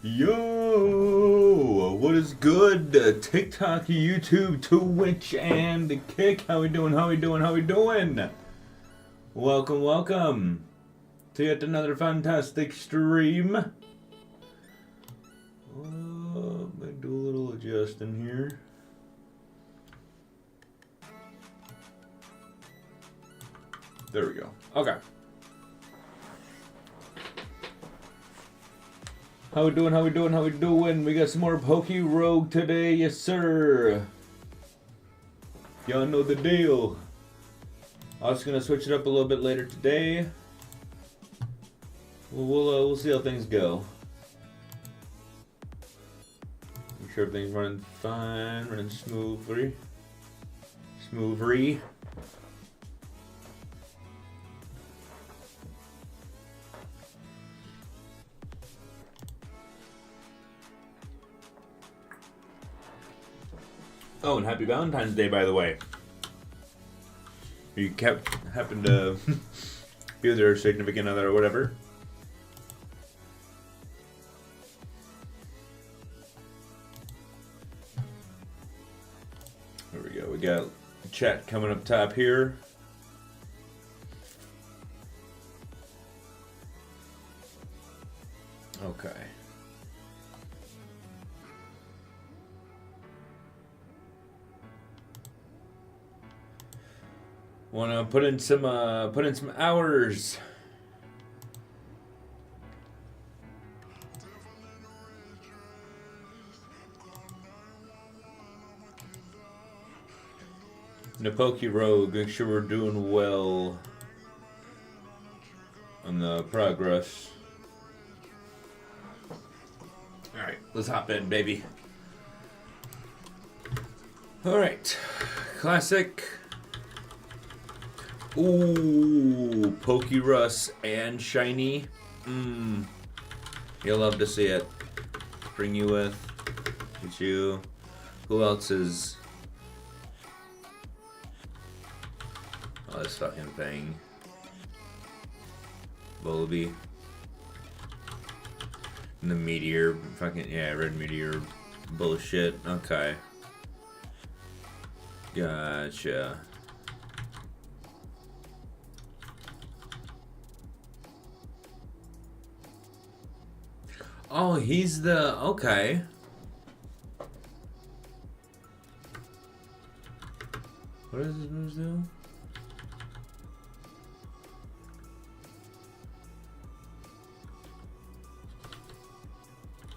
Yo, what is good? TikTok, YouTube, Twitch, and the Kick. How we doing? How we doing? How we doing? Welcome, welcome to yet another fantastic stream. I'm gonna do a little adjusting here. There we go. Okay. How we doing? How we doing? How we doing? We got some more Pokerogue today, yes sir. Y'all know the deal. Also gonna switch it up a little bit later today. We'll see how things go. Make sure everything's running fine, running smoothly. Oh, and happy Valentine's Day, by the way. You happened to be with your significant other or whatever. There we go. We got chat coming up top here. Okay. Want to put in some hours. In the Pokerogue, make sure we're doing well on the progress. All right, let's hop in, baby. All right, classic. Ooh, Pokerus and shiny. You'll love to see it. Bring you with. Get you. Who else is? Oh, this fucking thing. Volibee. And the meteor. Fucking, yeah, red meteor bullshit. Okay. Gotcha. Oh, he's the... Okay. What does his moves do?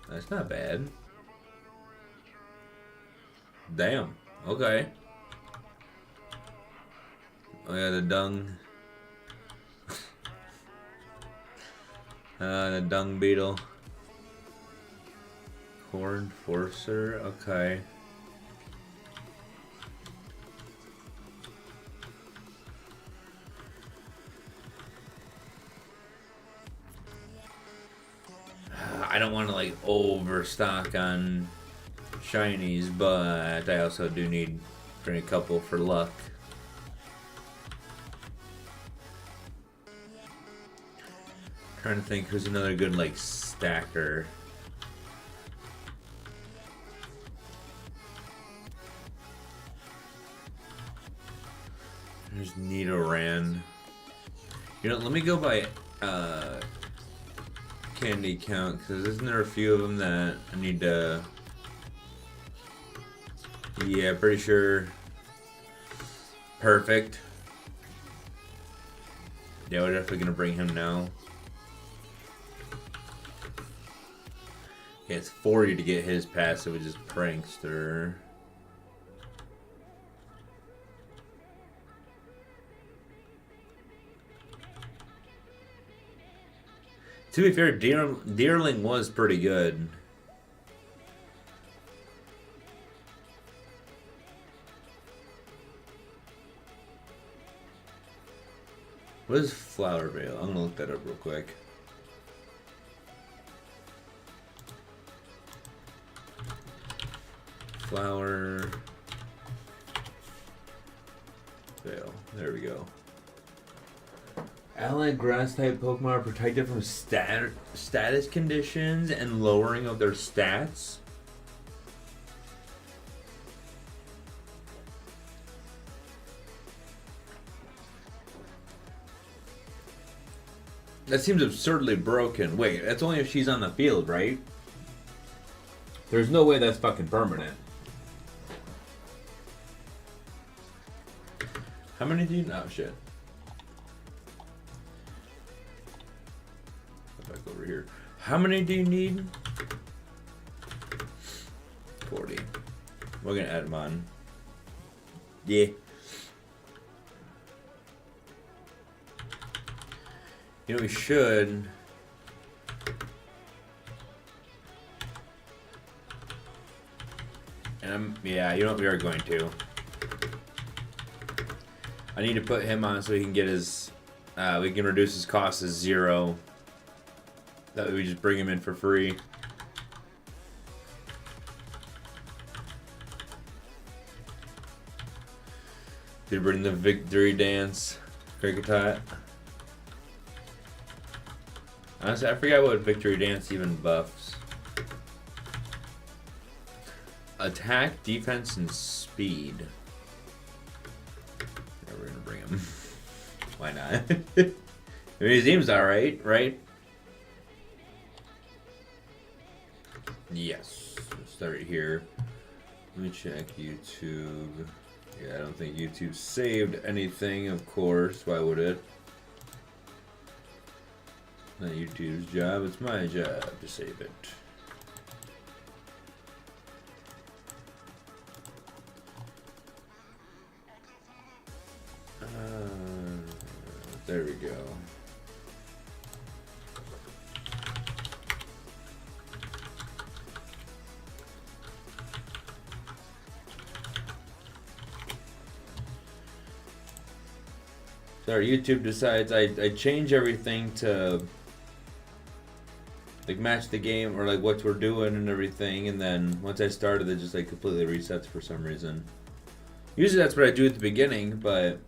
That's not bad. Damn. Okay. Oh yeah, the dung. The dung beetle. Corn Forcer, okay. I don't want to like overstock on shinies, but I also do need bring a couple for luck. Trying to think who's another good like stacker. There's Nidoran. You know, let me go by candy count? Because isn't there a few of them that I need to... Yeah, pretty sure. Perfect. Yeah, we're definitely gonna bring him now. Yeah, it's 40 to get his passive, which is Prankster. To be fair, Deerling was pretty good. What is Flower Veil? I'm gonna look that up real quick. Flower Veil. There we go. Allied grass type Pokemon are protected from status conditions and lowering of their stats. That seems absurdly broken. Wait, that's only if she's on the field, right? There's no way that's fucking permanent. How many do you... Oh, shit. Go back over here. How many do you need? 40. We're gonna add them on. Yeah. You know, we should... Yeah, you know what, we are going to. I need to put him on so he can get his... we can reduce his cost to 0. That way we just bring him in for free. Did bring the victory dance. Kricketot. Honestly, I forgot what victory dance even buffs. Attack, defense, and speed. Yeah, we're gonna bring him. Why not? I mean, he seems alright, right? Yes. Let's start here. Let me check YouTube. Yeah, I don't think YouTube saved anything, of course. Why would it? Not YouTube's job, it's my job to save it. There we go. So YouTube decides I change everything to like match the game or like what we're doing and everything, and then once I started it just like completely resets for some reason. Usually that's what I do at the beginning, but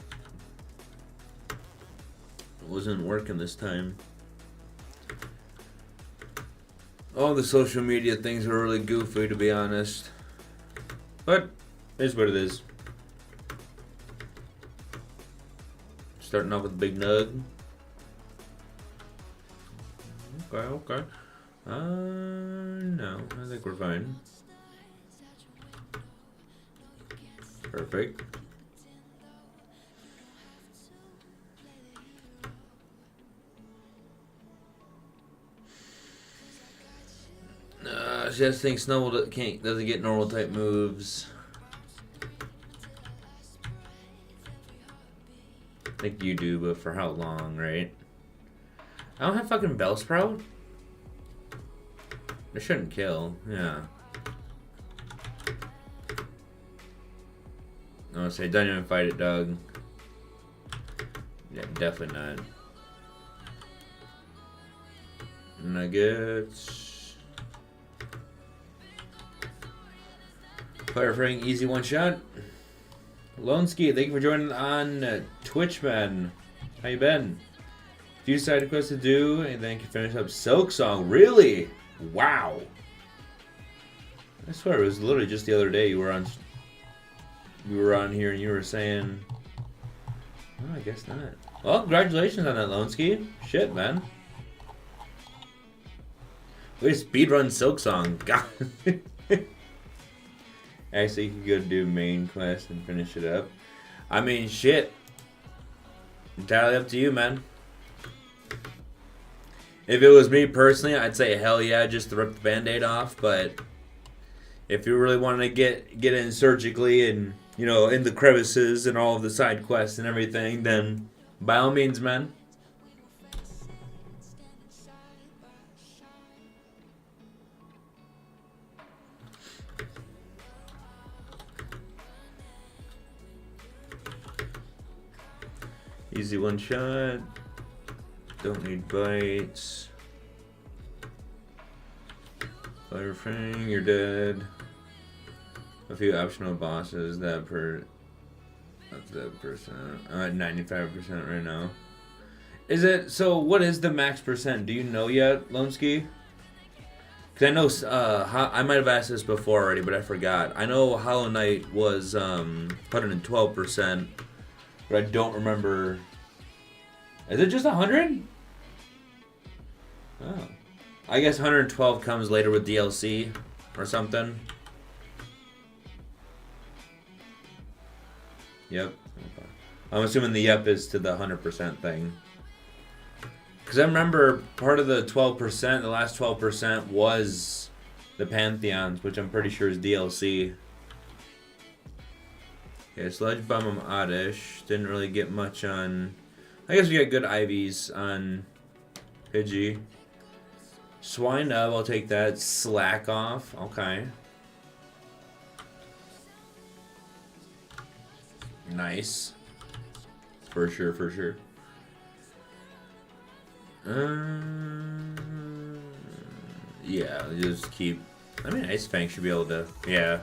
it wasn't working this time. All the social media things were really goofy, to be honest, but it is what it is. Starting off with Big Nug. Okay. No, I think we're fine. Perfect. She just thinks Snowball doesn't get normal type moves. Like you do, but for how long, right? I don't have fucking Bellsprout? It shouldn't kill, yeah. I would say, don't even fight it, Doug. Yeah, definitely not. Nuggets. Fire Fraying, easy one shot. Lone Ski, thank you for joining on Twitch, man. How you been? Few side quests to do, and then you can finish up Silk Song. Really? Wow. I swear it was literally just the other day you were on. We were on here and you were saying, oh, I guess not. Well, congratulations on that, Lone Ski. Shit, man. We speedrun Silk Song. God. Actually, you could go do main quest and finish it up. I mean, shit. Entirely up to you, man. If it was me personally, I'd say hell yeah, just to rip the band-aid off. But if you really wanted to get in surgically and, you know, in the crevices and all of the side quests and everything, then by all means, man. Easy one shot. Don't need bites. Fire Fang, you're dead. A few optional bosses that that's that percent. I'm at 95% right now. Is it so? What is the max percent? Do you know yet, Loneski? Because I know I might have asked this before already, but I forgot. I know Hollow Knight was 112%, but I don't remember. Is it just 100? Oh. I guess 112 comes later with DLC or something. Yep. Okay. I'm assuming the yep is to the 100% thing. Because I remember part of the 12%, the last 12% was the Pantheons, which I'm pretty sure is DLC. Okay, Sludge Bomb on Oddish. Didn't really get much on... I guess we got good IVs on Pidgey. Swine Up, I'll take that. Slack Off, okay. Nice. For sure, for sure. Yeah, just keep... I mean, Ice Fang should be able to... Yeah.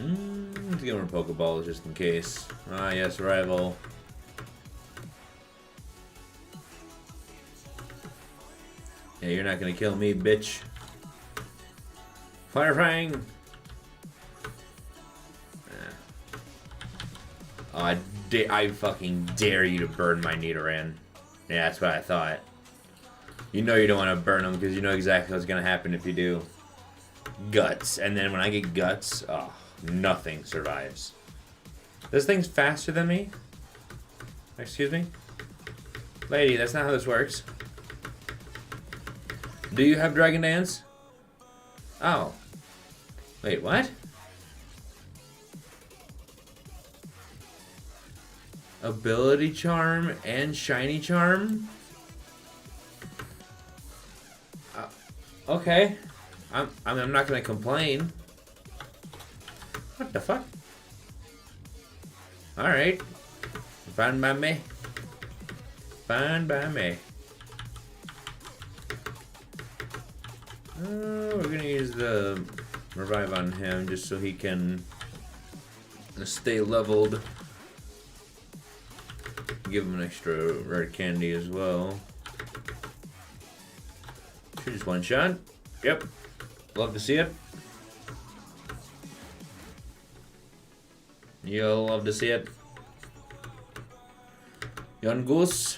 Let's get more Pokeballs just in case. Ah, yes, rival. Yeah, you're not gonna kill me, bitch. Fire Fang! Oh, I fucking dare you to burn my Nidoran. Yeah, that's what I thought. You know you don't want to burn them because you know exactly what's gonna happen if you do. Guts. And then when I get Guts, oh, nothing survives. This thing's faster than me? Excuse me? Lady, that's not how this works. Do you have Dragon Dance? Oh. Wait, what? Ability Charm and Shiny Charm? Okay. I'm not gonna complain. What the fuck? Alright. Fine by me. Fine by me. We're gonna use the revive on him just so he can stay leveled. Give him an extra rare candy as well. Should just one shot. Yep. Love to see it. You'll love to see it. Young Goose.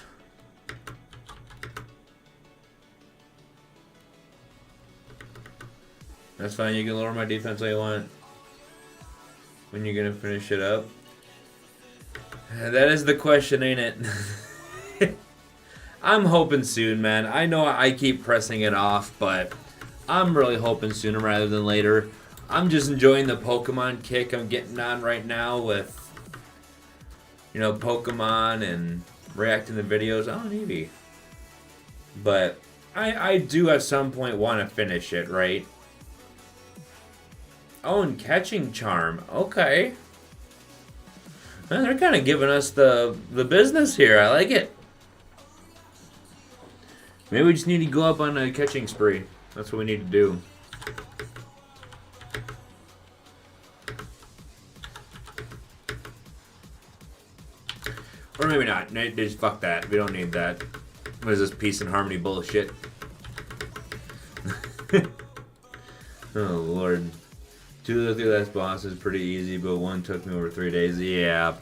That's fine, you can lower my defense all you want. When you're gonna finish it up. That is the question, ain't it? I'm hoping soon, man. I know I keep pressing it off, but I'm really hoping sooner rather than later. I'm just enjoying the Pokemon kick I'm getting on right now with, you know, Pokemon and reacting to videos on Eevee. But I do at some point want to finish it, right? Oh, and Catching Charm. Okay. Man, they're kind of giving us the business here. I like it. Maybe we just need to go up on a catching spree. That's what we need to do. Or maybe not. Just fuck that. We don't need that. What is this peace and harmony bullshit? Oh, Lord. 2 of the 3 last bosses pretty easy, but 1 took me over 3 days. Yeah.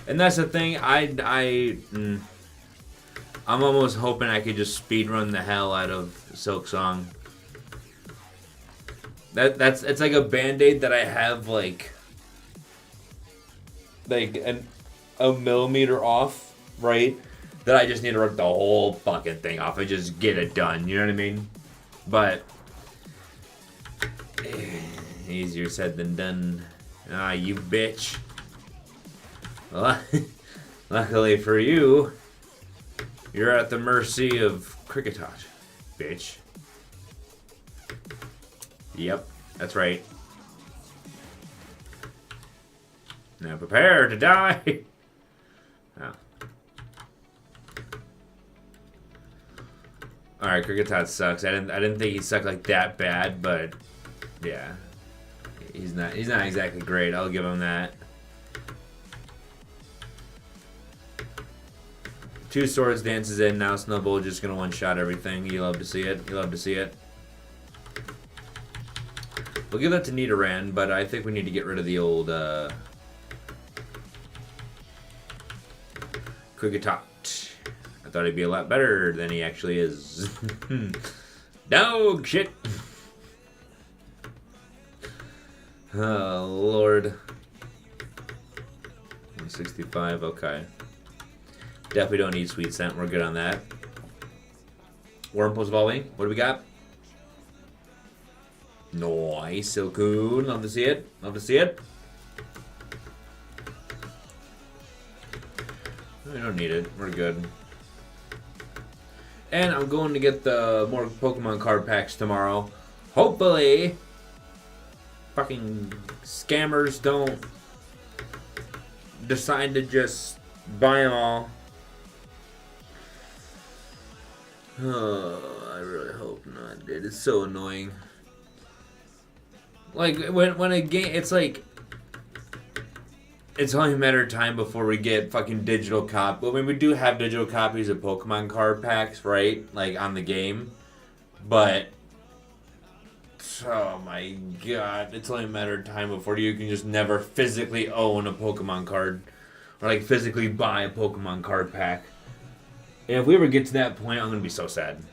And that's the thing. I'm I'm almost hoping I could just speedrun the hell out of Silk Song. It's like a band-aid that I have like a millimeter off, right? That I just need to rip the whole fucking thing off and just get it done. You know what I mean? But easier said than done. Ah, you bitch. Well, luckily for you, you're at the mercy of Kricketot, bitch. Yep, that's right. Now prepare to die. Oh. All right, Kricketot sucks. I didn't think he sucked like that bad, but yeah, he's not exactly great. I'll give him that. 2 swords dances in now. Snowball just gonna one-shot everything. You love to see it. You love to see it. We'll give that to Nidoran, but I think we need to get rid of the old Kricketot. I thought he'd be a lot better than he actually is. Dog shit. Oh Lord. 165. Okay. Definitely don't need Sweet Scent. We're good on that. Wurmple's evolving. What do we got? Nice, Silcoon. Love to see it. Love to see it. We don't need it. We're good. And I'm going to get the more Pokemon card packs tomorrow. Hopefully, fucking scammers don't decide to just buy them all. Oh, I really hope not, dude. It's so annoying. Like, when a game, it's like, it's only a matter of time before we get fucking digital cop. Well, I mean, we do have digital copies of Pokemon card packs, right? Like, on the game. But, oh my god, it's only a matter of time before you can just never physically own a Pokemon card. Or, like, physically buy a Pokemon card pack. And if we ever get to that point, I'm going to be so sad.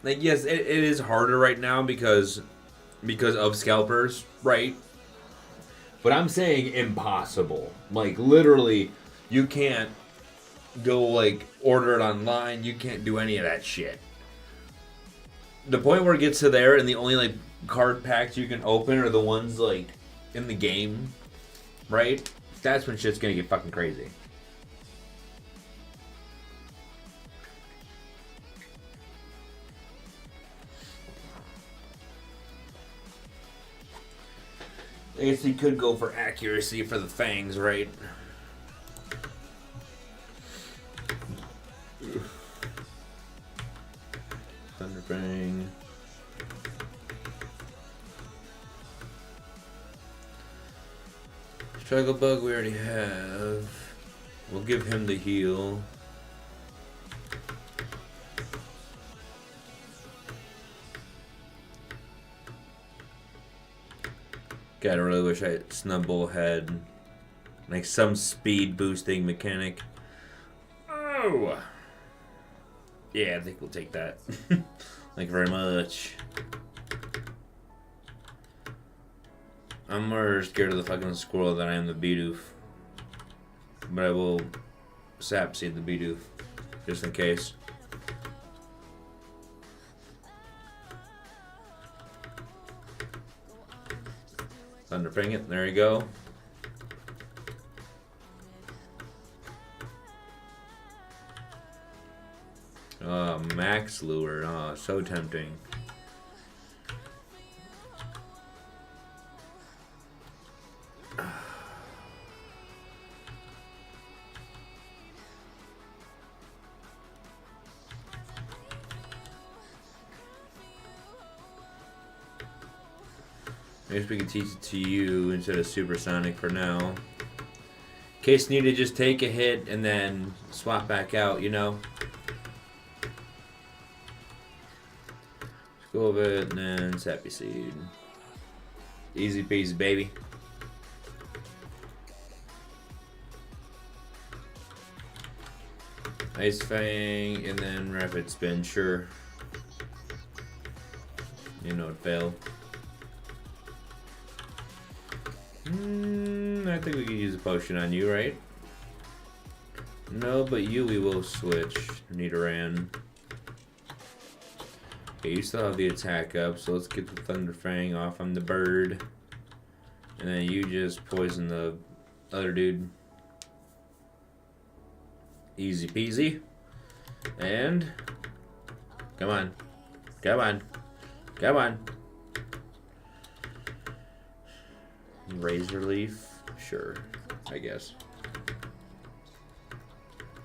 Like, yes, it is harder right now because of scalpers, right? But I'm saying impossible. Like, literally, you can't go, like, order it online. You can't do any of that shit. The point where it gets to there and the only, like, card packs you can open are the ones, like, in the game, right? That's when shit's gonna get fucking crazy. I guess he could go for accuracy for the fangs, right? Thunderfang. Struggle Bug we already have. We'll give him the heal. God, I really wish Snubbull had like some speed boosting mechanic. Oh! Yeah, I think we'll take that. Thank you very much. I'm more scared of the fucking squirrel than I am the Bidoof. But I will sap seed the Bidoof, just in case. Thunderfang it, there you go. Max Lure, oh, so tempting. I guess we can teach it to you instead of Supersonic for now. In case you need to just take a hit and then swap back out, you know? School of it and then Sappy Seed. Easy peasy, baby. Ice Fang, and then Rapid Spin, sure. You know it failed. I think we could use a potion on you, right? No, but you we will switch. Nidoran. Okay, you still have the attack up, so let's get the Thunder Fang off on the bird. And then you just poison the other dude. Easy peasy. And come on. Come on. Come on. Razor Leaf? Sure, I guess.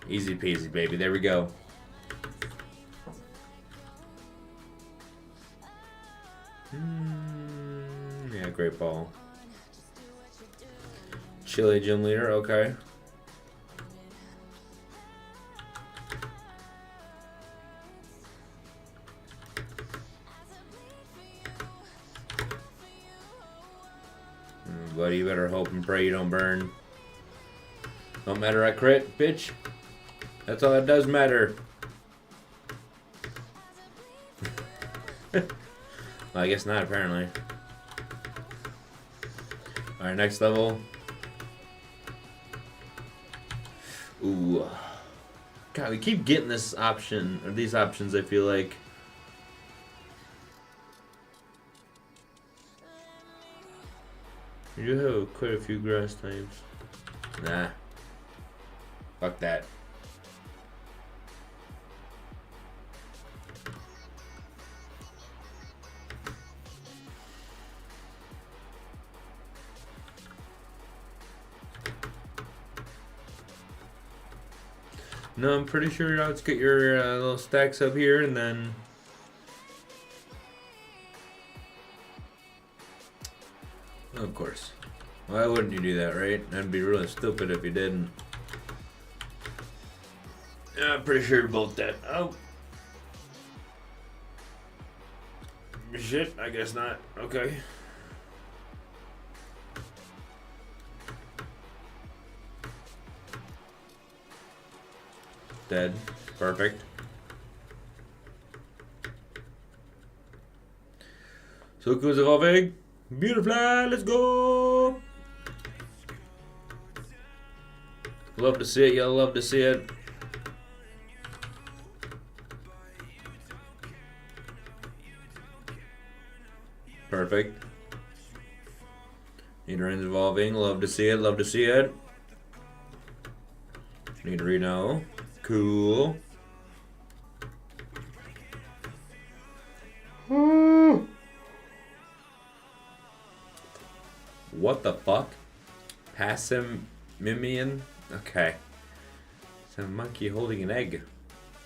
Easy peasy, baby. There we go. Yeah, Great Ball. Chili Gym Leader, okay. Buddy, you better hope and pray you don't burn. Don't matter, I crit, bitch. That's all that does matter. Well, I guess not, apparently. Alright, next level. Ooh. God, we keep getting this option, or these options, I feel like. You do have quite a few grass types. Nah. Fuck that. No, I'm pretty sure let's get your little stacks up here and then... Of course. Why wouldn't you do that, right? That'd be really stupid if you didn't. Yeah, I'm pretty sure you're both dead. Oh. Shit, I guess not. Okay. Dead. Perfect. Suku's evolving. Beautiful, let's go! Love to see it, y'all love to see it. Perfect. Nidoran's evolving, love to see it, love to see it. Nidorino, cool. What the fuck? Passimimian? Okay. It's a monkey holding an egg.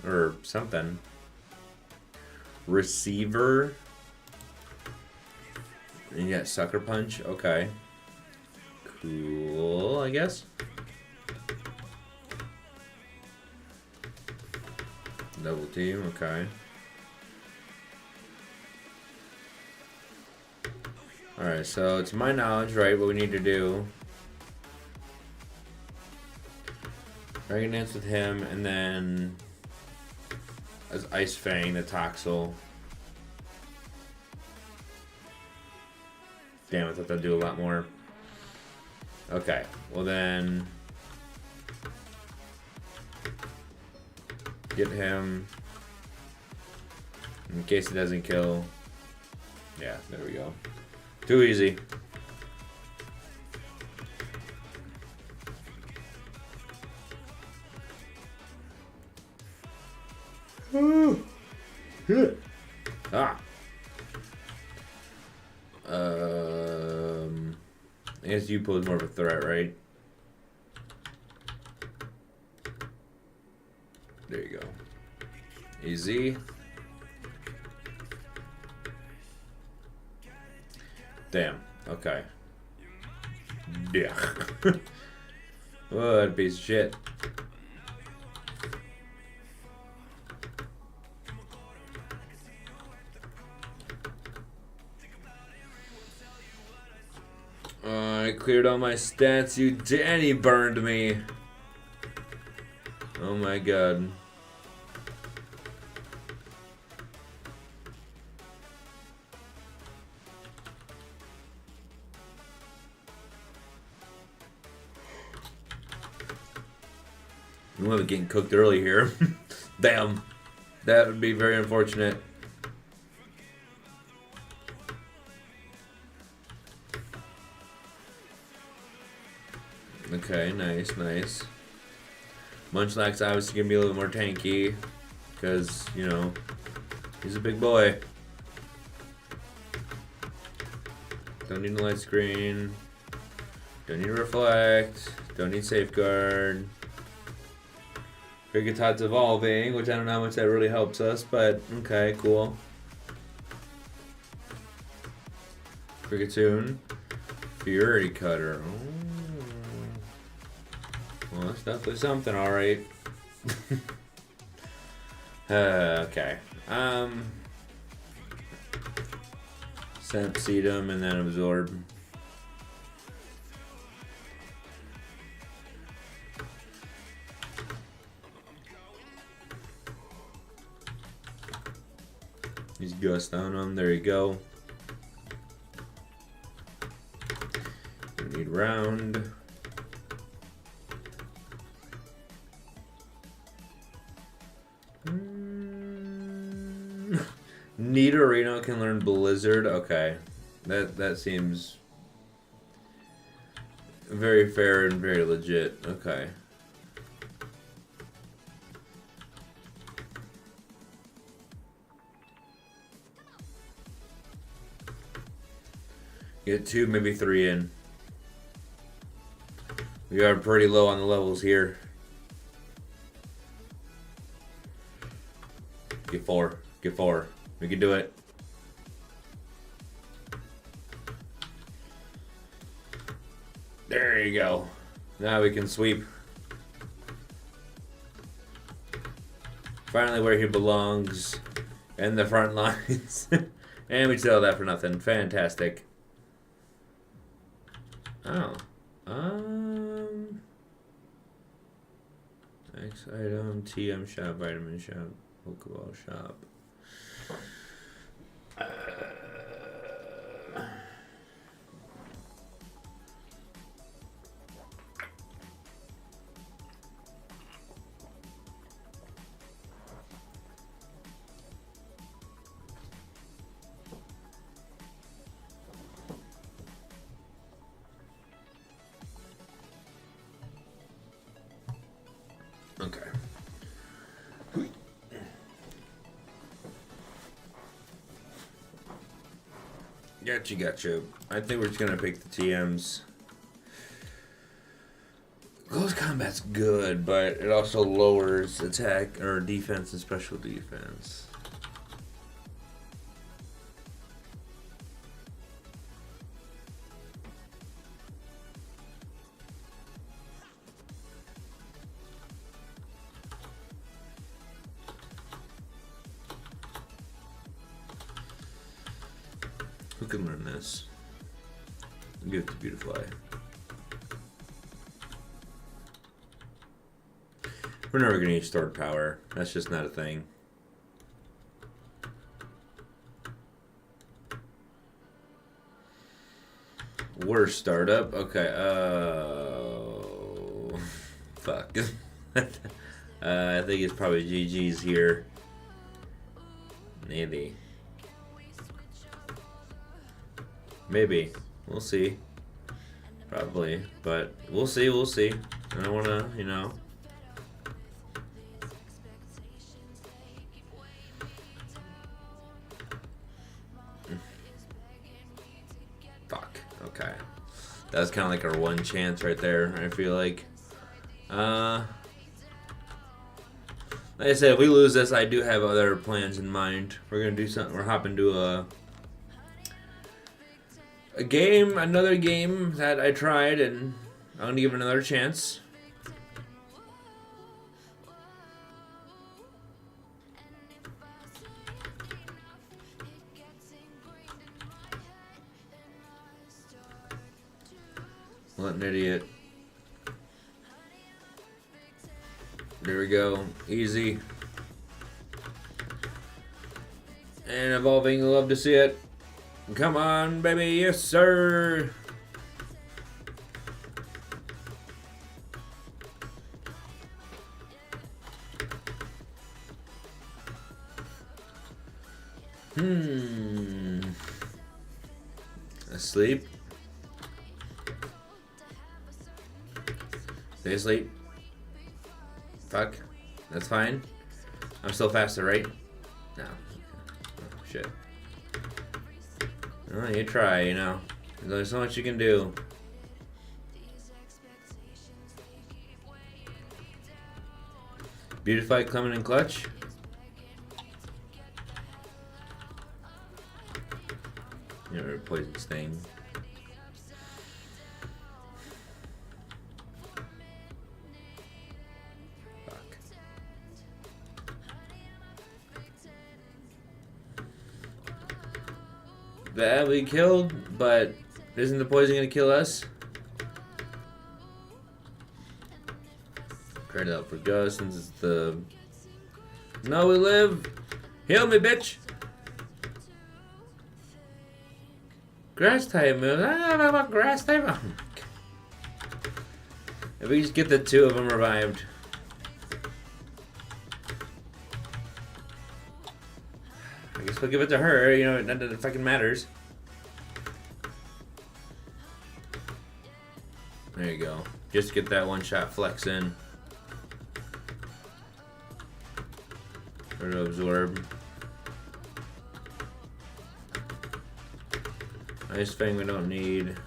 Or something. Receiver. And you got Sucker Punch. Okay. Cool, I guess. Double team, okay. Alright, so to my knowledge, right, what we need to do. Dragon Dance with him, and then as Ice Fang, the Toxel. Damn, I thought that'd do a lot more. Okay, well then... Get him. In case it doesn't kill. Yeah, there we go. Too easy. Ah. I guess you pose more of a threat, right? There you go. Easy. Damn. Okay. Yeah. What a piece of shit. I cleared all my stats, you did, and he burned me. Oh my god. We might be getting cooked early here. Damn. That would be very unfortunate. Okay, nice, nice. Munchlax's obviously gonna be a little more tanky, because, you know, he's a big boy. Don't need a light screen. Don't need reflect. Don't need safeguard. Krigatot's evolving, which I don't know how much that really helps us, but okay, cool. Krigatune. Fury Cutter. Oh. Well, that's definitely something, alright. Okay. Seed him and then absorb. He's gust on him. There you go. You need round. Nidorino can learn Blizzard. Okay, that seems very fair and very legit. Okay. Get 2, maybe 3 in. We are pretty low on the levels here. Get 4. Get 4. We can do it. There you go. Now we can sweep. Finally where he belongs. In the front lines. And we sell that for nothing. Fantastic. Oh. Next item, TM shop, vitamin shop, Pokeball shop. Okay. Gotcha. I think we're just gonna pick the TMs. Close combat's good, but it also lowers attack or defense and special defense. Who can learn this? Give it to Beautifly. We're never gonna use stored power. That's just not a thing. Worst startup? Okay, fuck. I think it's probably GG's here. Maybe. Maybe. We'll see. Probably. But we'll see. I don't wanna, you know. Fuck. Okay. That was kind of like our one chance right there, I feel like. Like I said, if we lose this, I do have other plans in mind. We're gonna do something. We're hopping to another game that I tried, and I'm gonna give it another chance. What an idiot. There we go. Easy. And evolving, love to see it. Come on, baby. Yes, sir. Asleep. Stay asleep. Fuck. That's fine. I'm still faster, right? No. Oh, shit. Well, you try, you know. There's so much you can do. Beautify, Clement, and Clutch. Never poison sting. Fuck. That we killed, but isn't the poison gonna kill us? Credit out for Gus since it's the. No, we live. Heal me, bitch. Grass type moves. I don't know about grass type. If we just get the two of them revived. I guess we'll give it to her, you know, that fucking matters. There you go. Just get that one shot flex in. Or to absorb. Ice Fang we don't need.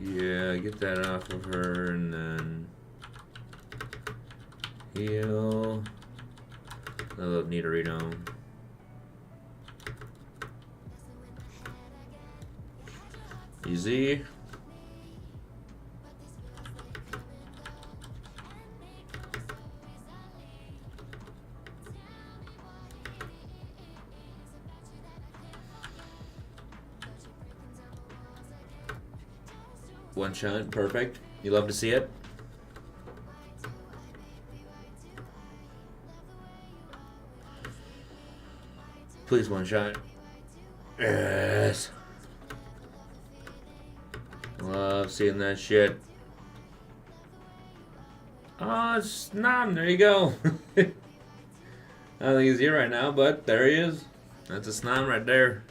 Yeah, get that off of her and then heal. I love Nidorino. Easy. One shot, perfect. You love to see it. Please, one shot. Yes. Love seeing that shit. Oh, it's Nom. There you go. I don't think he's here right now, but there he is. That's a Snom right there.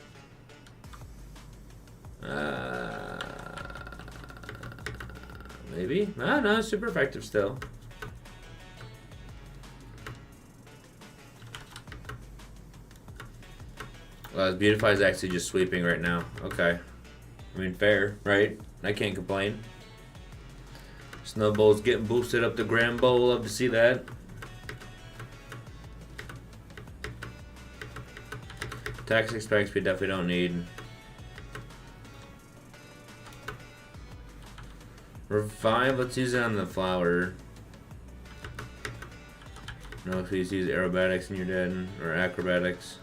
Maybe? No, super effective still. Well, Beautify is actually just sweeping right now. Okay. I mean, fair, right? I can't complain. Snowball's getting boosted up to Grand Bowl. Love to see that. Tax specs we definitely don't need. Revive, let's use it on the flower. No, please use aerobatics and you're dead. Or acrobatics.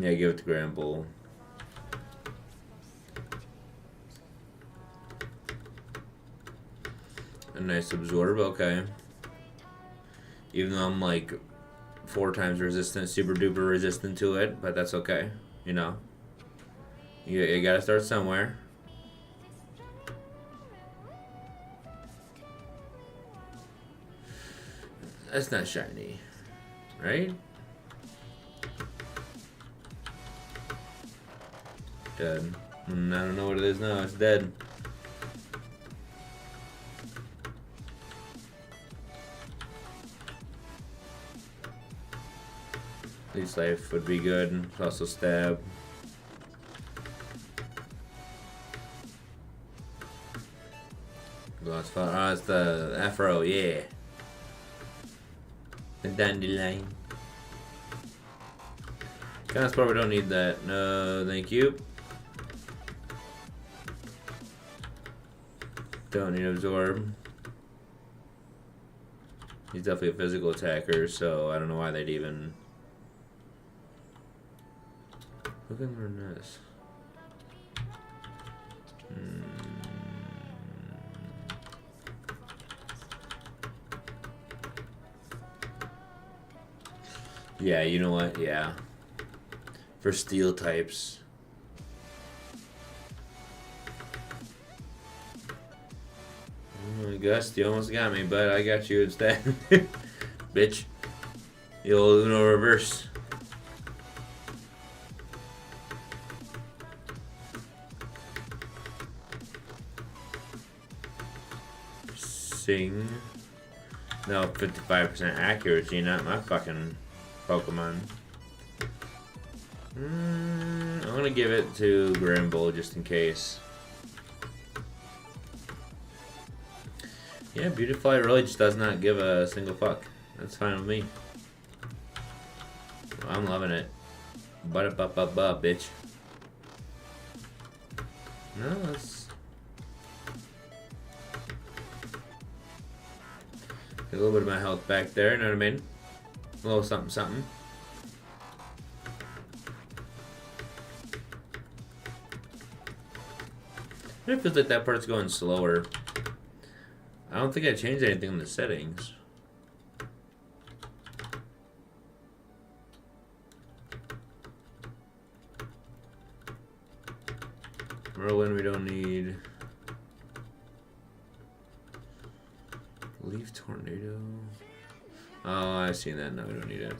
Yeah, give it to Grand Bull. A nice absorb, okay. Even though I'm like 4 times resistant, super duper resistant to it, but that's okay, you know. You gotta start somewhere. That's not shiny, right? Dead. I don't know what it is now, it's dead. Least life would be good. Also stab. Glass fire. Oh, it's the Afro, yeah. The dandelion. Transport, we don't need that. No, thank you. Don't need absorb. He's definitely a physical attacker, so I don't know why they'd even... Who can learn this? Yeah, you know what? Yeah. For steel types. Oh, Gus, you almost got me, but I got you instead. Bitch. The old Uno reverse. Sing. No, 55% accuracy, not my fucking Pokemon. I'm gonna give it to Grimble just in case. Yeah, Beautifly really just does not give a single fuck. That's fine with me. I'm loving it. Ba-da-ba-ba-ba, bitch. No, that's... Get a little bit of my health back there, you know what I mean? A little something, something. It feels like that part's going slower. I don't think I changed anything in the settings. Merlin, we don't need. Leaf Tornado. Oh, I've seen that. No, we don't need it.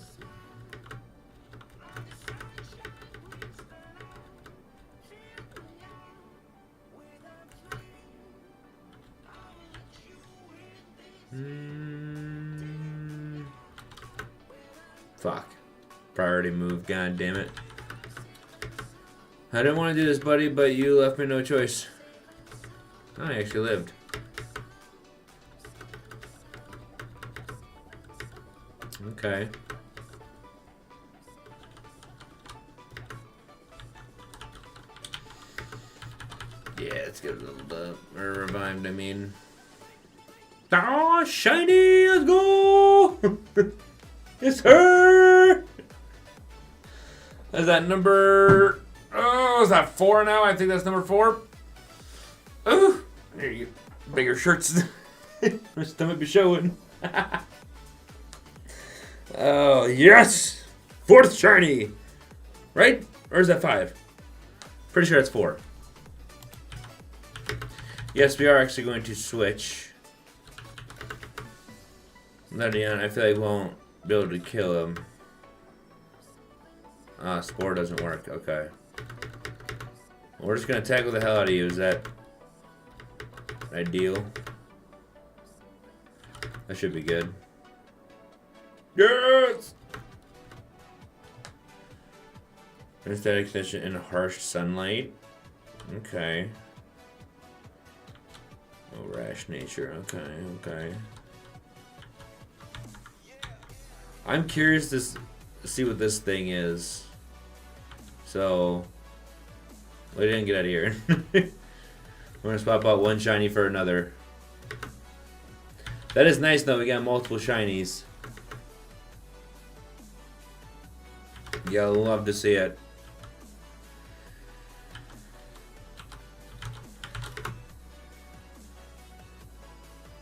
Fuck. Priority move, god damn it. I didn't want to do this, buddy, but you left me no choice. Oh, I actually lived. Okay. Yeah, let's get a little up. Or revived, I mean. Oh, shiny! Let's go! It's her! Is that number... Oh, is that 4 now? I think that's number 4. Ooh! There you go. Bigger shirts. My stomach be showing. Oh, yes! 4th shiny! Right? Or is that 5? Pretty sure that's 4. Yes, we are actually going to switch. Ledion, I feel like won't be able to kill him. Ah, Spore doesn't work. Okay. We're just gonna tackle the hell out of you. Is that ideal? That should be good. Yes! Static condition in harsh sunlight. Okay. Oh, rash nature. Okay, okay. I'm curious to see what this thing is. So, we didn't get out of here. We're gonna swap out one shiny for another. That is nice though, we got multiple shinies. Yeah, I'll love to see it.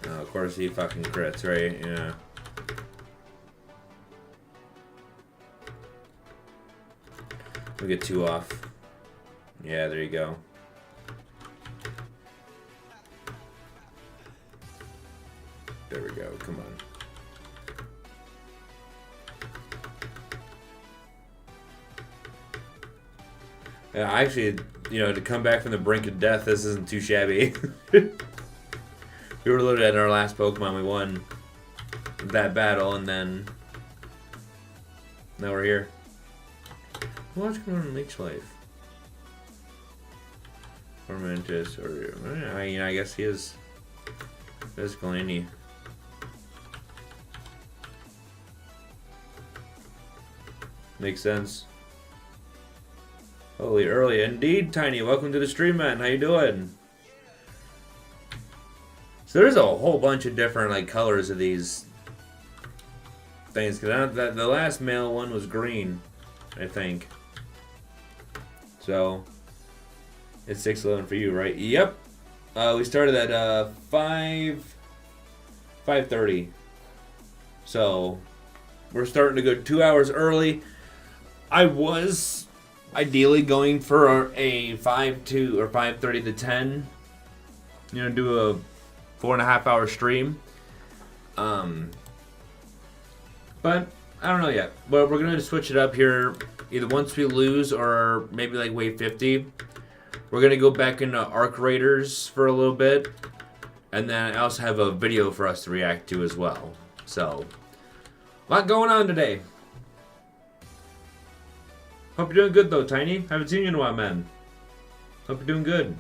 Oh, of course he fucking crits, right? Yeah. We get 2 off. Yeah, there you go. There we go. Come on. Yeah, actually, you know, to come back from the brink of death, this isn't too shabby. We were loaded at our last Pokemon. We won that battle, and then now we're here. What's going on in Leech Life? Tormentus, or I mean, I guess he is physical, ain't he? Makes sense. Holy early indeed, Tiny. Welcome to the stream, man. How you doing? So there's a whole bunch of different like colors of these things. Cause the last male one was green, I think. So it's 6:11 for you, right? Yep. We started at 5:30. So we're starting to go 2 hours early. I was ideally going for a 5 to or 5:30 to 10. You know, do a 4.5 hour stream. But I don't know yet. But we're gonna switch it up here. Either once we lose or maybe like wave 50. We're gonna go back into Arc Raiders for a little bit. And then I also have a video for us to react to as well. So, a lot going on today. Hope you're doing good though, Tiny. Haven't seen you in a while, man. Hope you're doing good.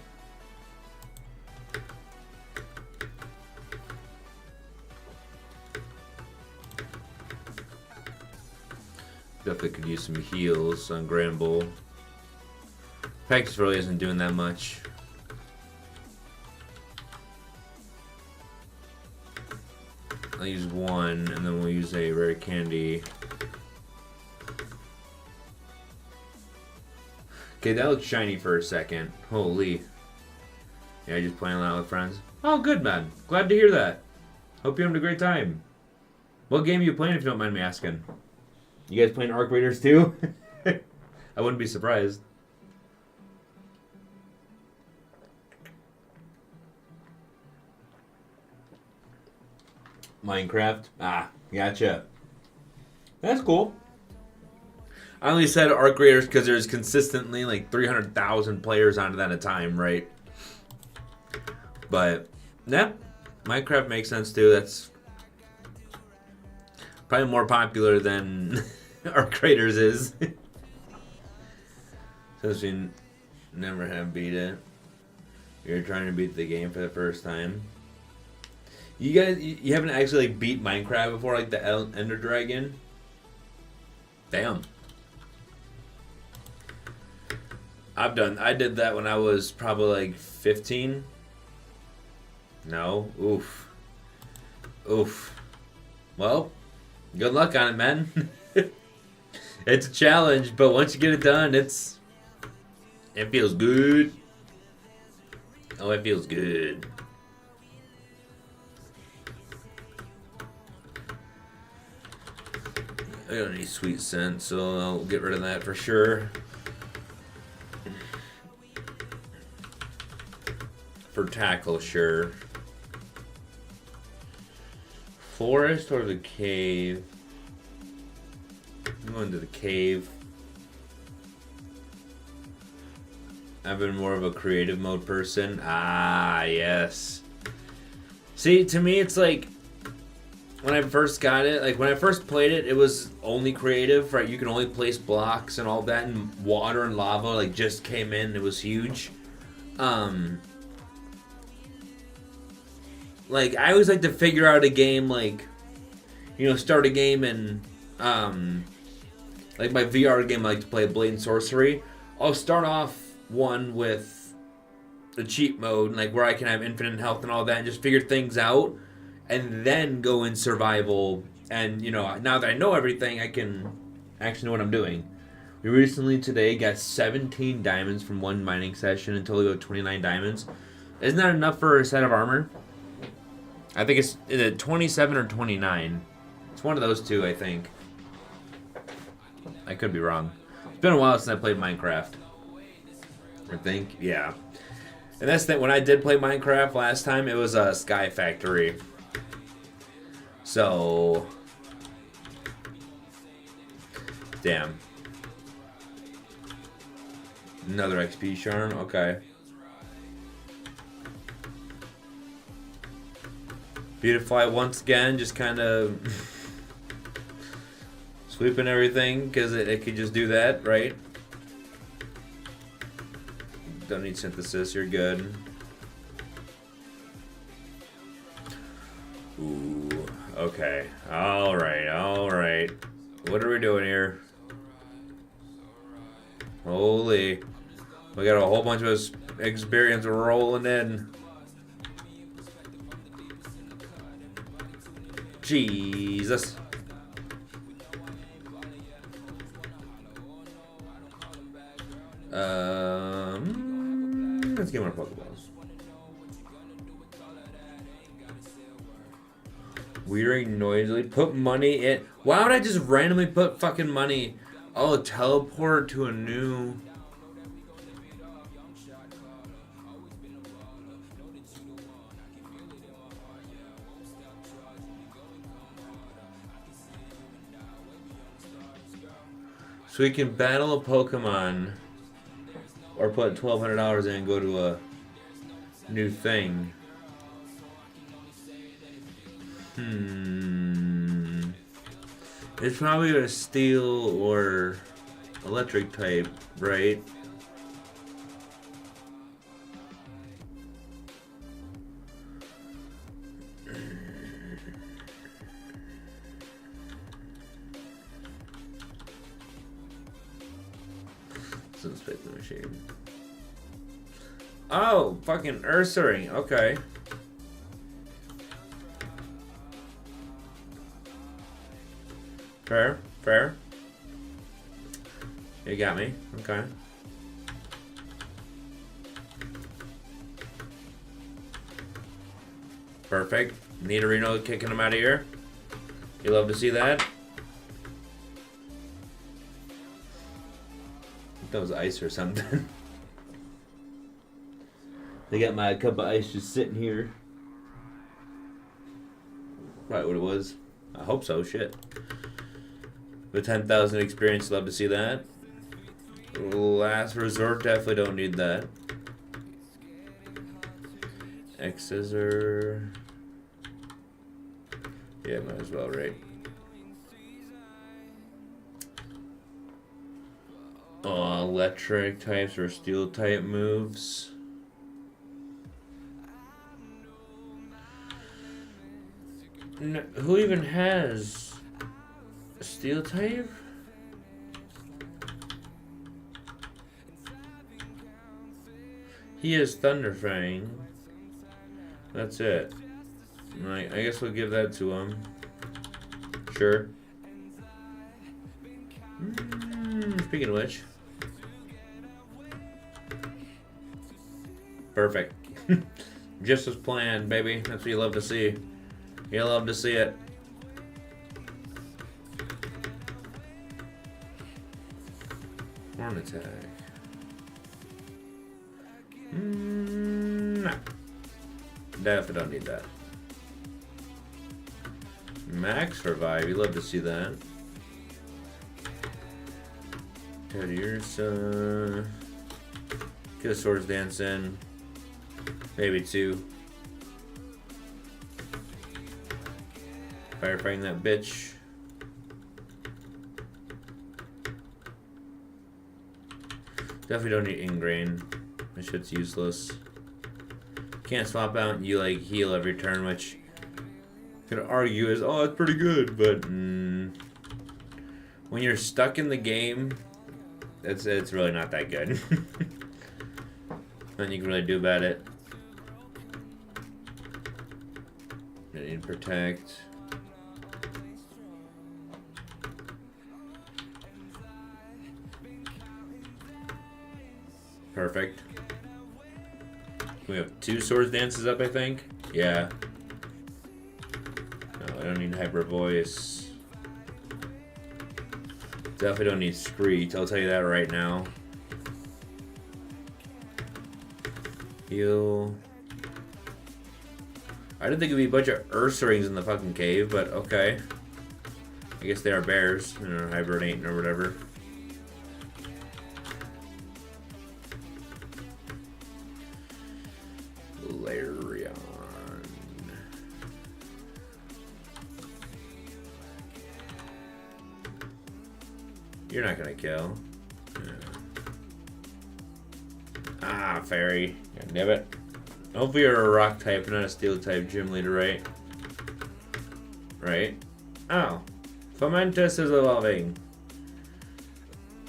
Definitely could use some heals on Granbull. Practice really isn't doing that much. I'll use one, and then we'll use a rare candy. Okay, that looks shiny for a second. Holy. Yeah, just playing a lot with friends. Oh, good, man. Glad to hear that. Hope you're having a great time. What game are you playing, if you don't mind me asking? You guys playing Arc Raiders too? I wouldn't be surprised. Minecraft? Ah, gotcha. That's cool. I only said Arc Raiders because there's consistently like 300,000 players on that at a time, right? But, yeah, Minecraft makes sense too. That's probably more popular than Arc Raiders is. Since we never have beat it. You're trying to beat the game for the first time. You guys, you haven't actually like, beat Minecraft before, like the Ender Dragon? Damn. I did that when I was probably like 15. No. Oof. Oof. Well, good luck on it, man. It's a challenge, but once you get it done, it feels good. Oh, it feels good. I don't need sweet scent, so I'll get rid of that for sure. For tackle, sure. Forest or the cave? I'm going to the cave. I've been more of a creative mode person. Ah, yes. See, to me, it's like when I first got it, like when I first played it, it was only creative, right? You can only place blocks and all that, and water and lava like just came in. It was huge. Like I always like to figure out a game, like start a game and like my VR game, I like to play Blade and Sorcery. I'll start off one with the cheat mode, like where I can have infinite health and all that, and just figure things out, and then go in survival. And now that I know everything, I can actually know what I'm doing. We recently today got 17 diamonds from one mining session until we go 29 diamonds. Isn't that enough for a set of armor? I think it's either 27 or 29. It's one of those two, I think. I could be wrong. It's been a while since I played Minecraft. I think, yeah. And that's the when I did play Minecraft last time, it was a Sky Factory. So, damn. Another XP shard, okay. Beautifly once again, just kind of sweeping everything because it could just do that, right? Don't need synthesis, you're good. Ooh, okay. Alright. What are we doing here? Holy. We got a whole bunch of experience rolling in. Jesus. Let's get more Pokeballs. Weird noisily. Put money in. Why would I just randomly put fucking money? Oh, teleport to a new. So we can battle a Pokemon or put $1,200 in and go to a new thing. It's probably a steel or electric type, right? Suspect the machine. Oh, fucking Ursaring. Okay. Fair, fair. You got me. Okay. Perfect. Nidorino kicking him out of here. You love to see that. That was ice or something. They got my cup of ice just sitting here. Probably what it was. I hope so. Shit. With 10,000 experience, love to see that. Last resort, definitely don't need that. X-Scissor. Yeah, might as well, right? Electric types or steel type moves. No, who even has a steel type? He has Thunder Fang. That's it. I guess we'll give that to him. Sure. Speaking of which. Perfect. Just as planned, baby. That's what you love to see. You love to see it. Horn attack. No. Definitely don't need that. Max Revive. You love to see that. Radiers. Get a Swords Dance in. Maybe 2. Firefighting that bitch. Definitely don't need Ingrain. That shit's useless. Can't swap out and you like heal every turn, which you could argue is, oh, it's pretty good, but when you're stuck in the game, it's really not that good. Nothing you can really do about it. I need to protect. Perfect. We have 2 Swords Dances up, I think. Yeah. No, I don't need Hyper Voice. Definitely don't need Screech. I'll tell you that right now. Heal. I didn't think it'd be a bunch of Ursaring in the fucking cave, but okay. I guess they are bears, you know, hibernating or whatever. Larion. You're not gonna kill. Yeah. Ah, fairy. God damn it. Hopefully you're a rock type, not a steel type gym leader, right? Right? Oh. Fomentus is evolving.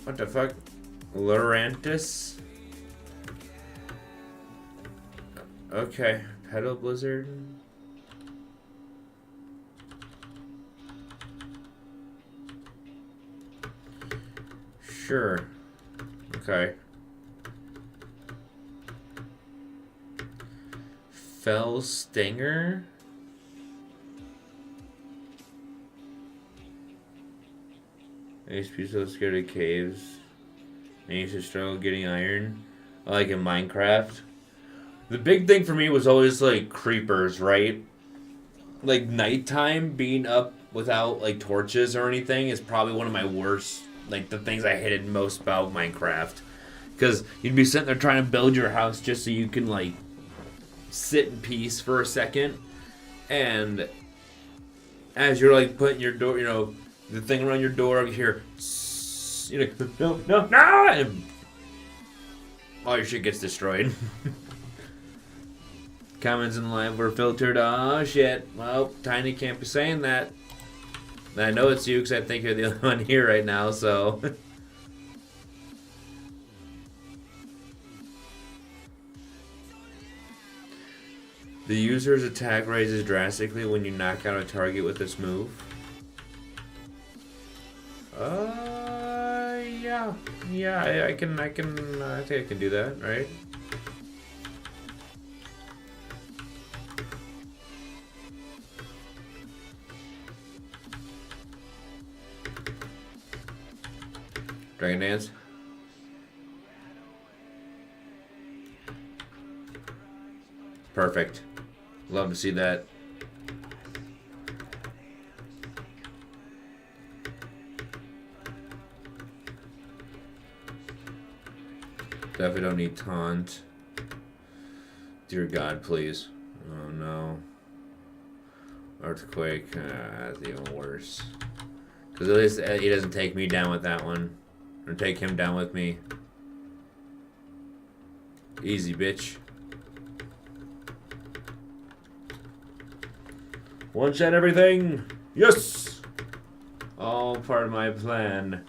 What the fuck? Lurantis? Okay. Petal Blizzard. Sure. Okay. Fell Stinger? I used to be so scared of caves. I used to struggle getting iron. Like in Minecraft. The big thing for me was always like creepers, right? Like nighttime, being up without like torches or anything is probably one of my worst, like the things I hated most about Minecraft. Because you'd be sitting there trying to build your house just so you can like sit in peace for a second. And as you're like putting your door, the thing around your door, you hear, no, and all your shit gets destroyed. Comments in live were filtered. Oh shit. Well, Tiny can't be saying that. And I know it's you because I think you're the only one here right now, so. The user's attack raises drastically when you knock out a target with this move. Yeah. Yeah, I think I can do that, right? Dragon Dance. Perfect. Love to see that. Definitely don't need taunt. Dear God, please. Oh no. Earthquake. That's even worse. Because at least he doesn't take me down with that one. Or take him down with me. Easy, bitch. One shot everything! Yes! All part of my plan.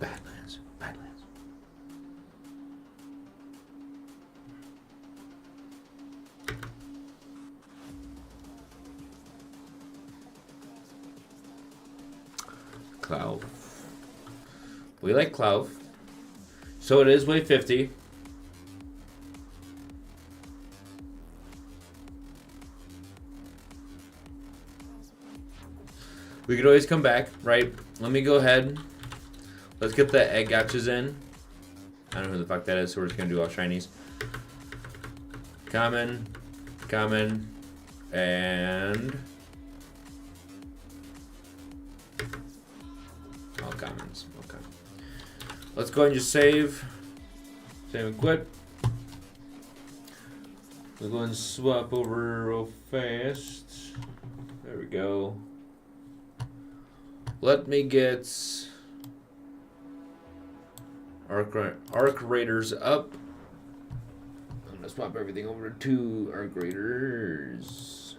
Badlands. Badlands. Cloud. We like Cloud. So it is wave 50. We could always come back, right? Let me go ahead. Let's get the egg gotchas in. I don't know who the fuck that is, so we're just gonna do all shinies. Common, and all commons. Okay. Let's go ahead and just save. Save and quit. We'll go ahead and swap over real fast. There we go. Let me get Arc Raiders up. I'm gonna swap everything over to Arc Raiders.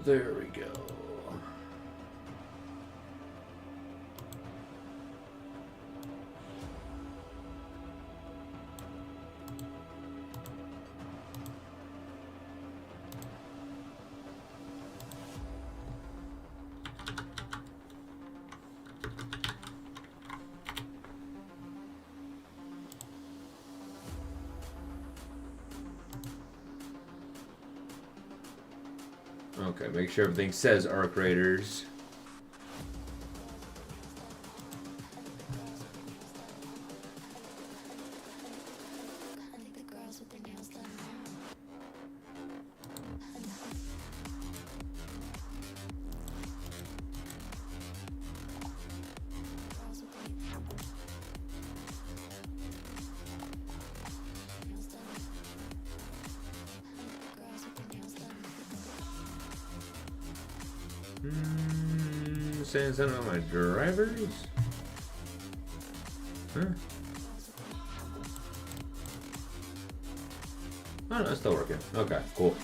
There we go. Okay, make sure everything says Arc Raiders. Saying something about my drivers? Huh? Oh, no, it's still working. Okay, cool.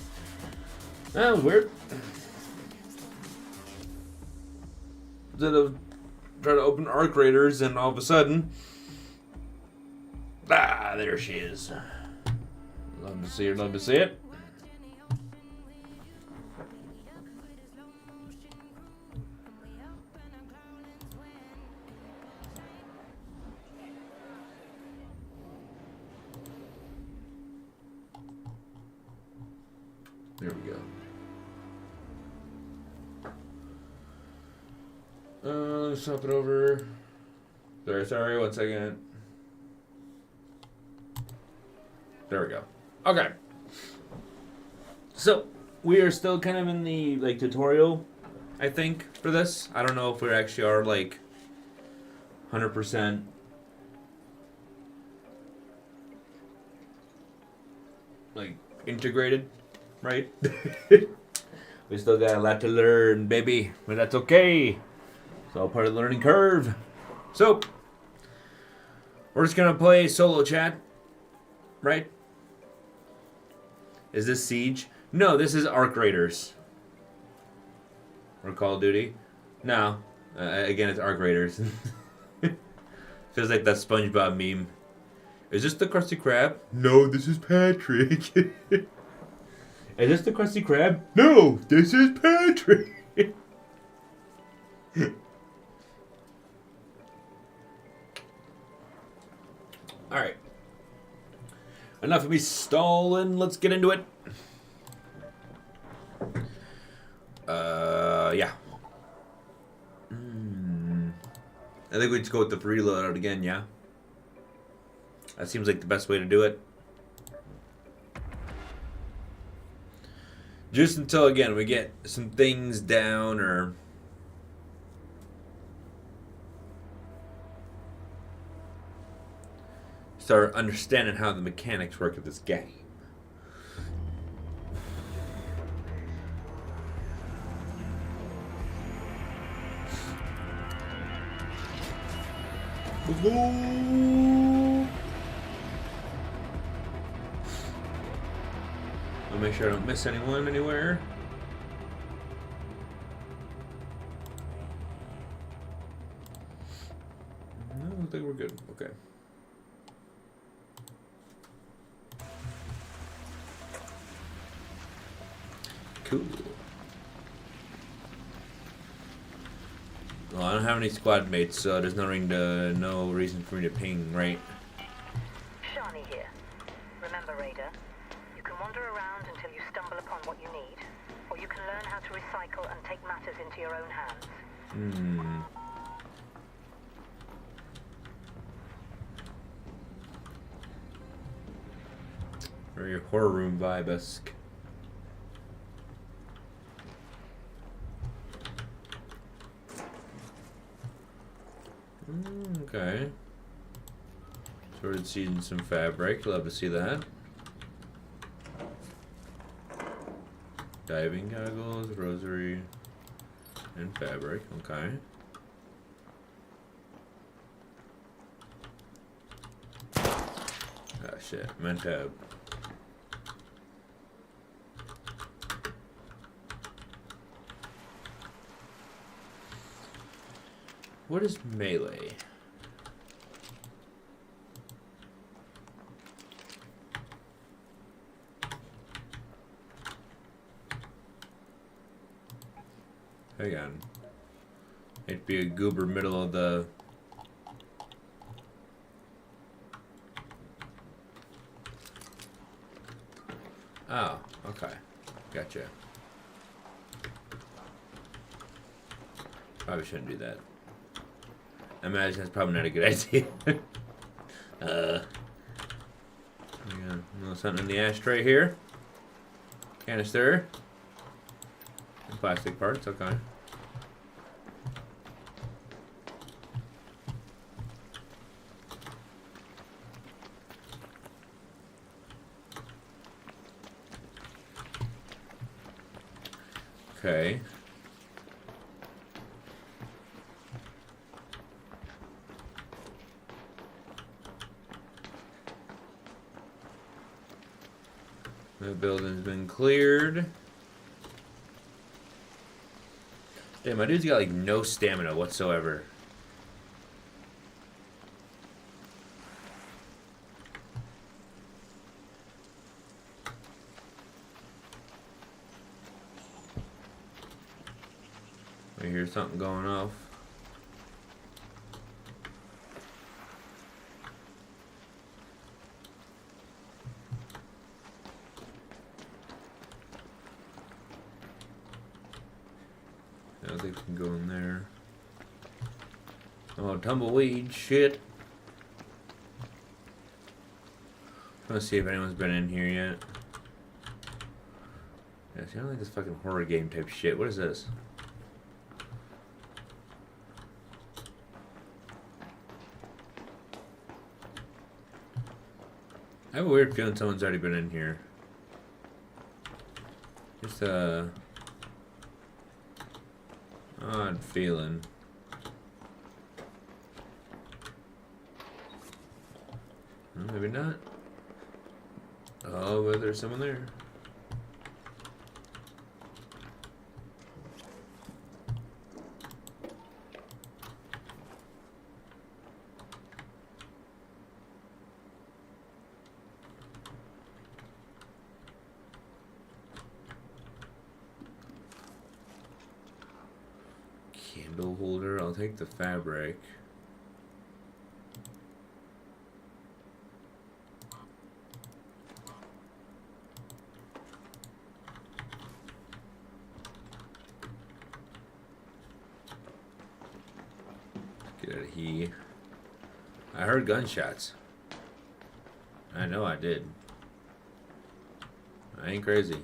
That was weird. Instead of trying to open Arc Raiders and all of a sudden... there she is. Love to see it, love to see it. There we go. Let's swap it over. Sorry, 1 second. There we go. Okay. So, we are still kind of in the, like, tutorial, I think, for this. I don't know if we actually are, like, 100%, like, integrated, right? We still got a lot to learn, baby. But that's okay. It's all part of the learning curve. So, we're just going to play solo chat, right? Is this Siege? No, this is Arc Raiders. Or Call of Duty. No. Again, it's Arc Raiders. Feels like that SpongeBob meme. Is this the Krusty Krab? No, this is Patrick. Is this the Krusty Krab? No, this is Patrick. Alright. Enough of me stalling. Let's get into it. Yeah. I think we just go with the free loadout again, yeah? That seems like the best way to do it. Just until, again, we get some things down or... start understanding how the mechanics work of this game. Let's go! I'll make sure I don't miss anyone anywhere. No, I think we're good. Okay. Cool. Well, I don't have any squad mates, so there's no reason for me to ping, right? Shani here. Remember, Raider, you can wander around until you stumble upon what you need, or you can learn how to recycle and take matters into your own hands. Very horror room vibe-esque. Okay. Sorted seed and some fabric. Love to see that. Diving goggles, rosary, and fabric. Okay. Ah, shit. Meant to have. What is melee? Hang on. It'd be a goober middle of the... Oh, okay. Gotcha. Probably shouldn't do that. I imagine that's probably not a good idea. Yeah, a little something in the ashtray here. Canister. And plastic parts, okay. Okay. The building's been cleared. Damn, my dude's got like no stamina whatsoever. I hear something going off. I don't think we can go in there. Oh, tumbleweed, shit. Let's see if anyone's been in here yet. Yeah, see, I don't like this fucking horror game type shit. What is this? I have a weird feeling someone's already been in here. Just a odd feeling. Maybe not. Oh, but there's someone there. Candle holder, I'll take the fabric. Get out of here. I heard gunshots. I know I did. I ain't crazy.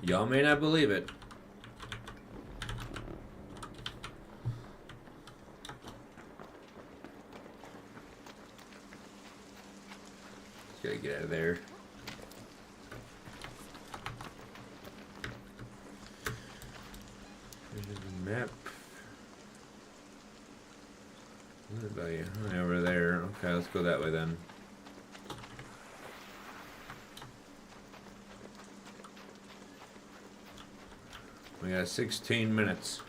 Y'all may not believe it. Gotta get out of there. There's the map. What about you? Oh, over there. Okay, let's go that way then. We got 16 minutes.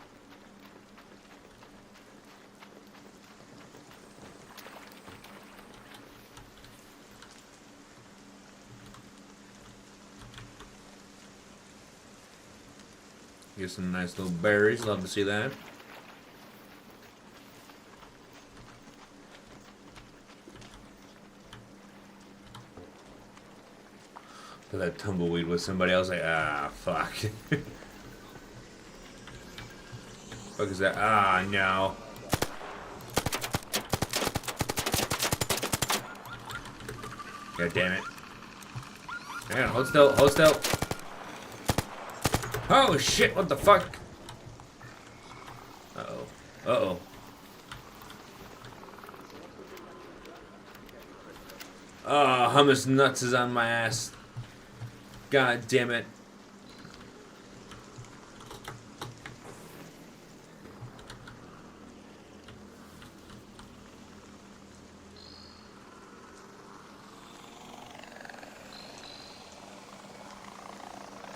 Get some nice little berries. Love to see that. But that tumbleweed was somebody else. Like, ah, fuck. Fuck is that? Ah, no. God damn it. Hang on, hold still, hold still. Oh shit, what the fuck? Uh-oh. Uh-oh. Oh, hummus nuts is on my ass. God damn it.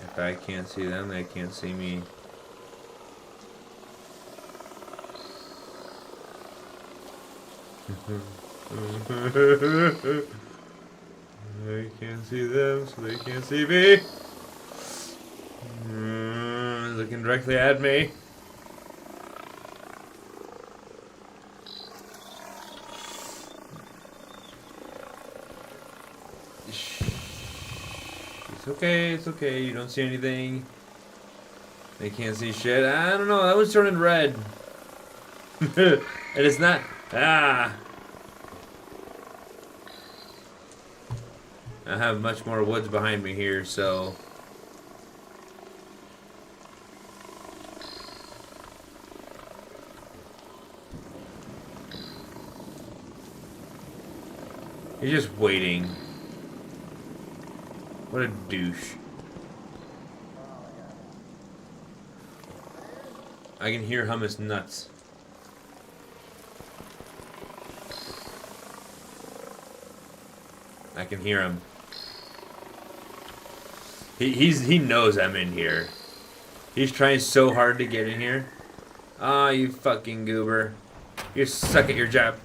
If I can't see them, they can't see me. I can't see them, so they can't see me. Looking directly at me. It's okay, it's okay. You don't see anything. They can't see shit. I don't know. That was turning red. And it's not. Ah. I have much more woods behind me here, so. He's just waiting. What a douche. I can hear hummus nuts. I can hear him. He knows I'm in here. He's trying so hard to get in here. Ah, you fucking goober. You suck at your job.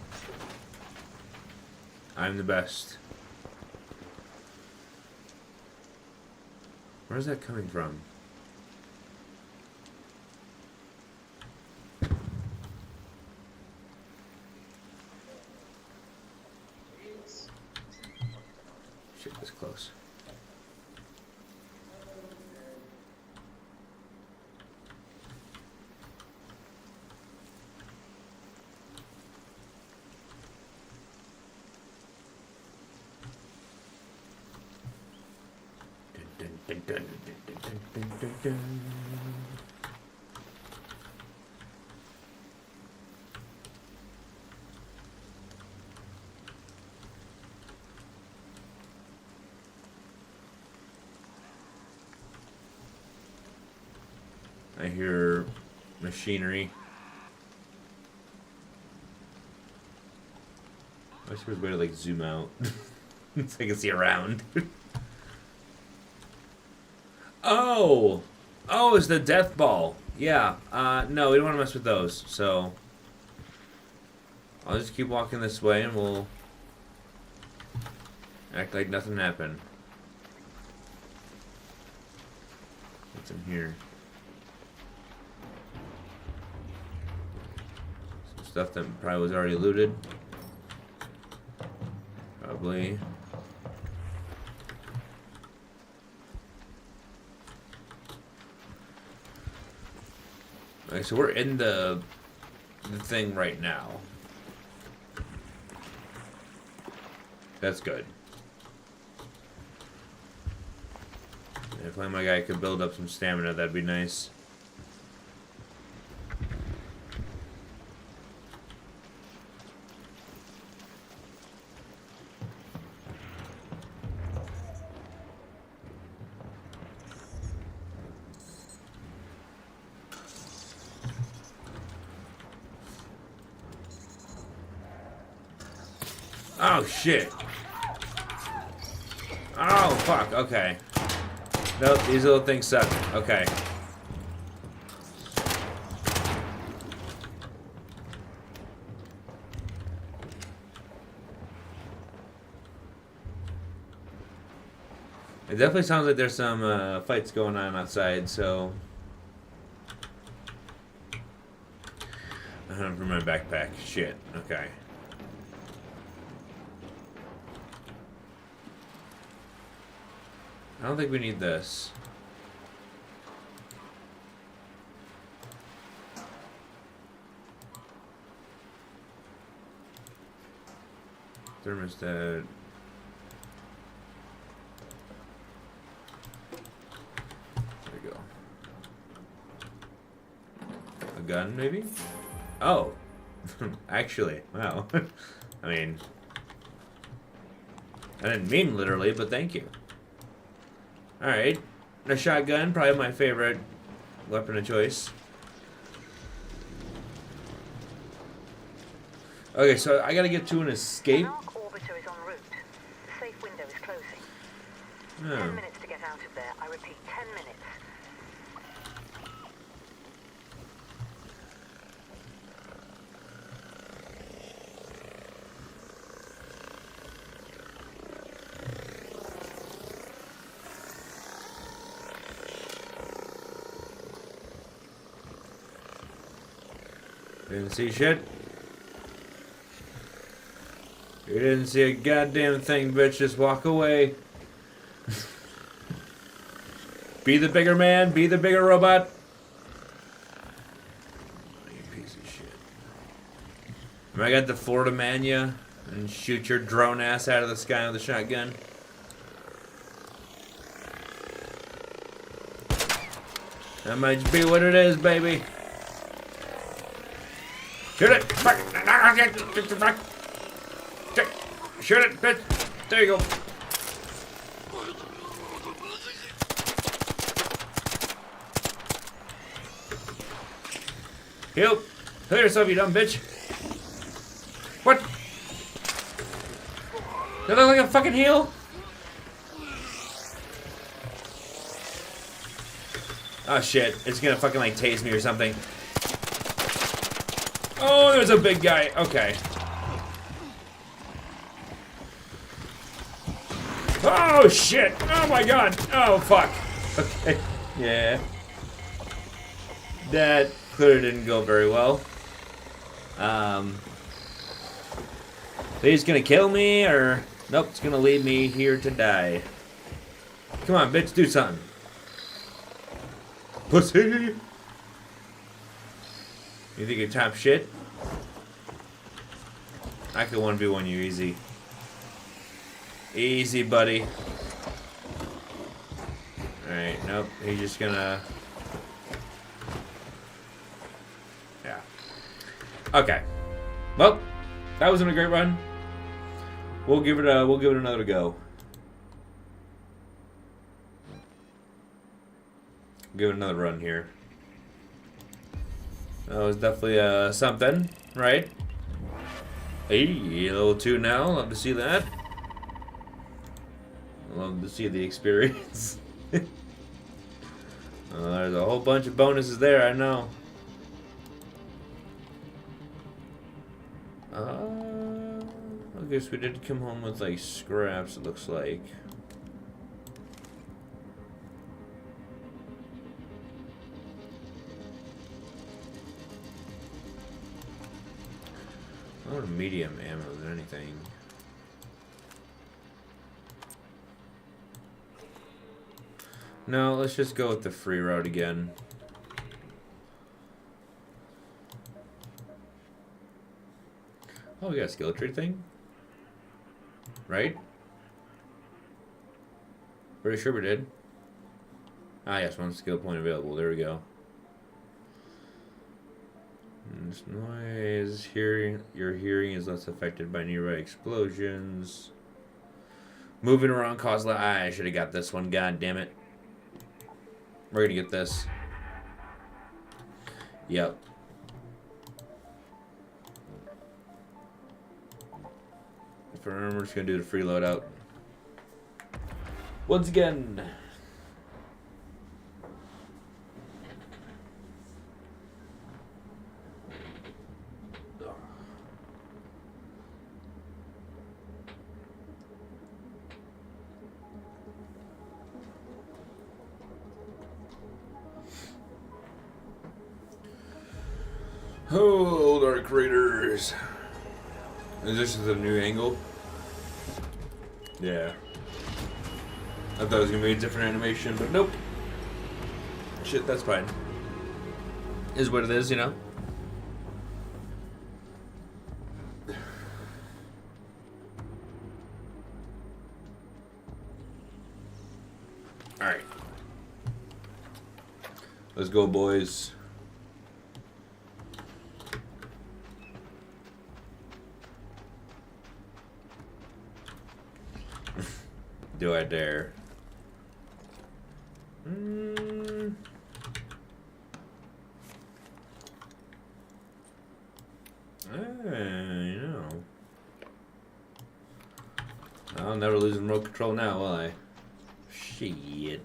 I'm the best. Where's that coming from? I hear machinery. I wish there was a way to like zoom out so I can see around. Oh! Oh, it's the death ball. Yeah. No, we don't want to mess with those, so I'll just keep walking this way and we'll act like nothing happened. What's in here? Some stuff that probably was already looted. Probably. Okay, so we're in the thing right now. That's good. If my guy could build up some stamina, that'd be nice. Oh, shit. Oh, fuck. Okay. Nope, these little things suck. Okay. It definitely sounds like there's some fights going on outside, so I don't have room in my backpack. Shit. Okay. I don't think we need this. Thermostat. There we go. A gun, maybe? Oh. Actually, wow. I mean, I didn't mean literally, but thank you. Alright, a shotgun, probably my favorite weapon of choice. Okay, so I gotta get to an escape. An arc orbiter is en route. The safe window is closing. Oh. 10 minutes to get out of there. I repeat, 10 minutes. Didn't see shit. You didn't see a goddamn thing, bitch. Just walk away. Be the bigger man. Be the bigger robot. Oh, you piece of shit. Am I got the Florida mania and shoot your drone ass out of the sky with a shotgun? That might be what it is, baby. Shoot it! Shoot it, bitch! There you go. Heal! Heal yourself, you dumb bitch! What? That look like a fucking heal? Oh shit, it's gonna fucking like tase me or something. Oh, there's a big guy. Okay. Oh, shit. Oh, my God. Oh, fuck. Okay. Yeah. That clearly didn't go very well. He's gonna kill me, or... Nope, it's gonna leave me here to die. Come on, bitch, do something. Pussy! You think you're top shit? I could 1v1 you easy. Easy, buddy. Alright, nope. He's just gonna... Yeah. Okay. Well, that wasn't a great run. We'll give it another go. Give it another run here. That was definitely something, right? Hey, level 2 now. Love to see that. Love to see the experience. There's a whole bunch of bonuses there, I know. I guess we did come home with like scraps, it looks like. More medium ammo than anything. No, let's just go with the free route again. Oh, we got a skill tree thing? Right? Pretty sure we did. Ah, yes, one skill point available. There we go. This noise, your hearing is less affected by nearby explosions. Moving around causes I should have got this one, god damn it. We're gonna get this. Yep. If I remember, we're just gonna do the free loadout. Once again. Oh, Dark Raiders. Is this the new angle? Yeah. I thought it was gonna be a different animation, but nope. Shit, that's fine. Is what it is, you know? Alright. Let's go, boys. Do I dare? You know. I'll never lose remote control now, will I? Shit.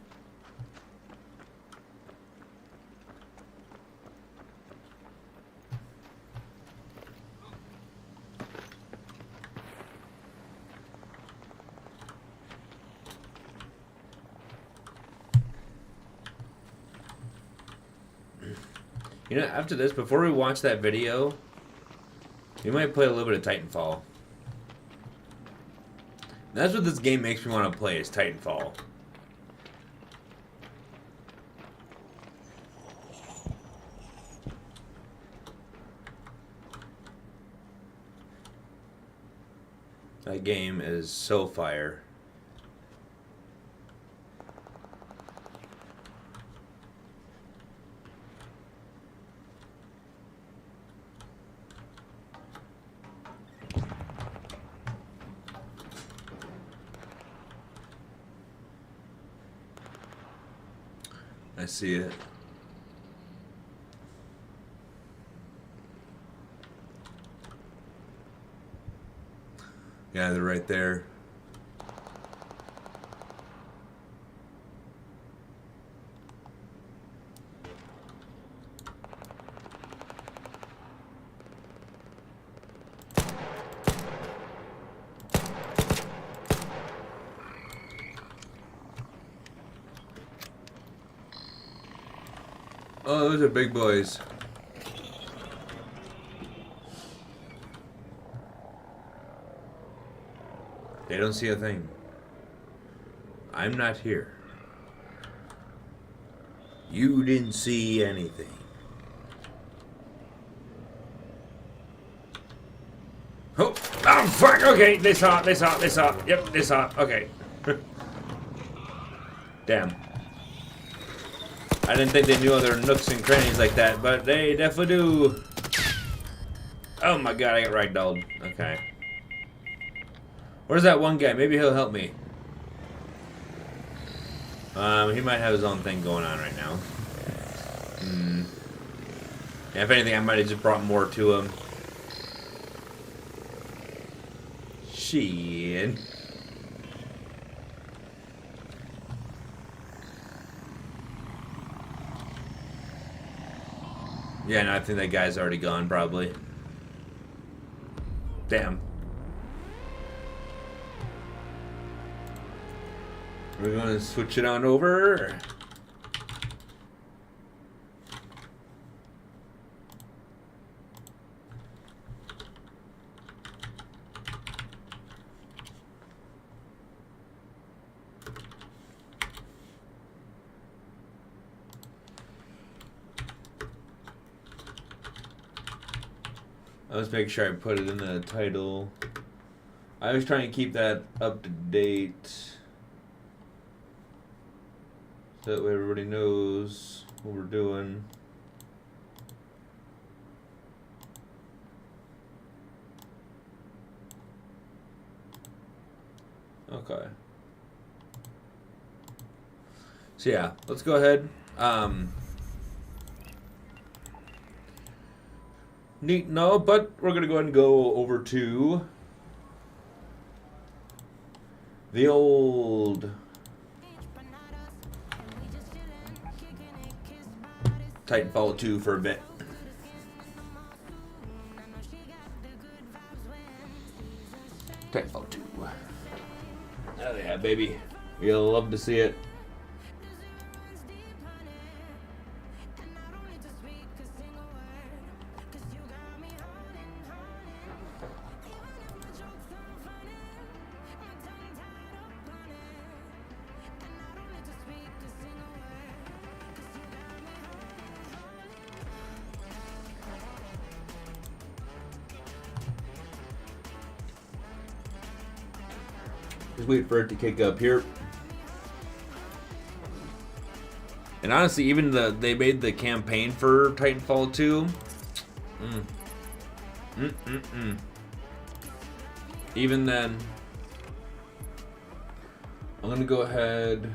You know, after this, before we watch that video, we might play a little bit of Titanfall. That's what this game makes me want to play, is Titanfall. That game is so fire. I see it. Yeah, they're right there. Oh, those are big boys. They don't see a thing. I'm not here. You didn't see anything. Oh, oh fuck, okay, they saw it, yep, they saw it, okay. Damn. I didn't think they knew other nooks and crannies like that, but they definitely do. Oh my god, I got ragdolled. Okay. Where's that one guy? Maybe he'll help me. He might have his own thing going on right now. Yeah, if anything, I might have just brought more to him. Shit. Yeah, no, I think that guy's already gone, probably. Damn. We're gonna switch it on over. Let's make sure I put it in the title. I was trying to keep that up to date. So that way everybody knows what we're doing. Okay. So yeah, let's go ahead. Neat, no, but we're gonna go ahead and go over to the old Titanfall 2 for a bit. Titanfall 2. Oh yeah, baby. You'll love to see it. Just wait for it to kick up here. And honestly, even they made the campaign for Titanfall 2. Even then, I'm gonna go ahead.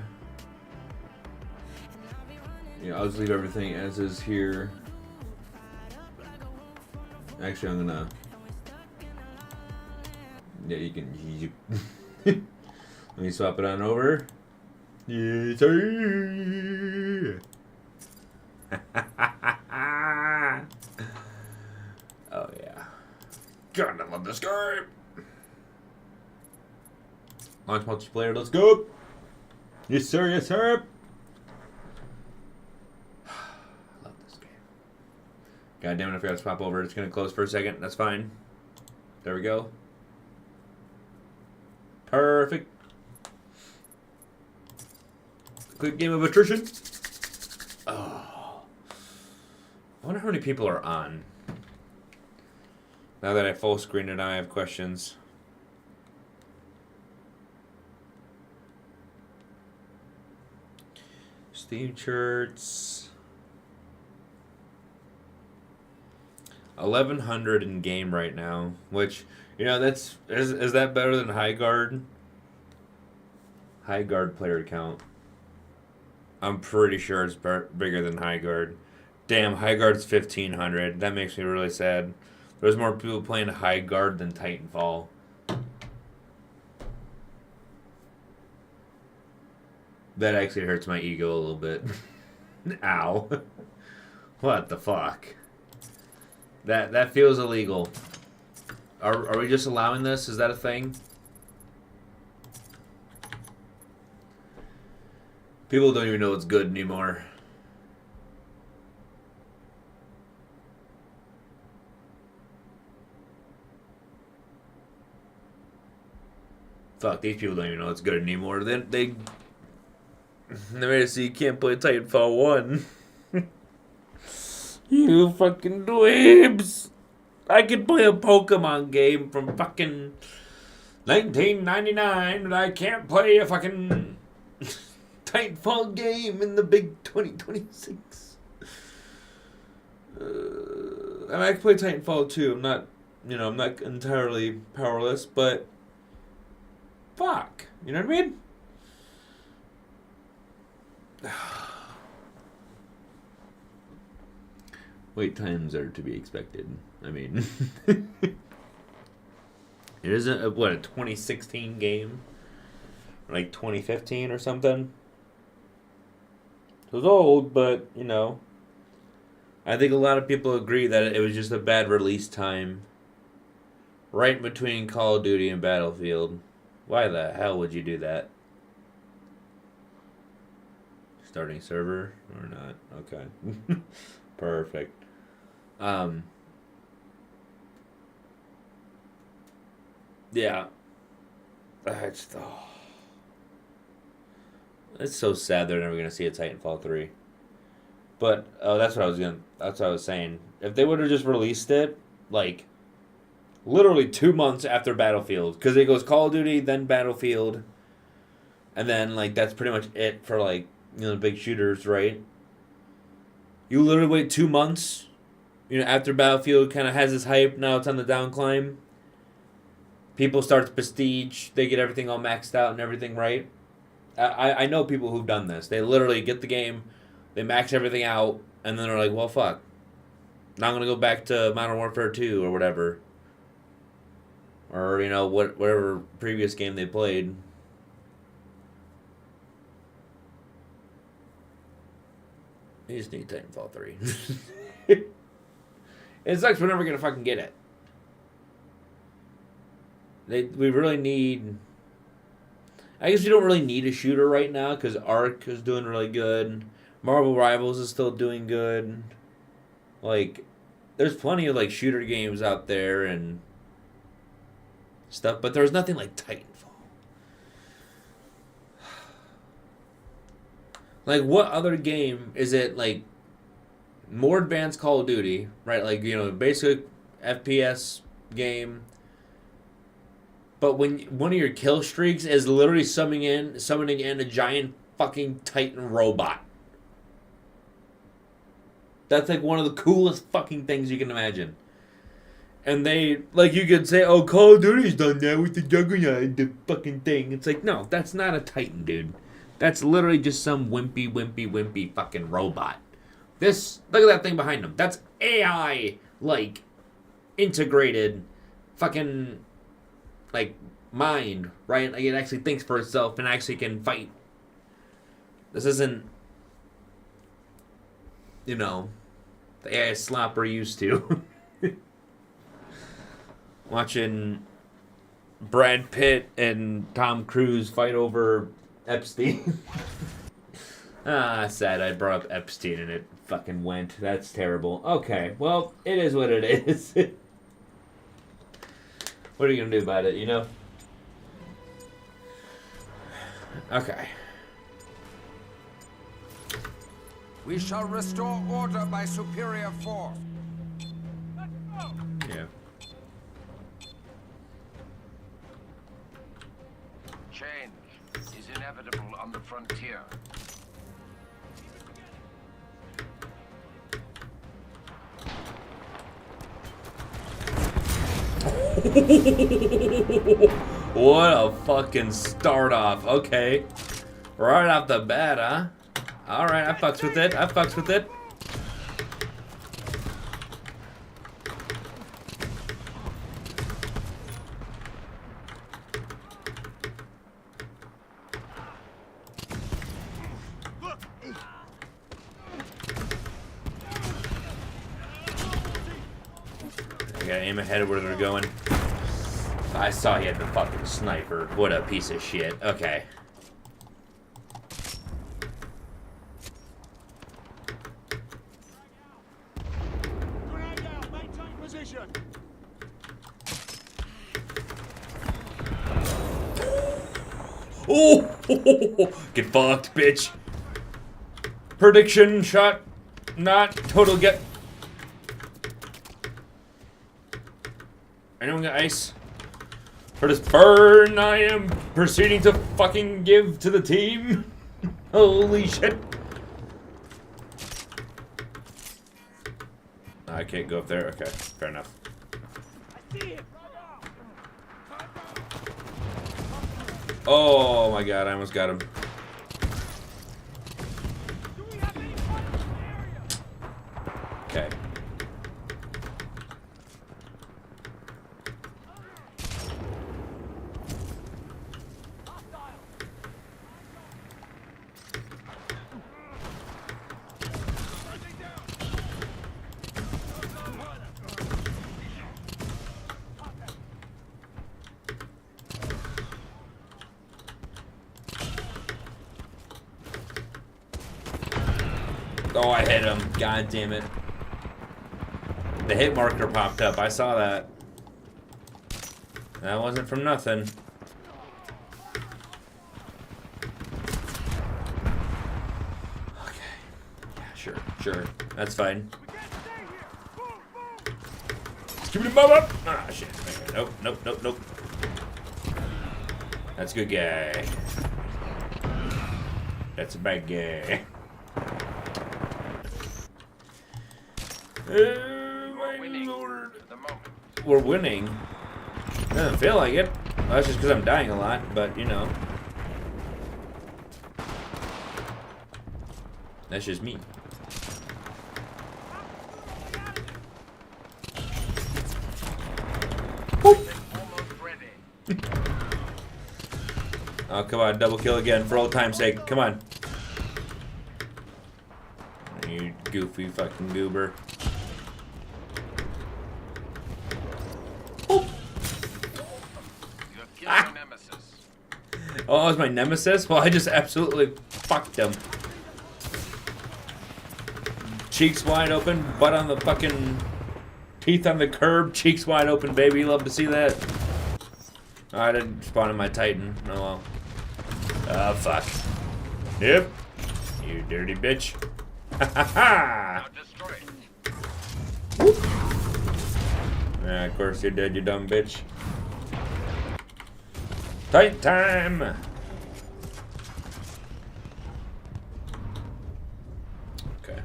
Yeah, I'll just leave everything as is here. Actually, I'm gonna. Yeah, you can. Let me swap it on over. Yes, sir. Oh yeah. God, I love this game. Launch multiplayer. Let's go. Yes, sir. Yes, sir. Love this game. God damn it! I forgot to swap over. It's gonna close for a second. That's fine. There we go. Perfect. Quick game of attrition. Oh. I wonder how many people are on. Now that I full screen it, I have questions. Steam shirts. 1,100 in game right now, which, you know, that's is that better than High Guard? High Guard player count. I'm pretty sure it's bigger than High Guard. Damn, High Guard's 1,500. That makes me really sad. There's more people playing High Guard than Titanfall. That actually hurts my ego a little bit. Ow. What the fuck? That feels illegal. Are we just allowing this? Is that a thing? People don't even know it's good anymore. Fuck, these people don't even know it's good anymore. They made us see you can't play Titanfall 1. You fucking dweebs! I can play a Pokemon game from fucking 1999, but I can't play a fucking Titanfall game in the big 2026. I might play Titanfall 2. I'm not entirely powerless, but fuck. You know what I mean? Wait times are to be expected. I mean, it isn't a 2016 game? Like 2015 or something? It was old, but, I think a lot of people agree that it was just a bad release time. Right in between Call of Duty and Battlefield. Why the hell would you do that? Starting server or not? Okay. Perfect. Yeah. It's so sad they're never gonna see a Titanfall 3. But that's what I was saying. If they would have just released it, like, literally 2 months after Battlefield, because it goes Call of Duty, then Battlefield, and then, like, that's pretty much it for, like, the big shooters, right? You literally wait 2 months, after Battlefield kind of has this hype, now it's on the down climb. People start to prestige, they get everything all maxed out and everything, right? I know people who've done this. They literally get the game, they max everything out, and then they're like, well, fuck. Now I'm going to go back to Modern Warfare 2 or whatever. Or, whatever previous game they played. You just need Titanfall 3. It sucks we're never going to fucking get it. We really need... I guess we don't really need a shooter right now because Ark is doing really good. Marvel Rivals is still doing good. Like, there's plenty of, like, shooter games out there and stuff, but there's nothing like Titanfall. Like, what other game is it, like, more advanced Call of Duty, right? Like, basic FPS game. But when one of your kill streaks is literally summoning in a giant fucking Titan robot. That's like one of the coolest fucking things you can imagine. And they, like, you could say, oh, Call of Duty's done that with the Juggernaut, the fucking thing. It's like, no, that's not a Titan, dude. That's literally just some wimpy fucking robot. Look at that thing behind him. That's AI, like, integrated fucking... like, mind, right? Like, it actually thinks for itself and actually can fight. This isn't, the AI slop we're used to. Watching Brad Pitt and Tom Cruise fight over Epstein. Sad I brought up Epstein and it fucking went. That's terrible. Okay, well, it is what it is. What are you going to do about it, Okay. We shall restore order by superior force. Yeah. Change is inevitable on the frontier. What a fucking start off. Okay. Right off the bat, huh? Alright, I fucks with it. I gotta aim ahead of where they're going. I saw he had the fucking sniper. What a piece of shit. Okay. Oh! Get fucked, bitch. Prediction shot. Not total get. Anyone got ice? For this burn I am proceeding to fucking give to the team. Holy shit! I can't go up there. Okay, fair enough. Oh my god, I almost got him. Okay. Oh, I hit him. God damn it. The hit marker popped up. I saw that. That wasn't from nothing. Okay. Yeah, sure. That's fine. Give me the mob up! Ah, shit. Nope. That's a good guy. That's a bad guy. My lord. We're winning. Doesn't feel like it. Well, that's just because I'm dying a lot, but you know. That's just me. Oh, come on. Double kill again for old time's sake. Come on. You goofy fucking goober. Oh, it was my nemesis? Well, I just absolutely fucked him. Cheeks wide open, butt on the fucking... Teeth on the curb, cheeks wide open, baby. Love to see that. Oh, I didn't spawn in my Titan. Oh, well. Oh, fuck. Yep. You dirty bitch. Ha ha ha! Yeah, of course you're dead, you dumb bitch. Tight time! Okay.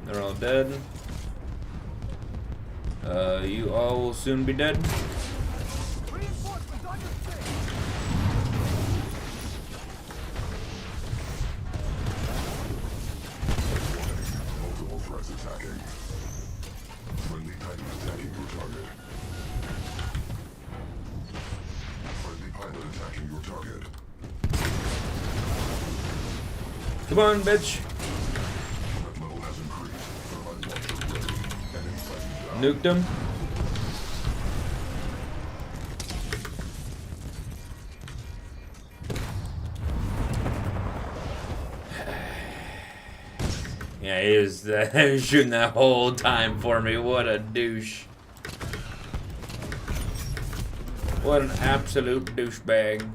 They're all dead. You all will soon be dead. Come on, bitch. Nuked him. Yeah, he was shooting that whole time for me. What a douche. What an absolute douchebag.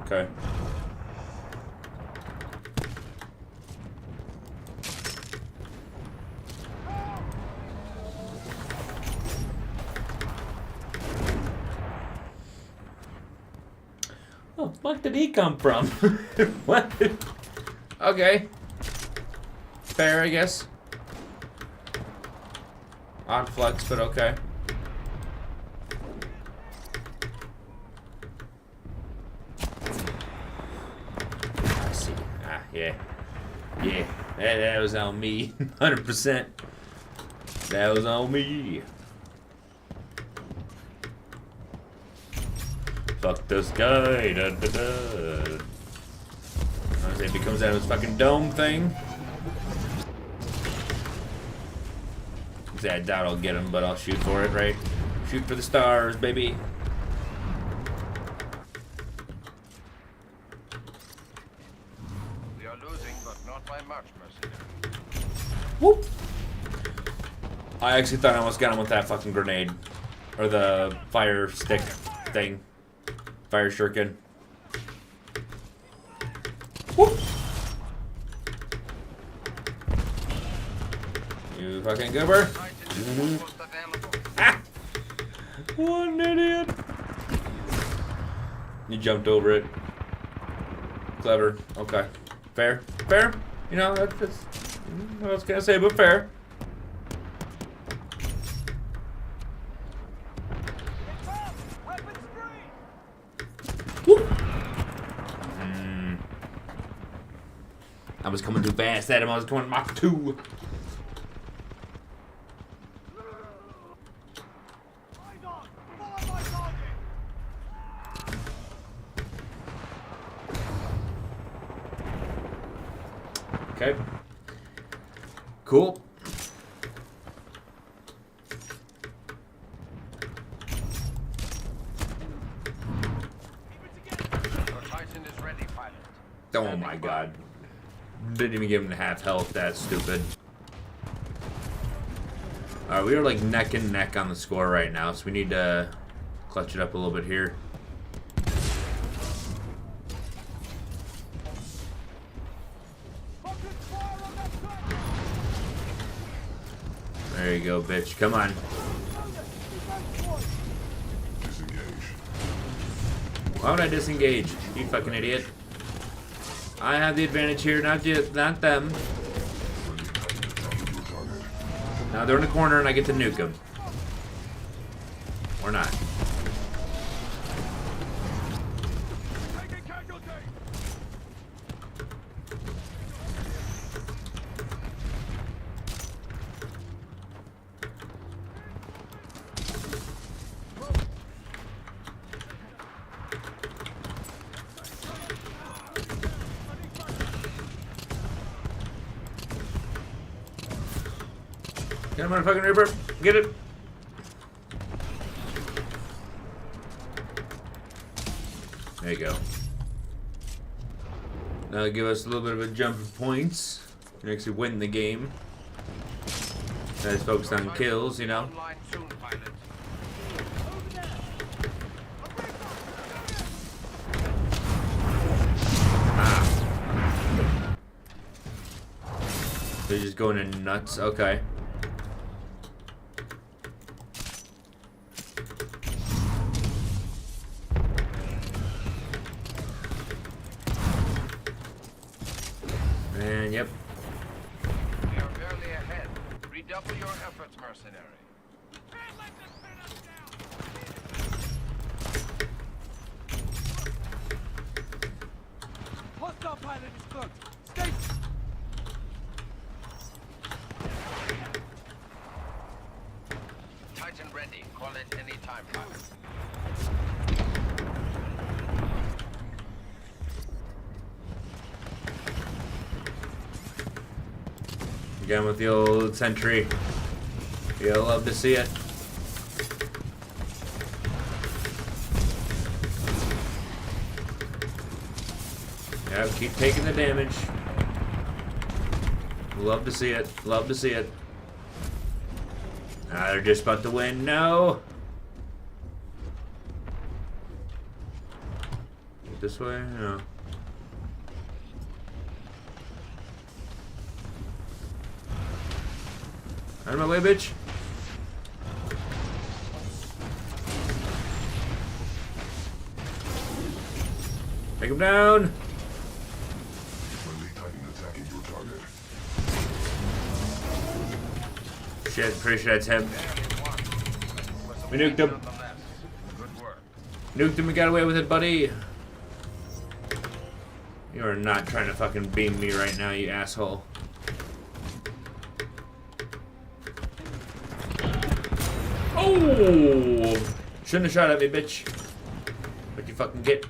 Okay. Oh, the fuck did he come from? What? Okay. Fair, I guess. Odd flex, but okay. I see. Ah, yeah. Yeah. That was on me. 100%. That was on me. Fuck this guy. Da, da, da. Honestly, if he comes out of his fucking dome thing. I doubt I'll get him, but I'll shoot for it, right? Shoot for the stars, baby. We are losing, but not by much, mercenary. Whoop! I actually thought I almost got him with that fucking grenade. Or the fire stick thing. Fire shuriken. You fucking goober. Ah! What an idiot. You jumped over it. Clever. Okay. Fair. Fair. You know, that's what else can I say but fair. Woo. I was coming too fast at him. I was going Mach 2. Okay. Cool. Your Titan is ready, pilot. Oh my god. Didn't even give him half health. That's stupid. Alright, we are like neck and neck on the score right now, so we need to clutch it up a little bit here. There you go, bitch. Come on. Why would I disengage? You fucking idiot. I have the advantage here, not them. Now they're in the corner and I get to nuke them. Or not. Get him, motherfucking Reaper. Get it. There you go. That'll give us a little bit of a jump of points. We can actually win the game. Guys focused on kills, you know. Online soon, pilot. They're just going in nuts. Okay. And yep. We are barely ahead. Redouble your efforts, mercenary. Hostile pilot is close. Stay. Titan ready. Call it any time, pilot. Again with the old sentry. You'll love to see it. Yeah, keep taking the damage. Love to see it. Love to see it. Ah, they're just about to win. No. This way? No. Out of my way, bitch. Take him down. Shit, pretty sure that's him. We nuked him. Good work. Nuked him, we got away with it, buddy. You are not trying to fucking beam me right now, you asshole. Oh! Shouldn't have shot at me, bitch. What you fucking get?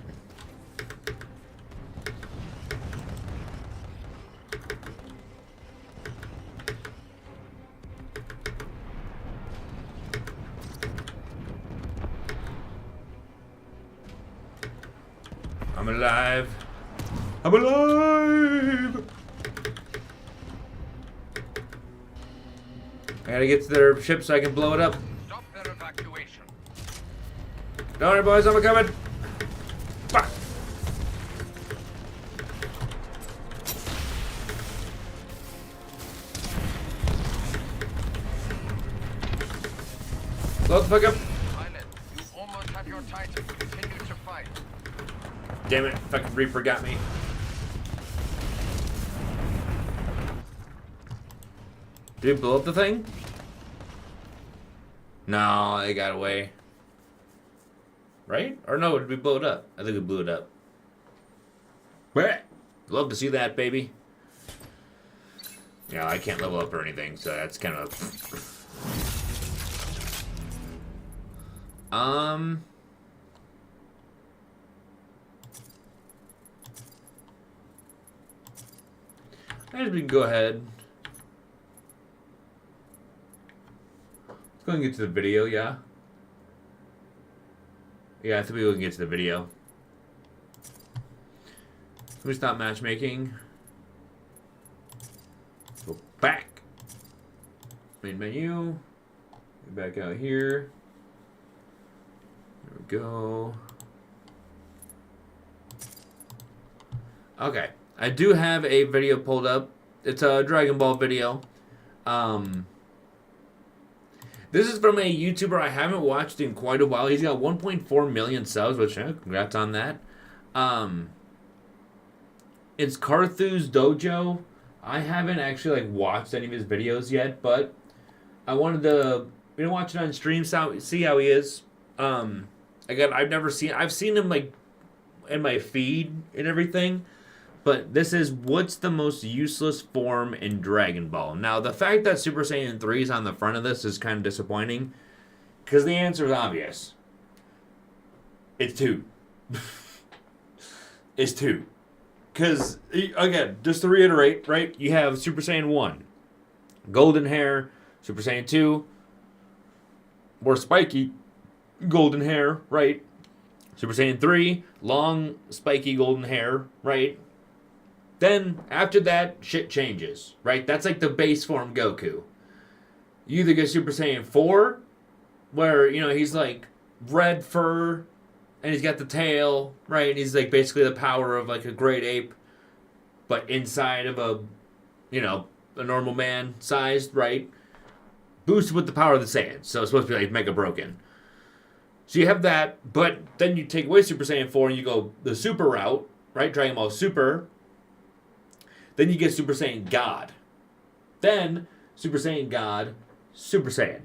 I'm alive. I'm alive! I gotta get to their ship so I can blow it up. Stop their evacuation. Don't worry, boys, I'm coming. Fuck. Blow the fuck up. Pilot, you almost have your Titan. Continue to fight. Damn it, fucking Reaper got me. Did it blow up the thing? No, it got away. Right? Or no, did we blow it up? I think we blew it up. Love to see that, baby. Yeah, I can't level up or anything, so that's kind of... I guess we can go ahead. Let's go and get to the video, yeah? Yeah, I think we can get to the video. Let me stop matchmaking. Go back. Main menu. Get back out here. There we go. Okay. I do have a video pulled up. It's a Dragon Ball video. This is from a YouTuber I haven't watched in quite a while. He's got 1.4 million subs, which, congrats on that. It's Carthu's Dojo. I haven't actually watched any of his videos yet, but I wanted to watch it on stream, see how he is. Again, I've seen him in my feed and everything, but this is what's the most useless form in Dragon Ball. Now, the fact that Super Saiyan 3 is on the front of this is kind of disappointing, because the answer is obvious. It's 2. It's 2. Because, again, just to reiterate, right, you have Super Saiyan 1, golden hair, Super Saiyan 2, more spiky golden hair, right? Super Saiyan 3, long, spiky golden hair, right? Then, after that, shit changes, right? That's like the base form Goku. You either get Super Saiyan 4, where, he's red fur, and he's got the tail, right? And he's basically the power of a great ape, but inside of a normal man sized, right? Boosted with the power of the Saiyans. So it's supposed to be Mega Broken. So you have that, but then you take away Super Saiyan 4 and you go the Super route, right? Dragon Ball Super. Then you get Super Saiyan God. Then Super Saiyan God, Super Saiyan,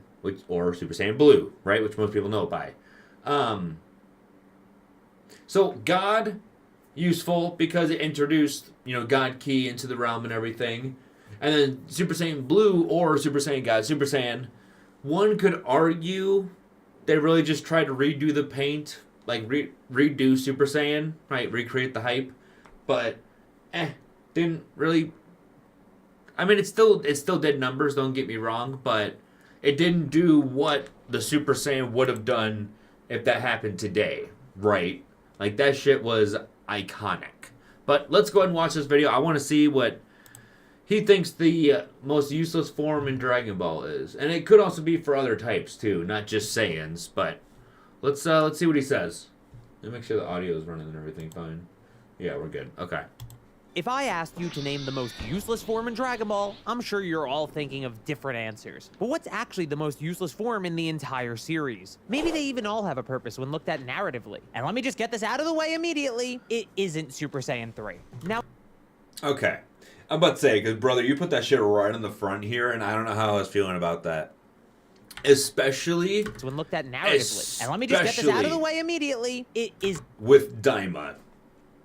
or Super Saiyan Blue, right? Which most people know it by. So God, useful because it introduced, God Ki into the realm and everything. And then Super Saiyan Blue or Super Saiyan God, Super Saiyan, one could argue they really just tried to redo the paint, redo Super Saiyan, right? Recreate the hype. But, didn't really... I mean, it still did numbers, don't get me wrong, but it didn't do what the Super Saiyan would have done if that happened today, right? That shit was iconic. But let's go ahead and watch this video. I want to see what he thinks the most useless form in Dragon Ball is. And it could also be for other types, too. Not just Saiyans. But let's see what he says. Let me make sure the audio is running and everything fine. Yeah, we're good. Okay. If I asked you to name the most useless form in Dragon Ball, I'm sure you're all thinking of different answers. But what's actually the most useless form in the entire series? Maybe they even all have a purpose when looked at narratively. And let me just get this out of the way immediately. It isn't Super Saiyan 3. Now... Okay. I'm about to say, because, brother, you put that shit right in the front here, and I don't know how I was feeling about that. Especially... when looked at narratively. And let me just get this out of the way immediately. It is... with Daima.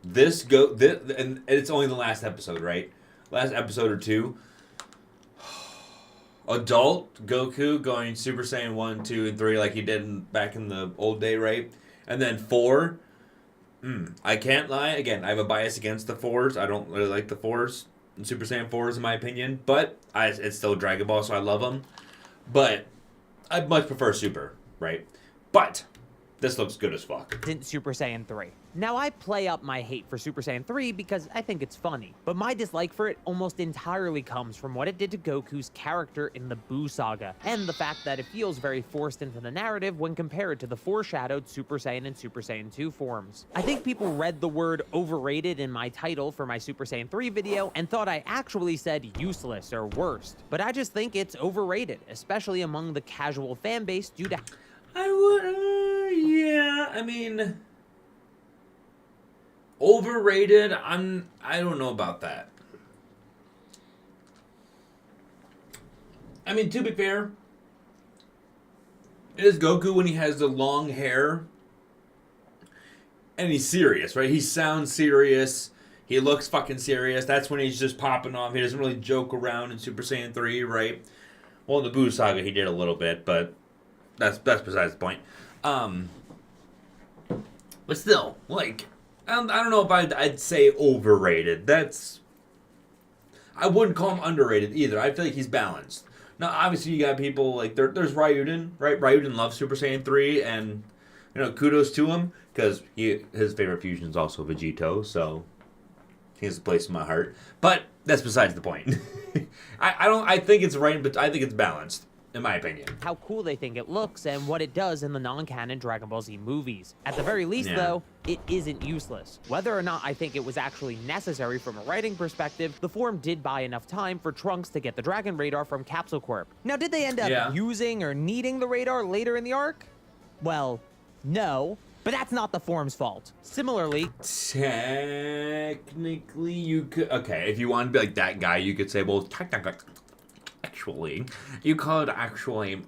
And it's only the last episode, right? Last episode or two. Adult Goku going Super Saiyan 1, 2, and 3 like he did back in the old day, right? And then 4. I can't lie. Again, I have a bias against the 4s. I don't really like the 4s. And Super Saiyan 4s, in my opinion. But it's still Dragon Ball, so I love them. But I'd much prefer Super, right? But this looks good as fuck. Isn't Super Saiyan 3. Now, I play up my hate for Super Saiyan 3 because I think it's funny, but my dislike for it almost entirely comes from what it did to Goku's character in the Buu saga, and the fact that it feels very forced into the narrative when compared to the foreshadowed Super Saiyan and Super Saiyan 2 forms. I think people read the word overrated in my title for my Super Saiyan 3 video and thought I actually said useless or worst, but I just think it's overrated, especially among the casual fan base due to... Yeah, I mean, overrated. I don't know about that. I mean, to be fair, it is Goku when he has the long hair and he's serious, right? He sounds serious. He looks fucking serious. That's when he's just popping off. He doesn't really joke around in Super Saiyan 3, right? Well, in the Buu Saga, he did a little bit, but that's besides the point. But still, like, I don't know if I'd say overrated. I wouldn't call him underrated either. I feel like he's balanced. Now, obviously, you got people like there's Ryuden, right? Ryuden loves Super Saiyan 3, and kudos to him because his favorite fusion is also Vegito, so he has a place in my heart. But that's besides the point. I think it's right, but I think it's balanced, in my opinion. How cool they think it looks and what it does in the non-canon Dragon Ball Z movies. At the very least, though, it isn't useless. Whether or not I think it was actually necessary from a writing perspective, the form did buy enough time for Trunks to get the Dragon Radar from Capsule Corp. Now, did they end up using or needing the radar later in the arc? Well, no. But that's not the form's fault. Similarly, technically you could, okay, if you want to be like that guy, you could say, well, actually, you could actually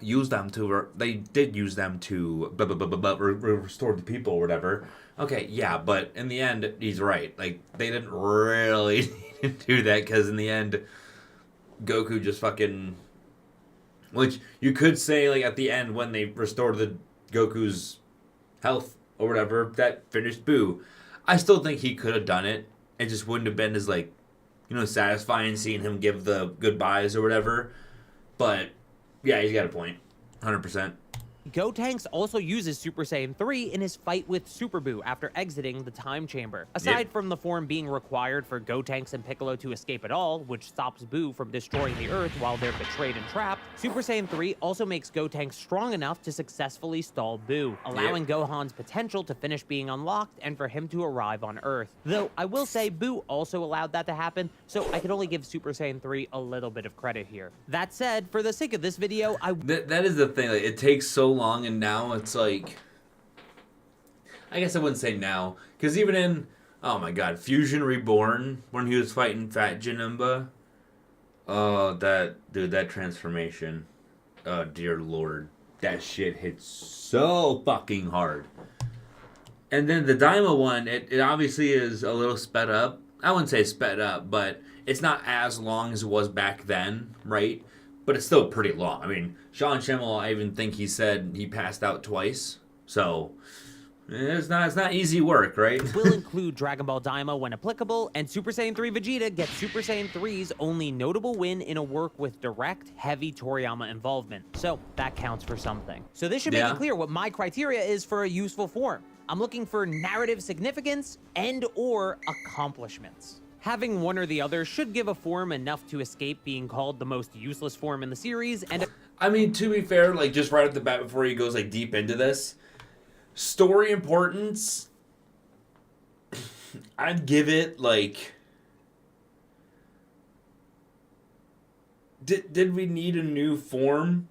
use them to, they did use them to restore the people or whatever. Okay, yeah, but in the end, he's right. Like, they didn't really need to do that because in the end, Goku just fucking, which you could say, like, at the end when they restored the Goku's health or whatever, that finished Buu. I still think he could have done it. It just wouldn't have been as, like, satisfying seeing him give the goodbyes or whatever. But, yeah, he's got a point. 100%. Gotenks also uses Super Saiyan 3 in his fight with Super Buu after exiting the time chamber. Aside from the form being required for Gotenks and Piccolo to escape at all, which stops Buu from destroying the Earth while they're betrayed and trapped, Super Saiyan 3 also makes Gotenks strong enough to successfully stall Buu, allowing Gohan's potential to finish being unlocked and for him to arrive on Earth. Though, I will say Buu also allowed that to happen, so I can only give Super Saiyan 3 a little bit of credit here. That said, for the sake of this video, That is the thing, like, it takes so long, and now it's like, I guess I wouldn't say now, because even in, oh my god, Fusion Reborn, when he was fighting Fat Janemba, oh, that transformation, oh dear lord, that shit hits so fucking hard. And then the Daima one, it obviously is a little sped up. I wouldn't say sped up, but it's not as long as it was back then, right? But it's still pretty long. I mean, Sean Schemmel, I even think he said he passed out twice. So, it's not easy work, right? Will include Dragon Ball Daima when applicable, and Super Saiyan 3 Vegeta gets Super Saiyan 3's only notable win in a work with direct, heavy Toriyama involvement. So, that counts for something. So this should make it clear what my criteria is for a useful form. I'm looking for narrative significance and or accomplishments. Having one or the other should give a form enough to escape being called the most useless form in the series, and I mean, to be fair, like, just right off the bat before he goes, like, deep into this, story importance, I'd give it, like, did we need a new form?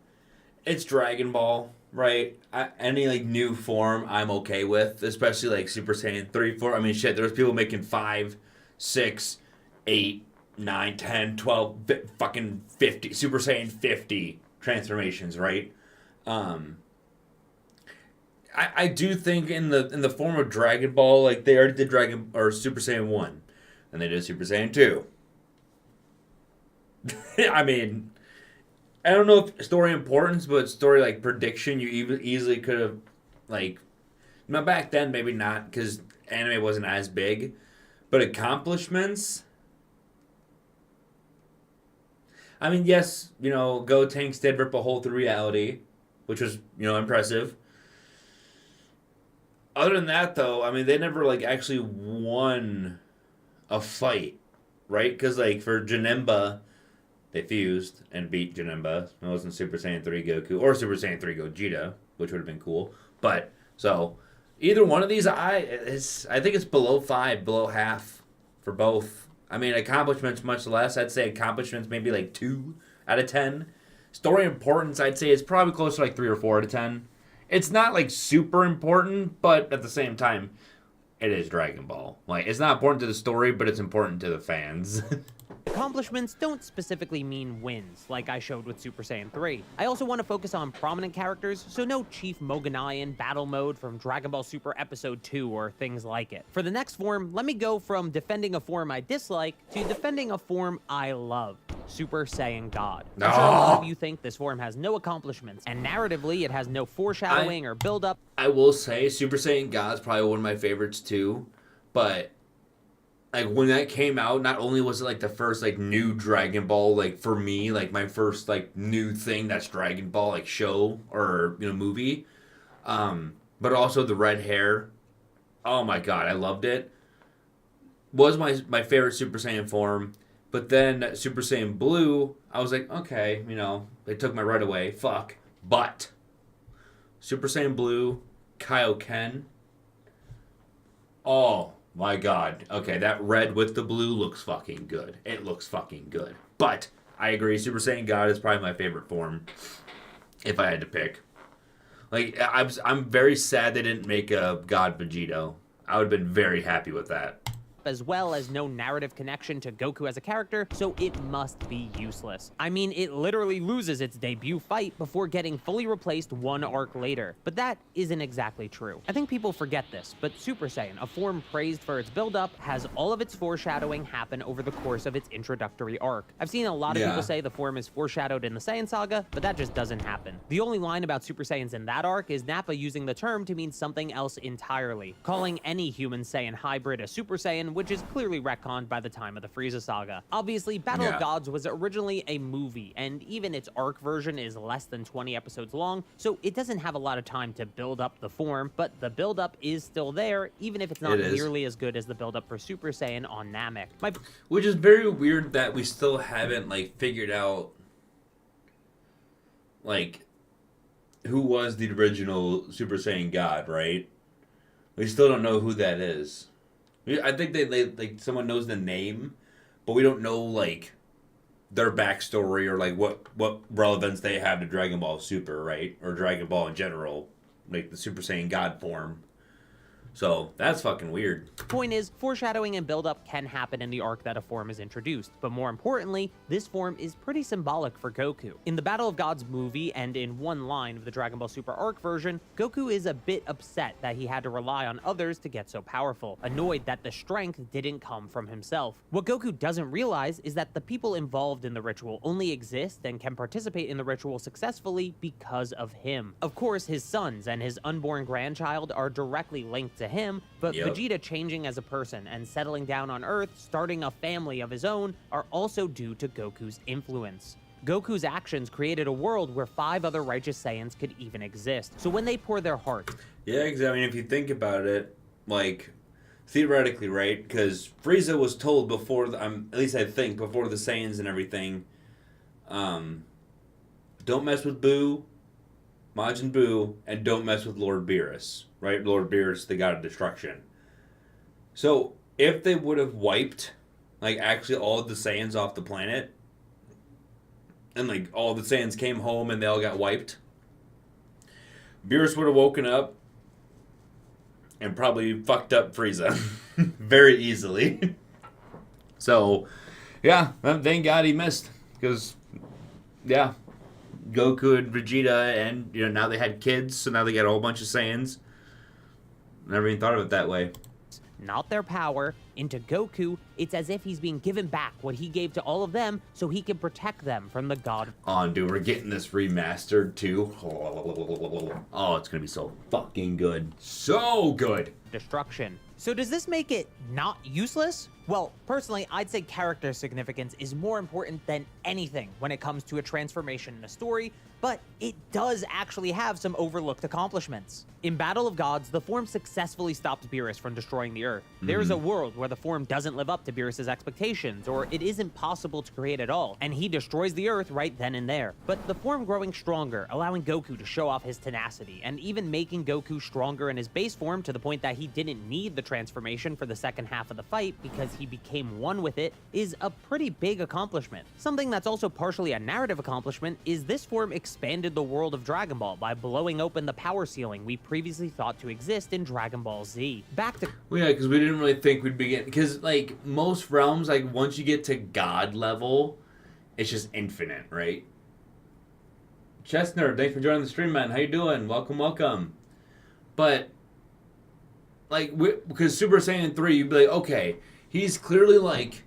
It's Dragon Ball, right? Any, like, new form I'm okay with, especially, like, Super Saiyan 3, 4. I mean, shit, there's people making 5, 6, 8, 9, 10, 12, fucking 50, Super Saiyan 50 transformations, right? I do think in the form of Dragon Ball, like, they already did Super Saiyan 1, and they did Super Saiyan 2. I mean, I don't know if story importance, but story, like, prediction, you easily could have, like, back then, maybe not, because anime wasn't as big. But accomplishments, I mean, yes, Gotenks did rip a hole through reality, which was, impressive. Other than that, though, I mean, they never, like, actually won a fight, right? Because, like, for Janemba, they fused and beat Janemba. It wasn't Super Saiyan 3 Goku or Super Saiyan 3 Gogeta, which would have been cool. But, so, either one of these, I think it's below 5, below half for both. I mean, accomplishments much less. I'd say accomplishments maybe like 2 out of 10. Story importance, I'd say it's probably closer to like 3 or 4 out of 10. it's not like super important, but at the same time, it is Dragon Ball. Like, it's not important to the story, but it's important to the fans. Accomplishments don't specifically mean wins, like I showed with Super Saiyan 3. I also want to focus on prominent characters, so no Chief Moganayan battle mode from Dragon Ball Super Episode 2 or things like it. For the next form, let me go from defending a form I dislike to defending a form I love. Super Saiyan God. I'm sure a lot of you think this form has no accomplishments, and narratively it has no foreshadowing or build-up. I will say Super Saiyan God is probably one of my favorites too, but like when that came out, not only was it like the first like new Dragon Ball, like for me, like my first like new thing that's Dragon Ball like show or movie, but also the red hair. Oh my god, I loved it. Was my favorite Super Saiyan form, but then Super Saiyan Blue, I was like, okay, they took my red away, fuck. But Super Saiyan Blue, Kaioken. Oh my god. Okay, that red with the blue looks fucking good. It looks fucking good. But I agree, Super Saiyan God is probably my favorite form if I had to pick. Like, I'm very sad they didn't make a God Vegito. I would have been very happy with that. As well as no narrative connection to Goku as a character, so it must be useless. I mean, it literally loses its debut fight before getting fully replaced one arc later. But that isn't exactly true. I think people forget this, but Super Saiyan, a form praised for its build-up, has all of its foreshadowing happen over the course of its introductory arc. I've seen a lot of people say the form is foreshadowed in the Saiyan saga, but that just doesn't happen. The only line about Super Saiyans in that arc is Nappa using the term to mean something else entirely, calling any human Saiyan hybrid a Super Saiyan, which is clearly retconned by the time of the Frieza saga. Obviously, Battle of Gods was originally a movie, and even its arc version is less than 20 episodes long, so it doesn't have a lot of time to build up the form, but the build-up is still there, even if it's not nearly as good as the build-up for Super Saiyan on Namek. Which is very weird that we still haven't, like, figured out, like, who was the original Super Saiyan God, right? We still don't know who that is. I think they like someone knows the name, but we don't know like their backstory or like what relevance they have to Dragon Ball Super, right? Or Dragon Ball in general, like the Super Saiyan God form. So that's fucking weird. Point is, foreshadowing and build-up can happen in the arc that a form is introduced, but more importantly, this form is pretty symbolic for Goku. In the Battle of Gods movie, and in one line of the Dragon Ball Super arc version, Goku is a bit upset that he had to rely on others to get so powerful, annoyed that the strength didn't come from himself. What Goku doesn't realize is that the people involved in the ritual only exist and can participate in the ritual successfully because of him. Of course, his sons and his unborn grandchild are directly linked to him, but Vegeta changing as a person and settling down on Earth, starting a family of his own, are also due to Goku's influence. Goku's actions created a world where 5 other righteous Saiyans could even exist. So when they pour their heart... Yeah, because I mean, if you think about it, like, theoretically, right? Because Frieza was told before, at least I think, before the Saiyans and everything, don't mess with Buu, Majin Buu, and don't mess with Lord Beerus, right? Lord Beerus, the god of destruction. So, if they would have wiped, like, actually all of the Saiyans off the planet, and, like, all the Saiyans came home and they all got wiped, Beerus would have woken up and probably fucked up Frieza very easily. So, yeah, thank God he missed, because, yeah, Goku and Vegeta, and now they had kids, so now they got a whole bunch of Saiyans. Never even thought of it that way. Not their power, into Goku, it's as if he's being given back what he gave to all of them so he can protect them from the god. Oh, dude, we're getting this remastered too. Oh, it's gonna be so fucking good. So good. Destruction. So does this make it not useless? Well, personally, I'd say character significance is more important than anything when it comes to a transformation in a story, but it does actually have some overlooked accomplishments. In Battle of Gods, the form successfully stopped Beerus from destroying the Earth. There's a world where the form doesn't live up to Beerus' expectations, or it isn't possible to create at all, and he destroys the Earth right then and there. But the form growing stronger, allowing Goku to show off his tenacity, and even making Goku stronger in his base form to the point that he didn't need the transformation for the second half of the fight because once he became one with it is a pretty big accomplishment. Something that's also partially a narrative accomplishment is this form expanded the world of Dragon Ball by blowing open the power ceiling we previously thought to exist in Dragon Ball Z. Back to... Well, yeah, because we didn't really think we'd begin... Because, like, most realms, like, once you get to God level, it's just infinite, right? Chestnut, thanks for joining the stream, man. How you doing? Welcome, welcome. But, like, because Super Saiyan 3, you'd be like, okay, he's clearly, like,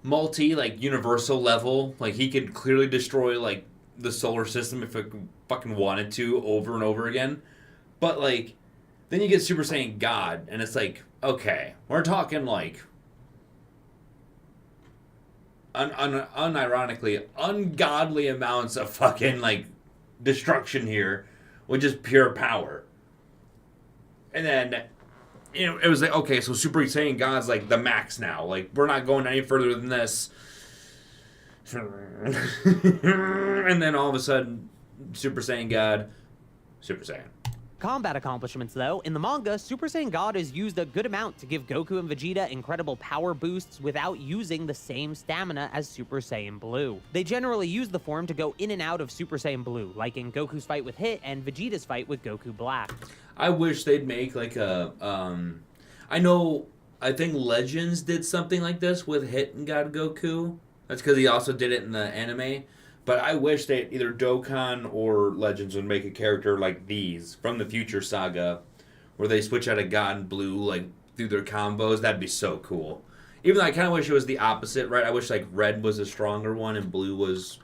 universal level. Like, he could clearly destroy, like, the solar system if it fucking wanted to over and over again. But, like, then you get Super Saiyan God, and it's like, okay, we're talking, like, unironically, ungodly amounts of fucking, like, destruction here with just pure power. And then, you know, it was like, okay, so Super Saiyan God's like the max now. Like, we're not going any further than this. And then all of a sudden, Super Saiyan God, Super Saiyan. Combat accomplishments, though. In the manga, Super Saiyan God is used a good amount to give Goku and Vegeta incredible power boosts without using the same stamina as Super Saiyan Blue. They generally use the form to go in and out of Super Saiyan Blue, like in Goku's fight with Hit and Vegeta's fight with Goku Black. I wish they'd make like a, I think Legends did something like this with Hit and God Goku. That's because he also did it in the anime. But I wish they either Dokkan or Legends would make a character like these from the Future Saga, where they switch out of God and Blue like through their combos. That'd be so cool. Even though I kind of wish it was the opposite, right? I wish like Red was a stronger one and Blue was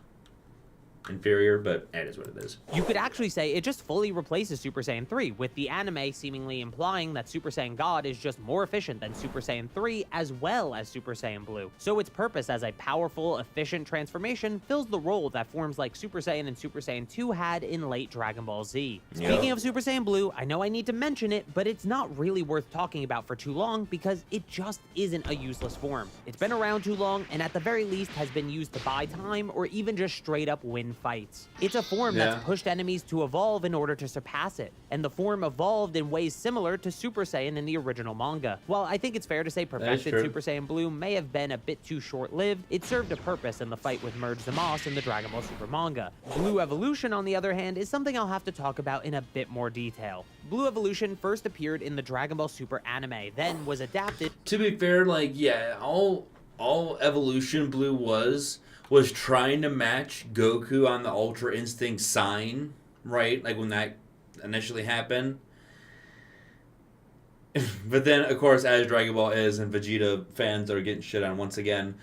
inferior, but it is what it is. You could actually say it just fully replaces Super Saiyan 3, with the anime seemingly implying that Super Saiyan God is just more efficient than Super Saiyan 3 as well as Super Saiyan Blue. So its purpose as a powerful, efficient transformation fills the role that forms like Super Saiyan and Super Saiyan 2 had in late Dragon Ball Z. Speaking of Super Saiyan Blue, I know I need to mention it, but it's not really worth talking about for too long because it just isn't a useless form. It's been around too long and at the very least has been used to buy time or even just straight up win fights. It's a form that's pushed enemies to evolve in order to surpass it, and the form evolved in ways similar to Super Saiyan in the original manga. While I think it's fair to say perfected Super Saiyan Blue may have been a bit too short-lived, it served a purpose in the fight with Merge Zamasu in the Dragon Ball Super manga. Blue Evolution, on the other hand, is something I'll have to talk about in a bit more detail. Blue Evolution first appeared in the Dragon Ball Super anime, then was adapted. To be fair, like, yeah, all Evolution Blue was trying to match Goku on the Ultra Instinct sign, right? Like when that initially happened. But then, of course, as Dragon Ball is, and Vegeta fans are getting shit on once again,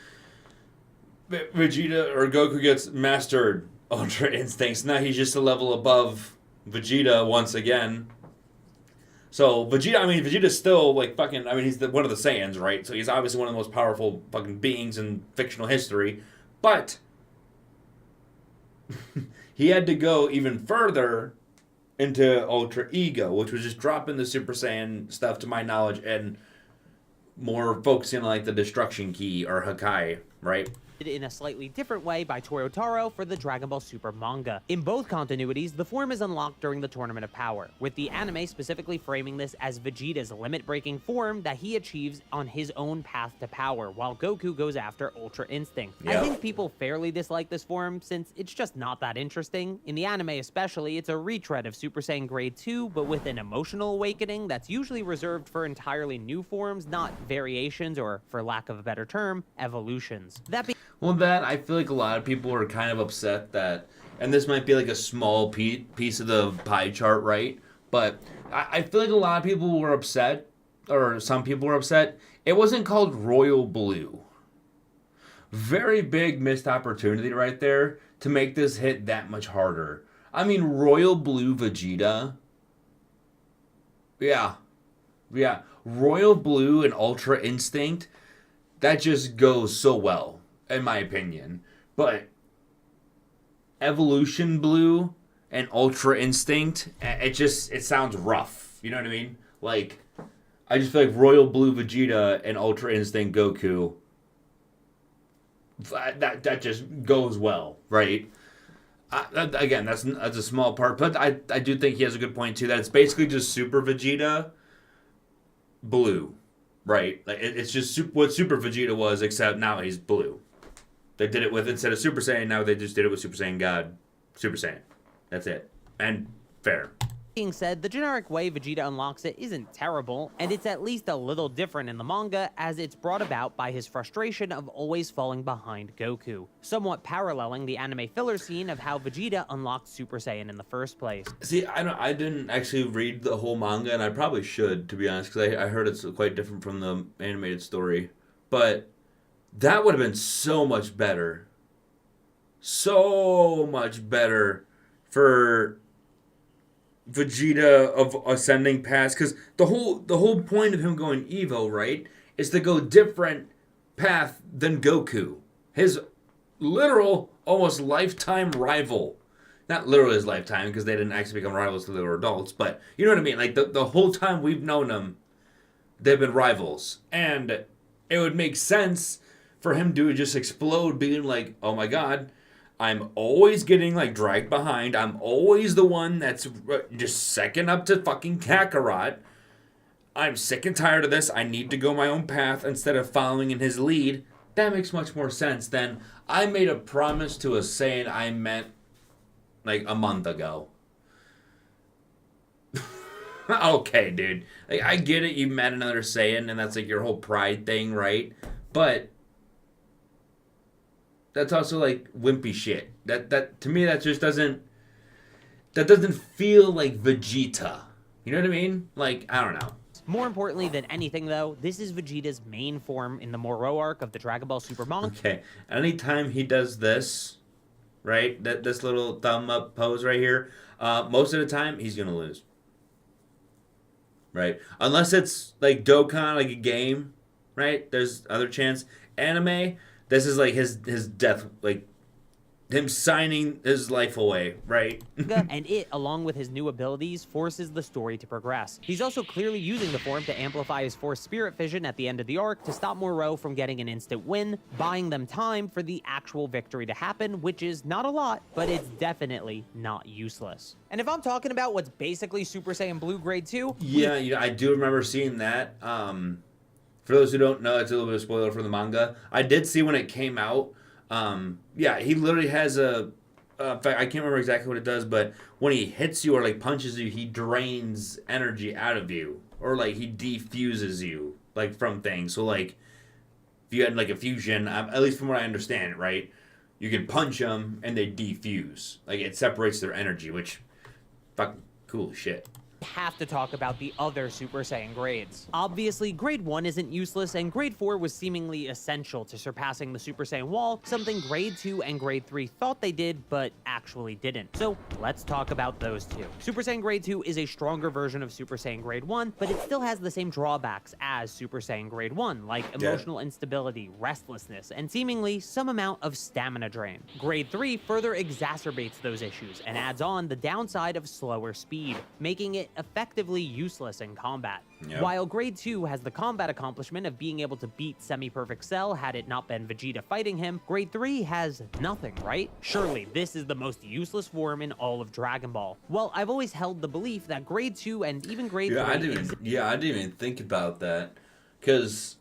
Vegeta or Goku gets mastered Ultra Instincts. Now he's just a level above Vegeta once again. So Vegeta's still like fucking, he's one of the Saiyans, right? So he's obviously one of the most powerful fucking beings in fictional history. But he had to go even further into Ultra Ego, which was just dropping the Super Saiyan stuff to my knowledge and more focusing on like the Destruction Key or Hakai, right? In a slightly different way by Toyotaro for the Dragon Ball Super manga. In both continuities, the form is unlocked during the Tournament of Power, with the anime specifically framing this as Vegeta's limit-breaking form that he achieves on his own path to power, while Goku goes after Ultra Instinct. Yep. I think people fairly dislike this form since it's just not that interesting. In the anime especially, it's a retread of Super Saiyan Grade 2, but with an emotional awakening that's usually reserved for entirely new forms, not variations or, for lack of a better term, evolutions. Well, I feel like a lot of people are kind of upset that, and this might be like a small piece of the pie chart, right? But I feel like a lot of people were upset, or some people were upset. It wasn't called Royal Blue. Very big missed opportunity right there to make this hit that much harder. Royal Blue Vegeta. Yeah. Royal Blue and Ultra Instinct, that just goes so well, in my opinion. But Evolution Blue and Ultra Instinct, it sounds rough. You know what I mean? Like, I just feel like Royal Blue Vegeta and Ultra Instinct Goku, that just goes well, right? Again, that's a small part, but I do think he has a good point too, that it's basically just Super Vegeta Blue. right? Like it's just what Super Vegeta was, except now he's blue. They did it with, instead of Super Saiyan, now they just did it with Super Saiyan God, Super Saiyan. That's it. And fair. Being said, the generic way Vegeta unlocks it isn't terrible, and it's at least a little different in the manga, as it's brought about by his frustration of always falling behind Goku, somewhat paralleling the anime filler scene of how Vegeta unlocked Super Saiyan in the first place. See, I didn't actually read the whole manga, and I probably should, to be honest, because I heard it's quite different from the animated story. But that would have been so much better. So much better for Vegeta of ascending past, because the whole point of him going Evo, right, is to go different path than Goku, his literal almost lifetime rival. Not literally his lifetime, because they didn't actually become rivals till they were adults, but you know what I mean. Like the whole time we've known them, they've been rivals, and it would make sense for him to just explode, being like, oh my god, I'm always getting, like, dragged behind. I'm always the one that's just second up to fucking Kakarot. I'm sick and tired of this. I need to go my own path instead of following in his lead. That makes much more sense than I made a promise to a Saiyan I met, like, a month ago. Okay, dude. Like, I get it. You met another Saiyan, and that's, like, your whole pride thing, right? But that's also like wimpy shit. That to me that just doesn't feel like Vegeta. You know what I mean? Like, I don't know. More importantly than anything, though, this is Vegeta's main form in the Moro arc of the Dragon Ball Super manga. Okay, anytime he does this, right, this little thumb up pose right here, most of the time he's gonna lose. Right, unless it's like Dokkan, like a game, right? There's other chance. Anime. This is like his death, like him signing his life away, right? And it, along with his new abilities, forces the story to progress. He's also clearly using the form to amplify his Force Spirit Fission at the end of the arc to stop Moro from getting an instant win, buying them time for the actual victory to happen, which is not a lot, but it's definitely not useless. And if I'm talking about what's basically Super Saiyan Blue Grade 2... Yeah, I do remember seeing that. For those who don't know, it's a little bit of a spoiler for the manga. I did see when it came out. Yeah, he literally has in fact, I can't remember exactly what it does, but when he hits you or like punches you, he drains energy out of you, or like he defuses you, like from things. So like, if you had like a fusion, at least from what I understand, right, you can punch them and they defuse. Like it separates their energy, which fucking cool shit. Have to talk about the other Super Saiyan grades. Obviously, Grade 1 isn't useless, and Grade 4 was seemingly essential to surpassing the Super Saiyan wall, something Grade 2 and Grade 3 thought they did, but actually didn't. So, let's talk about those two. Super Saiyan Grade 2 is a stronger version of Super Saiyan Grade 1, but it still has the same drawbacks as Super Saiyan Grade 1, like emotional instability, restlessness, and seemingly some amount of stamina drain. Grade 3 further exacerbates those issues and adds on the downside of slower speed, making it effectively useless in combat. Yep. While Grade 2 has the combat accomplishment of being able to beat Semi-Perfect Cell had it not been Vegeta fighting him, Grade 3 has nothing, right? Surely this is the most useless form in all of Dragon Ball. Well, I've always held the belief that Grade 2 and even Grade 3 I didn't even think about that, because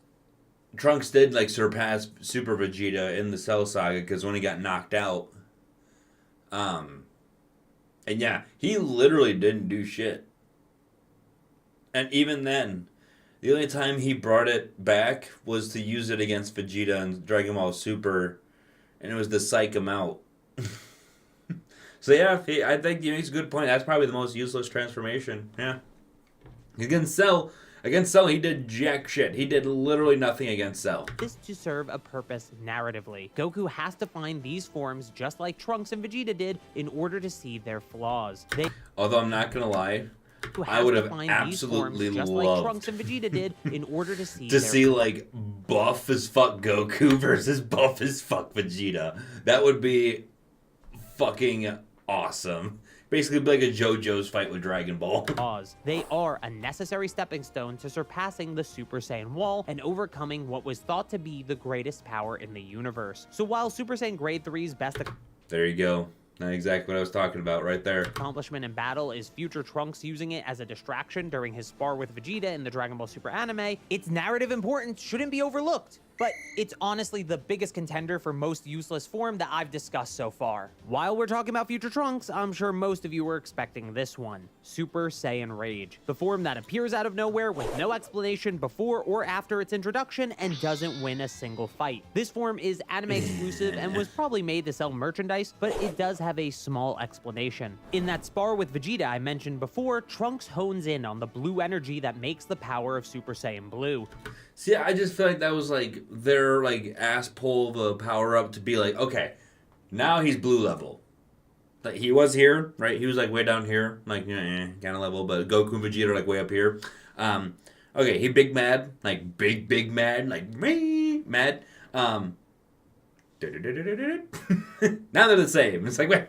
Trunks did like surpass Super Vegeta in the Cell Saga, because when he got knocked out, and yeah, he literally didn't do shit. And even then, the only time he brought it back was to use it against Vegeta in Dragon Ball Super, and it was to psych him out. So yeah, I think he makes a good point. That's probably the most useless transformation. Yeah. Against Cell, he did jack shit. He did literally nothing against Cell. This to serve a purpose narratively. Goku has to find these forms just like Trunks and Vegeta did in order to see their flaws. Although I'm not gonna lie, I would have absolutely loved like Trunks and Vegeta did in order to see like buff as fuck Goku versus buff as fuck Vegeta. That would be fucking awesome. Basically like a JoJo's fight with Dragon Ball. They are a necessary stepping stone to surpassing the Super Saiyan wall and overcoming what was thought to be the greatest power in the universe. So while Super Saiyan Grade 3's best... There you go. That's exactly what I was talking about right there. Accomplishment in battle is future Trunks using it as a distraction during his spar with Vegeta in the Dragon Ball Super anime. Its narrative importance shouldn't be overlooked, but it's honestly the biggest contender for most useless form that I've discussed so far. While we're talking about future Trunks, I'm sure most of you were expecting this one, Super Saiyan Rage, the form that appears out of nowhere with no explanation before or after its introduction and doesn't win a single fight. This form is anime exclusive and was probably made to sell merchandise, but it does have a small explanation. In that spar with Vegeta I mentioned before, Trunks hones in on the blue energy that makes the power of Super Saiyan Blue. See, I just feel like that was like their like ass pull of a power up to be like, okay, now he's blue level. Like he was here, right? He was like way down here, like kind of level, but Goku and Vegeta are like way up here. Okay, he big mad, like big mad, like mad. Now they're the same. It's like wait.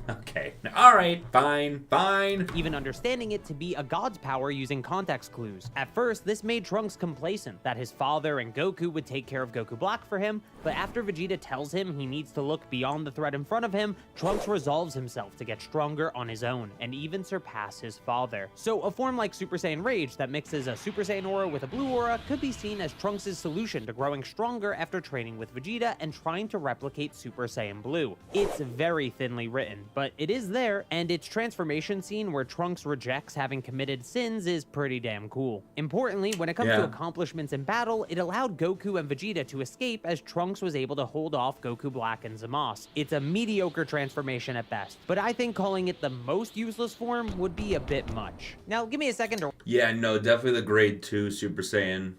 Okay. All right. Fine. Even understanding it to be a god's power using context clues. At first, this made Trunks complacent, that his father and Goku would take care of Goku Black for him, but after Vegeta tells him he needs to look beyond the threat in front of him, Trunks resolves himself to get stronger on his own, and even surpass his father. So a form like Super Saiyan Rage that mixes a Super Saiyan aura with a blue aura could be seen as Trunks' solution to growing stronger after training with Vegeta and trying to replicate Super Saiyan Blue. It's very thinly written, but it is there, and its transformation scene where Trunks rejects having committed sins is pretty damn cool. Importantly, when it comes to accomplishments in battle, it allowed Goku and Vegeta to escape as Trunks was able to hold off Goku Black and Zamasu. It's a mediocre transformation at best, but I think calling it the most useless form would be a bit much. Now, give me a second to... Yeah, no, definitely the grade 2 Super Saiyan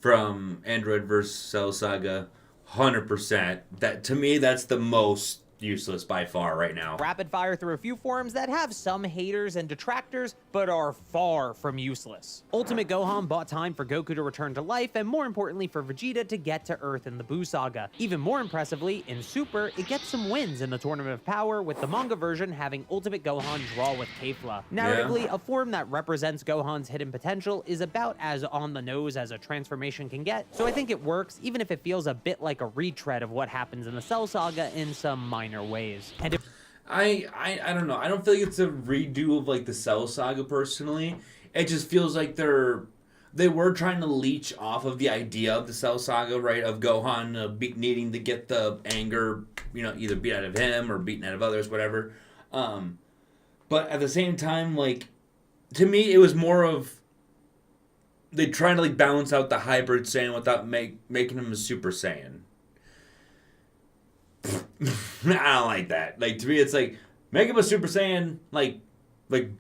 from Android vs. Cell Saga, 100%. That to me, that's the most useless by far right now. Rapid fire through a few forms that have some haters and detractors, but are far from useless. Ultimate Gohan bought time for Goku to return to life, and more importantly for Vegeta to get to Earth in the Buu Saga. Even more impressively, in Super, it gets some wins in the Tournament of Power, with the manga version having Ultimate Gohan draw with Kefla. Narratively, a form that represents Gohan's hidden potential is about as on the nose as a transformation can get, so I think it works, even if it feels a bit like a retread of what happens in the Cell Saga in some minor ways. And if I don't know. I don't feel like it's a redo of like the Cell Saga personally. It just feels like they were trying to leech off of the idea of the Cell Saga, right? Of Gohan needing to get the anger, either beat out of him or beaten out of others, whatever. But at the same time, like to me, it was more of they trying to like balance out the hybrid Saiyan without making him a Super Saiyan. I don't like that. Like to me, it's like make him a Super Saiyan, like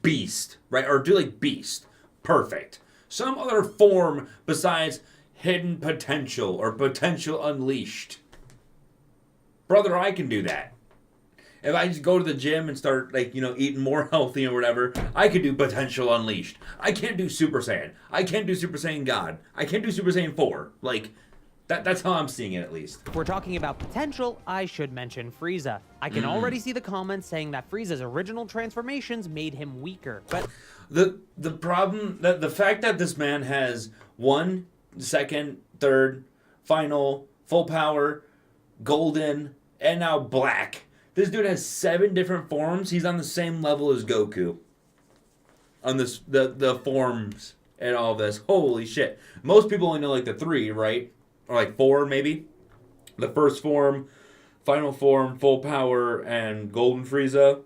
Beast, right? Or do like Beast, perfect. Some other form besides hidden potential or potential unleashed. Brother, I can do that. If I just go to the gym and start eating more healthy or whatever, I could do potential unleashed. I can't do Super Saiyan. I can't do Super Saiyan God. I can't do Super Saiyan 4. That's how I'm seeing it, at least. If we're talking about potential, I should mention Frieza. I can already see the comments saying that Frieza's original transformations made him weaker, but... The problem, the fact that this man has 1, 2nd, 3rd, final, full power, golden, and now black. This dude has 7 different forms. He's on the same level as Goku. On this, the forms and all this. Holy shit. Most people only know the 3, right? Or 4 maybe. The first form, final form, full power, and golden Frieza.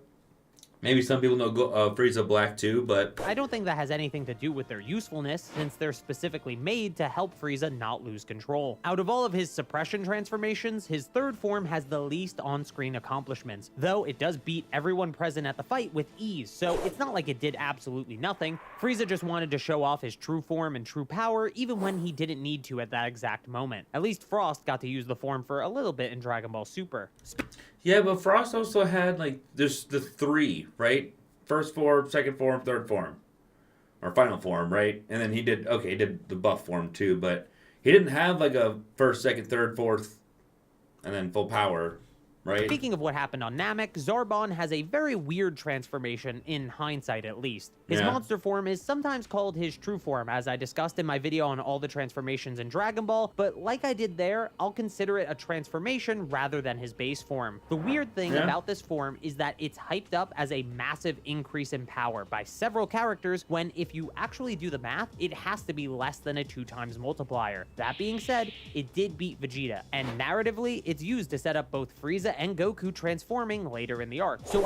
Maybe some people know Frieza Black too, but... I don't think that has anything to do with their usefulness, since they're specifically made to help Frieza not lose control. Out of all of his suppression transformations, his 3rd form has the least on-screen accomplishments, though it does beat everyone present at the fight with ease, so it's not like it did absolutely nothing. Frieza just wanted to show off his true form and true power, even when he didn't need to at that exact moment. At least Frost got to use the form for a little bit in Dragon Ball Super. Yeah, but Frost also had, there's the 3, right? First form, 2nd form, 3rd form. Or final form, right? And then he did the buff form too, but he didn't have, a 1st, 2nd, 3rd, 4th, and then full power. right? Speaking of what happened on Namek, Zarbon has a very weird transformation, in hindsight at least. His monster form is sometimes called his true form, as I discussed in my video on all the transformations in Dragon Ball, but like I did there, I'll consider it a transformation rather than his base form. The weird thing about this form is that it's hyped up as a massive increase in power by several characters, when if you actually do the math, it has to be less than a 2x multiplier. That being said, it did beat Vegeta, and narratively, it's used to set up both Frieza and Goku transforming later in the arc. So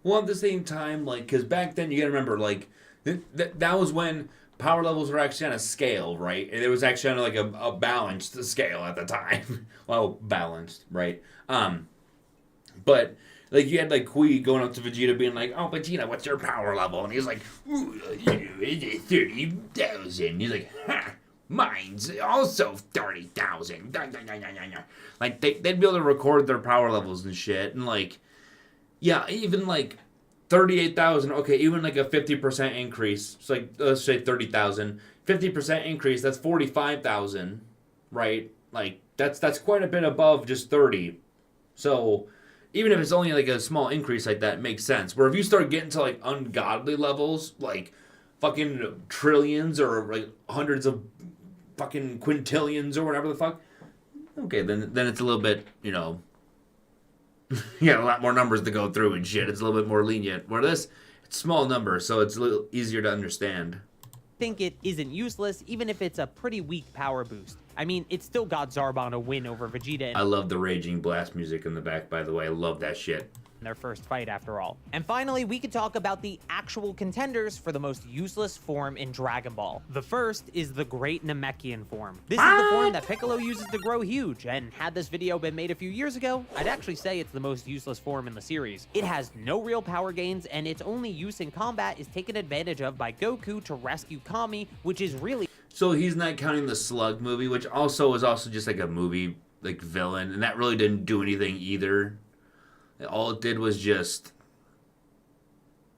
well, at the same time, like, because back then, you gotta remember, like, that was when power levels were actually on a scale, right? And it was actually on, like, a balanced scale at the time. Well, balanced, right? But, like, you had, like, Kui going up to Vegeta being like, oh, Vegeta, what's your power level? And he's like, 30,000. He's like, ha! Mine's also 30,000. Like, they'd be able to record their power levels and shit. And, like, yeah, even, like, 38,000. Okay, even, like, a 50% increase. It's like, let's say 30,000. 50% increase, that's 45,000, right? Like, that's quite a bit above just 30. So, even if it's only, like, a small increase like that, it makes sense. Where if you start getting to, like, ungodly levels, like, fucking trillions or, like, hundreds of fucking quintillions or whatever the fuck, okay, then it's a little bit, you know, you got a lot more numbers to go through and shit. It's a little bit more lenient. Where this, it's small numbers, so it's a little easier to understand. think it isn't useless, even if it's a pretty weak power boost. I mean, it still got Zarbon a win over Vegeta I love the Raging Blast music in the back, by the way. I love that shit. their first fight after all. And finally, we could talk about the actual contenders for the most useless form in Dragon Ball. The first is the Great Namekian form. This is the form that Piccolo uses to grow huge, and had this video been made a few years ago, I'd actually say it's the most useless form in the series. It has no real power gains, and its only use in combat is taken advantage of by Goku to rescue Kami, which is really... So he's not counting the Slug movie, which also was also just like a movie, like, villain, and that really didn't do anything either. All it did was just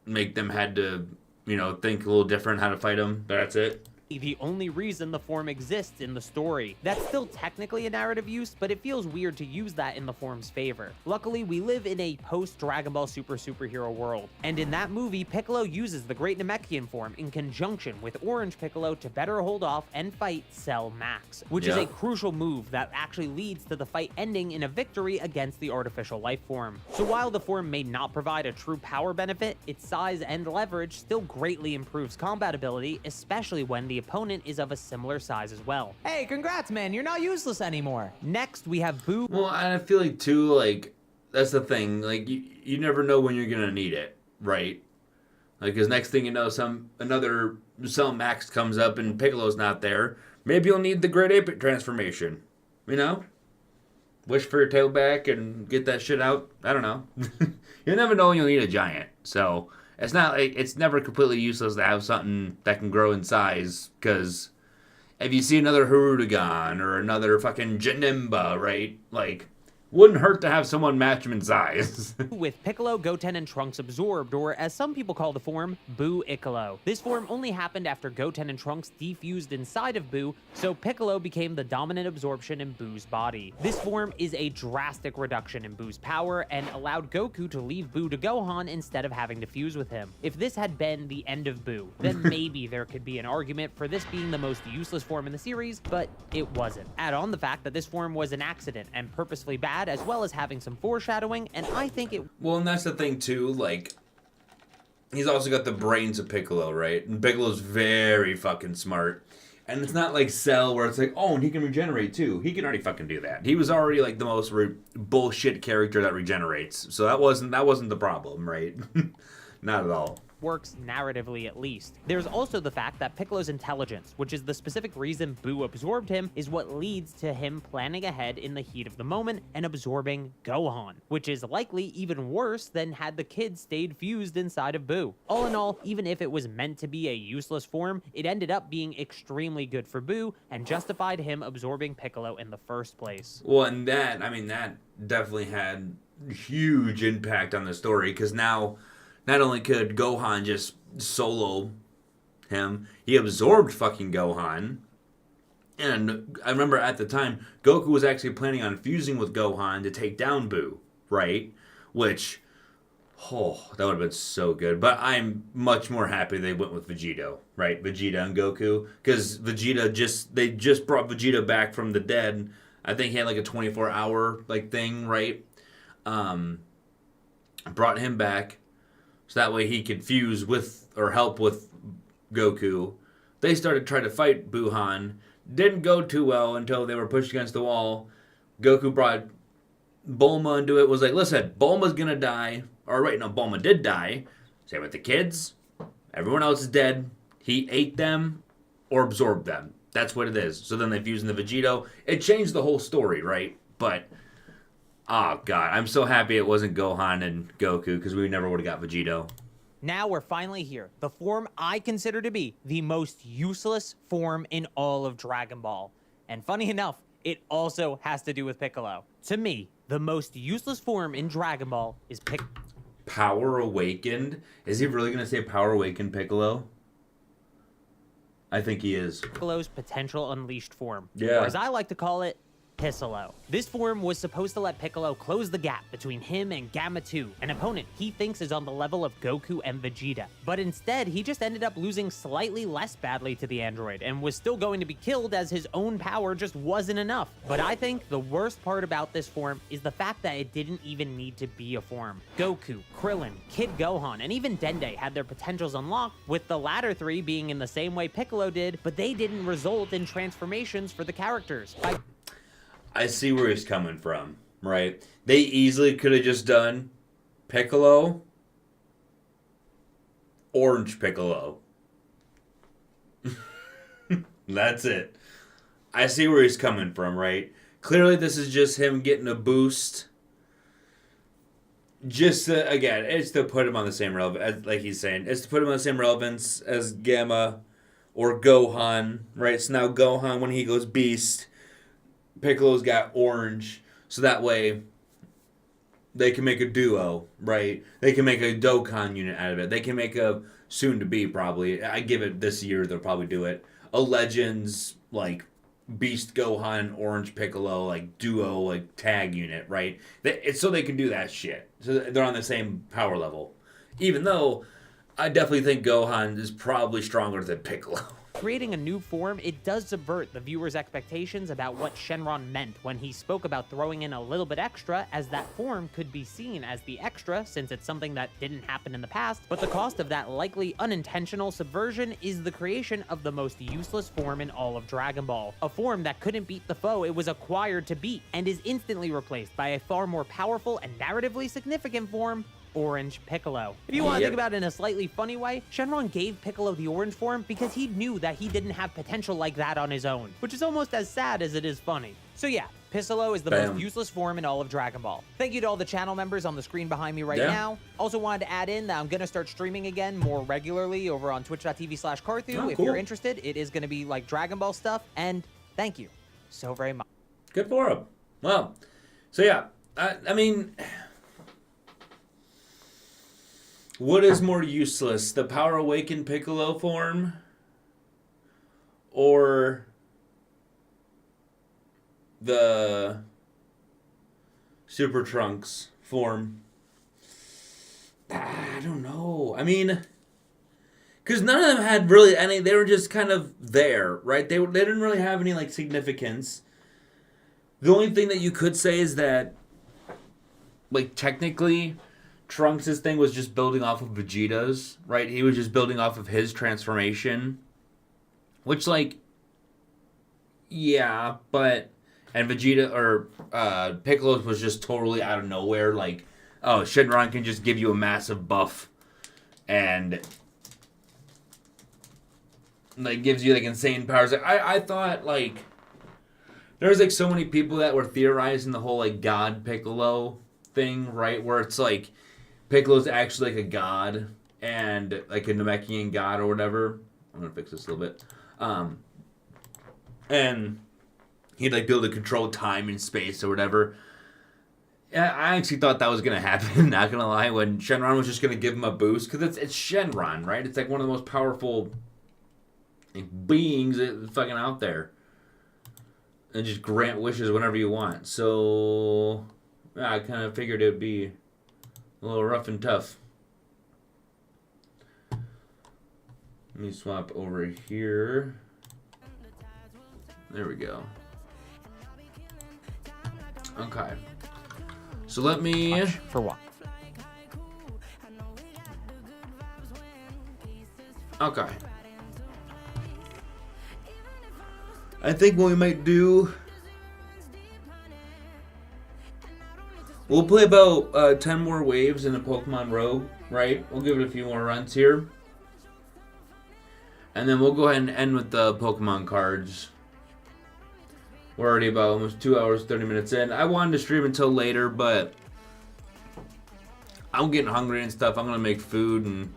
make them had to, you know, think a little different how to fight him. That's it. the only reason the form exists in the story. That's still technically a narrative use, but it feels weird to use that in the form's favor. Luckily, we live in a post-Dragon Ball Super superhero world, and in that movie, Piccolo uses the Great Namekian form in conjunction with Orange Piccolo to better hold off and fight Cell Max, which is a crucial move that actually leads to the fight ending in a victory against the artificial life form. So while the form may not provide a true power benefit, its size and leverage still greatly improves combat ability, especially when the opponent is of a similar size as well. Hey, congrats, man. You're not useless anymore. Next, we have Boo. Well, and I feel like, too, like, that's the thing. Like, you never know when you're going to need it, right? Like, because next thing you know, another Cell Max comes up and Piccolo's not there. Maybe you'll need the Great Ape transformation, you know? Wish for your tail back and get that shit out. I don't know. You'll never know when you'll need a giant, so... It's not like it's never completely useless to have something that can grow in size, because if you see another Hirudegan or another fucking Janemba, right? Like, wouldn't hurt to have someone match him in size. With Piccolo, Goten, and Trunks absorbed, or as some people call the form, Boo Iccolo. This form only happened after Goten and Trunks defused inside of Boo, so Piccolo became the dominant absorption in Boo's body. This form is a drastic reduction in Boo's power and allowed Goku to leave Boo to Gohan instead of having to fuse with him. If this had been the end of Boo, then maybe there could be an argument for this being the most useless form in the series, but it wasn't. Add on the fact that this form was an accident and purposefully bad, as well as having some foreshadowing, and I think it... Well, and that's the thing, too, like, he's also got the brains of Piccolo, right? And Piccolo's very fucking smart. And it's not like Cell, where it's like, oh, and he can regenerate, too. He can already fucking do that. He was already, like, the most bullshit character that regenerates. So that wasn't the problem, right? Not at all. Works narratively at least. There's also the fact that Piccolo's intelligence, which is the specific reason Boo absorbed him, is what leads to him planning ahead in the heat of the moment and absorbing Gohan, which is likely even worse than had the kid stayed fused inside of Boo. All in all, even if it was meant to be a useless form, it ended up being extremely good for Boo and justified him absorbing Piccolo in the first place. Well, and that definitely had huge impact on the story, because now not only could Gohan just solo him, he absorbed fucking Gohan. And I remember at the time, Goku was actually planning on fusing with Gohan to take down Boo. right? Which, oh, that would have been so good. But I'm much more happy they went with Vegito, right? Vegeta and Goku. Because they just brought Vegeta back from the dead. I think he had like a 24-hour like thing, right? Brought him back. So that way he could fuse with, or help with Goku. They started trying to fight Buhan. Didn't go too well until they were pushed against the wall. Goku brought Bulma into it. Was like, listen, Bulma's gonna die. Or right, no, Bulma did die. Same with the kids. Everyone else is dead. He ate them or absorbed them. That's what it is. So then they fused in the Vegito. It changed the whole story, right? But oh, God. I'm so happy it wasn't Gohan and Goku because we never would have got Vegito. Now we're finally here. The form I consider to be the most useless form in all of Dragon Ball. And funny enough, it also has to do with Piccolo. To me, the most useless form in Dragon Ball is Power Awakened? Is he really going to say Power Awakened Piccolo? I think he is. Piccolo's potential unleashed form. Yeah. Or as I like to call it, Piccolo. This form was supposed to let Piccolo close the gap between him and Gamma 2, an opponent he thinks is on the level of Goku and Vegeta. But instead, he just ended up losing slightly less badly to the android and was still going to be killed as his own power just wasn't enough. But I think the worst part about this form is the fact that it didn't even need to be a form. Goku, Krillin, Kid Gohan, and even Dende had their potentials unlocked, with the latter three being in the same way Piccolo did, but they didn't result in transformations for the characters. I see where he's coming from, right? They easily could have just done Piccolo, Orange Piccolo. That's it. I see where he's coming from, right? Clearly this is just him getting a boost. Just to, again, it's to put him on the same relevance, like he's saying. It's to put him on the same relevance as Gamma or Gohan, right? So now Gohan, when he goes Beast, Piccolo's got Orange, so that way they can make a duo, right? They can make a Dokkan unit out of it. They can make a soon-to-be, probably. I give it this year, they'll probably do it. A Legends, like, Beast Gohan, Orange Piccolo, like, duo, like, tag unit, right? So they can do that shit. So they're on the same power level. Even though I definitely think Gohan is probably stronger than Piccolo. Creating a new form, it does subvert the viewer's expectations about what Shenron meant when he spoke about throwing in a little bit extra, as that form could be seen as the extra since it's something that didn't happen in the past, but the cost of that likely unintentional subversion is the creation of the most useless form in all of Dragon Ball. A form that couldn't beat the foe it was acquired to beat, and is instantly replaced by a far more powerful and narratively significant form, Orange Piccolo. If you want to think about it in a slightly funny way, Shenron gave Piccolo the orange form because he knew that he didn't have potential like that on his own, which is almost as sad as it is funny. So yeah, Piccolo is the most useless form in all of Dragon Ball. Thank you to all the channel members on the screen behind me right now. Also wanted to add in that I'm going to start streaming again more regularly over on twitch.tv/Carthu. If you're interested, it is going to be like Dragon Ball stuff, and thank you so very much. Good for him. Well, so yeah, I mean, what is more useless, the Power Awakened Piccolo form or the Super Trunks form? I don't know. I mean, because none of them had really any, they were just kind of there, right? They didn't really have any, like, significance. The only thing that you could say is that, like, technically, Trunks' thing was just building off of Vegeta's, right? He was just building off of his transformation. Which, like, yeah, but, and Vegeta, or Piccolo's was just totally out of nowhere. Like, oh, Shenron can just give you a massive buff and, like, gives you, like, insane powers. Like, I thought, like, there was, like, so many people that were theorizing the whole, like, God Piccolo thing, right? Where it's, like, Piccolo's actually, like, a god, and, like, a Namekian god or whatever. I'm gonna fix this a little bit. And he'd, like, be able to control time and space or whatever. Yeah, I actually thought that was gonna happen, not gonna lie, when Shenron was just gonna give him a boost, because it's Shenron, right? It's, like, one of the most powerful beings that's fucking out there. And just grant wishes whenever you want. So, I kind of figured it would be a little rough and tough. Let me swap over here. There we go. Okay. So let me... Watch for what? Okay. I think what we might do... We'll play about 10 more waves in the Pokemon Rogue, right? We'll give it a few more runs here. And then we'll go ahead and end with the Pokemon cards. We're already about almost 2 hours, 30 minutes in. I wanted to stream until later, but I'm getting hungry and stuff. I'm going to make food and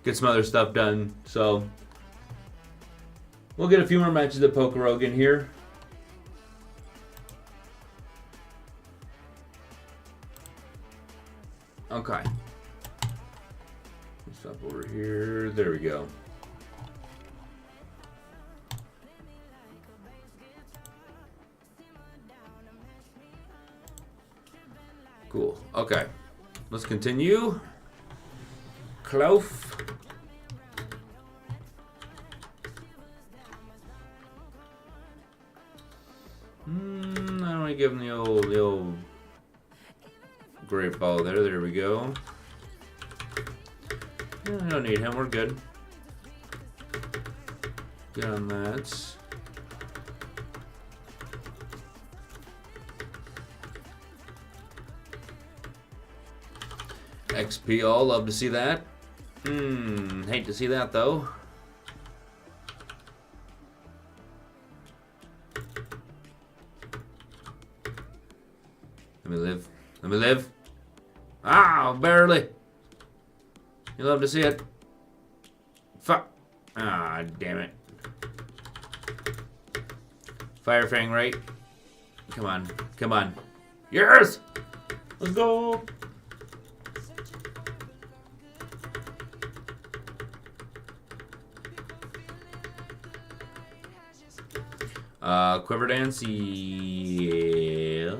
get some other stuff done. So we'll get a few more matches of Pokerogue in here. Okay. Stop over here. There we go. Cool. Okay. Let's continue. Cloth. I don't want to give him the old great ball there. There we go. Yeah, I don't need him. We're good. Good on that. XP all. Love to see that. Hate to see that though. Let me live. Let me live. Ah, barely. You love to see it. Fuck. Ah, damn it. Fire Fang, right? Come on. Come on. Yes! Let's go! Quiver Dance, yeah.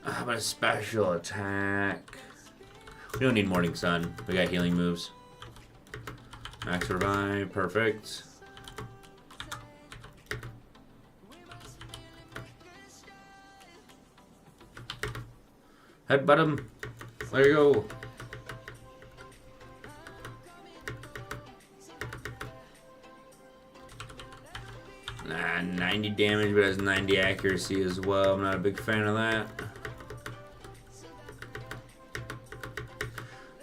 How about a special attack? We don't need Morning Sun. We got healing moves. Max Revive, perfect. Headbutt him. There you go. 90 damage, but has 90 accuracy as well. I'm not a big fan of that.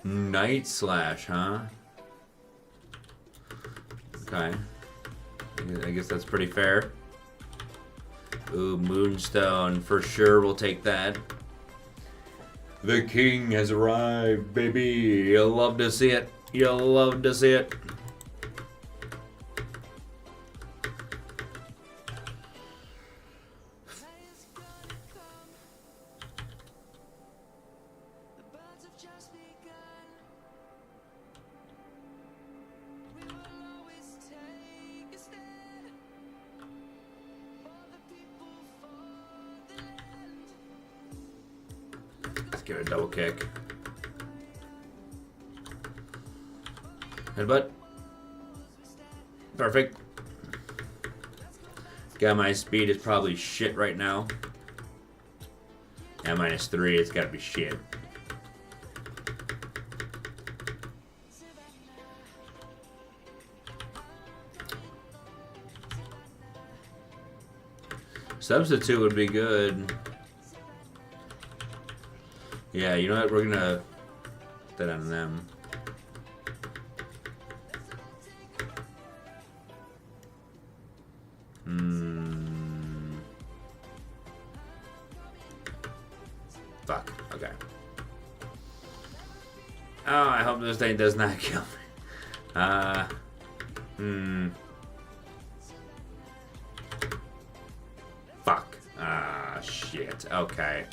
Night Slash, huh? Okay. I guess that's pretty fair. Ooh, Moonstone. For sure, we'll take that. The king has arrived, baby. You'll love to see it. You'll love to see it. Give it a double kick. Headbutt. Perfect. Got my speed is probably shit right now. Yeah, -3. It's gotta be shit. Substitute would be good. Yeah, you know what? We're gonna put that on them. Fuck. Okay. Oh, I hope this thing does not kill me. Fuck. Ah, shit. Okay.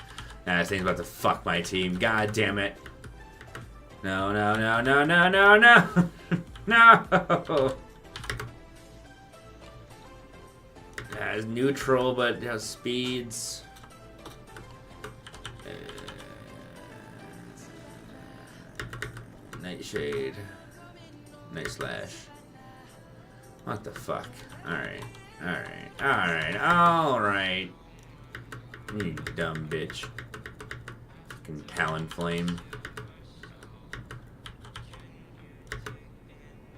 Nah, this thing's about to fuck my team. God damn it. No, no, no, no, no, no, no. No. It's neutral, but it has speeds. Nightshade. Night Slash. What the fuck? Alright. Alright. Alright. Alright. You dumb bitch. Fucking Talon Flame.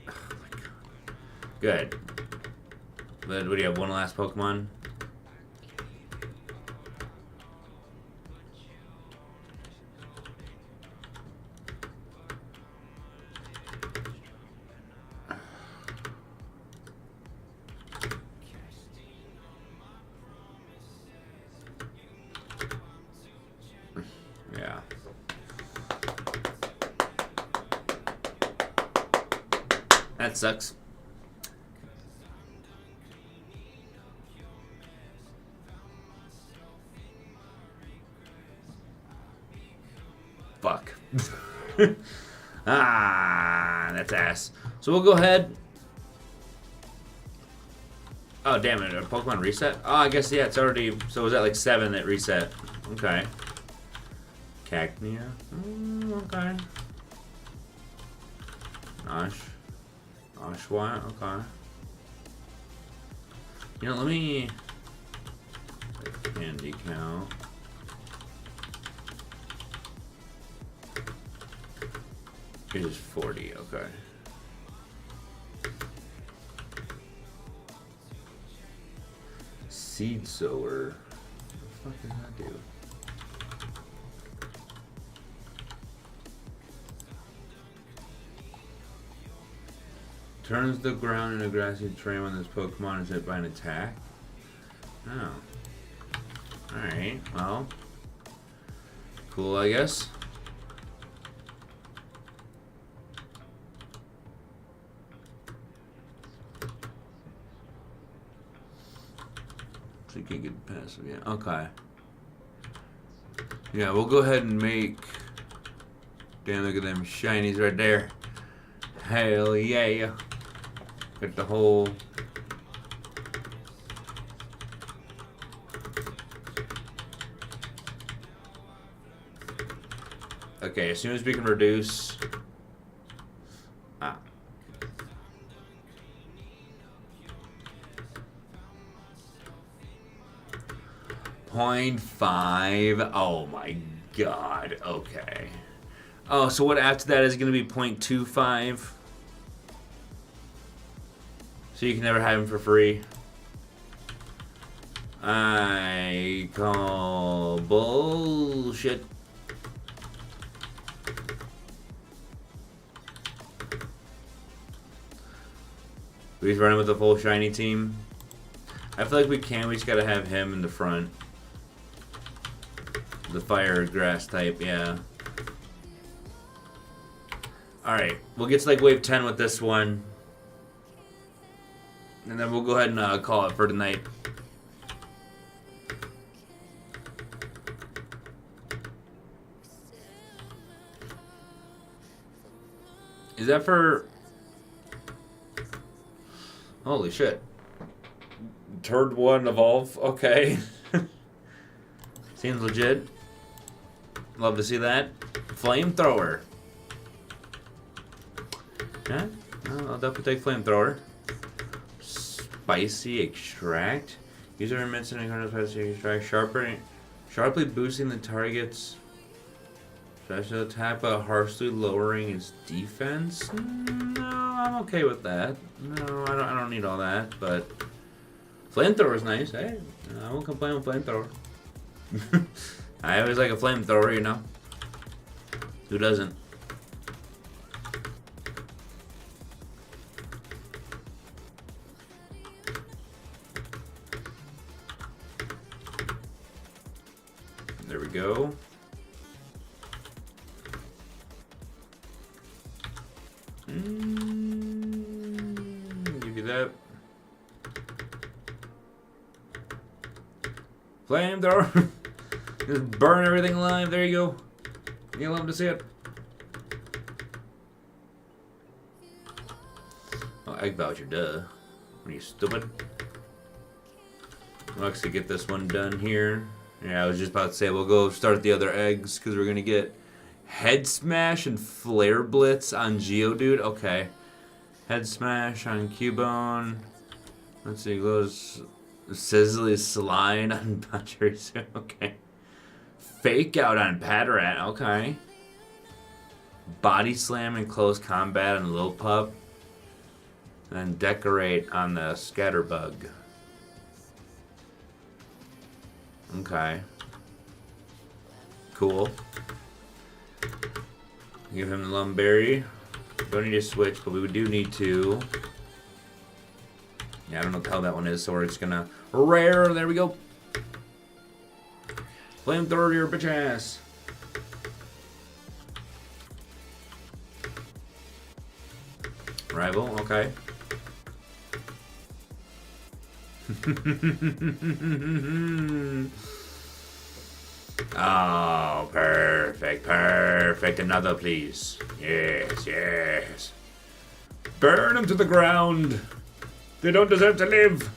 Oh my god. Good. But what do you have? One last Pokemon? Yeah. That sucks. Fuck. That's ass. So we'll go ahead. Oh, damn it. A Pokemon reset? Oh, I guess, yeah, it's already... So was that like 7 that reset? Okay. Cacnea? Okay. Oshwa? Okay. You know, let me... Candy cow. It is 40, okay. Seed sower. What the fuck does that do? Turns the ground in a grassy terrain when this Pokemon is hit by an attack. Oh. Alright, well. Cool, I guess. So you can get passive, yeah. Okay. Yeah, we'll go ahead and make... Damn, look at them shinies right there. Hell yeah. Got the whole... Okay, as soon as we can reduce... 0.5. Oh my god. Okay. Oh, so what after that is going to be 0.25? So you can never have him for free. I call bullshit. We've running with the full shiny team. I feel like we can. We just gotta have him in the front. The fire grass type, yeah. Alright, we'll get to like wave 10 with this one. And then we'll go ahead and call it for tonight. Is that for... Holy shit. Turd 1 evolve, okay. Seems legit. Love to see that. Flamethrower. Yeah, I'll definitely take Flamethrower. Spicy Extract. User emits an encounter spicy extract. Sharply boosting the target's special attack, but harshly lowering its defense. No, I'm okay with that. No, I don't need all that, but Flamethrower is nice. Hey, I won't complain with Flamethrower. I always like a Flamethrower, you know. Who doesn't? There we go. Give you that. Flamethrower. Just burn everything alive. There you go. You love to see it. Oh, Egg Voucher, duh. Are you stupid? We'll actually get this one done here. Yeah, I was just about to say we'll go start the other eggs because we're gonna get Head Smash and Flare Blitz on Geodude. Okay. Head Smash on Cubone. Let's see, goes Sizzly Slide on Pachirisu. Okay. Fake Out on Patrat. Okay. Body Slam in Close Combat on Lil Pup. And then Decorate on the Scatterbug. Okay. Cool. Give him the Lumberry. Don't need to switch, but we do need to. Yeah, I don't know what the hell that one is, so we're just gonna rare. There we go. Flamethrower to your bitch ass. Rival, okay. Oh, perfect, perfect. Another, please. Yes, yes. Burn them to the ground. They don't deserve to live.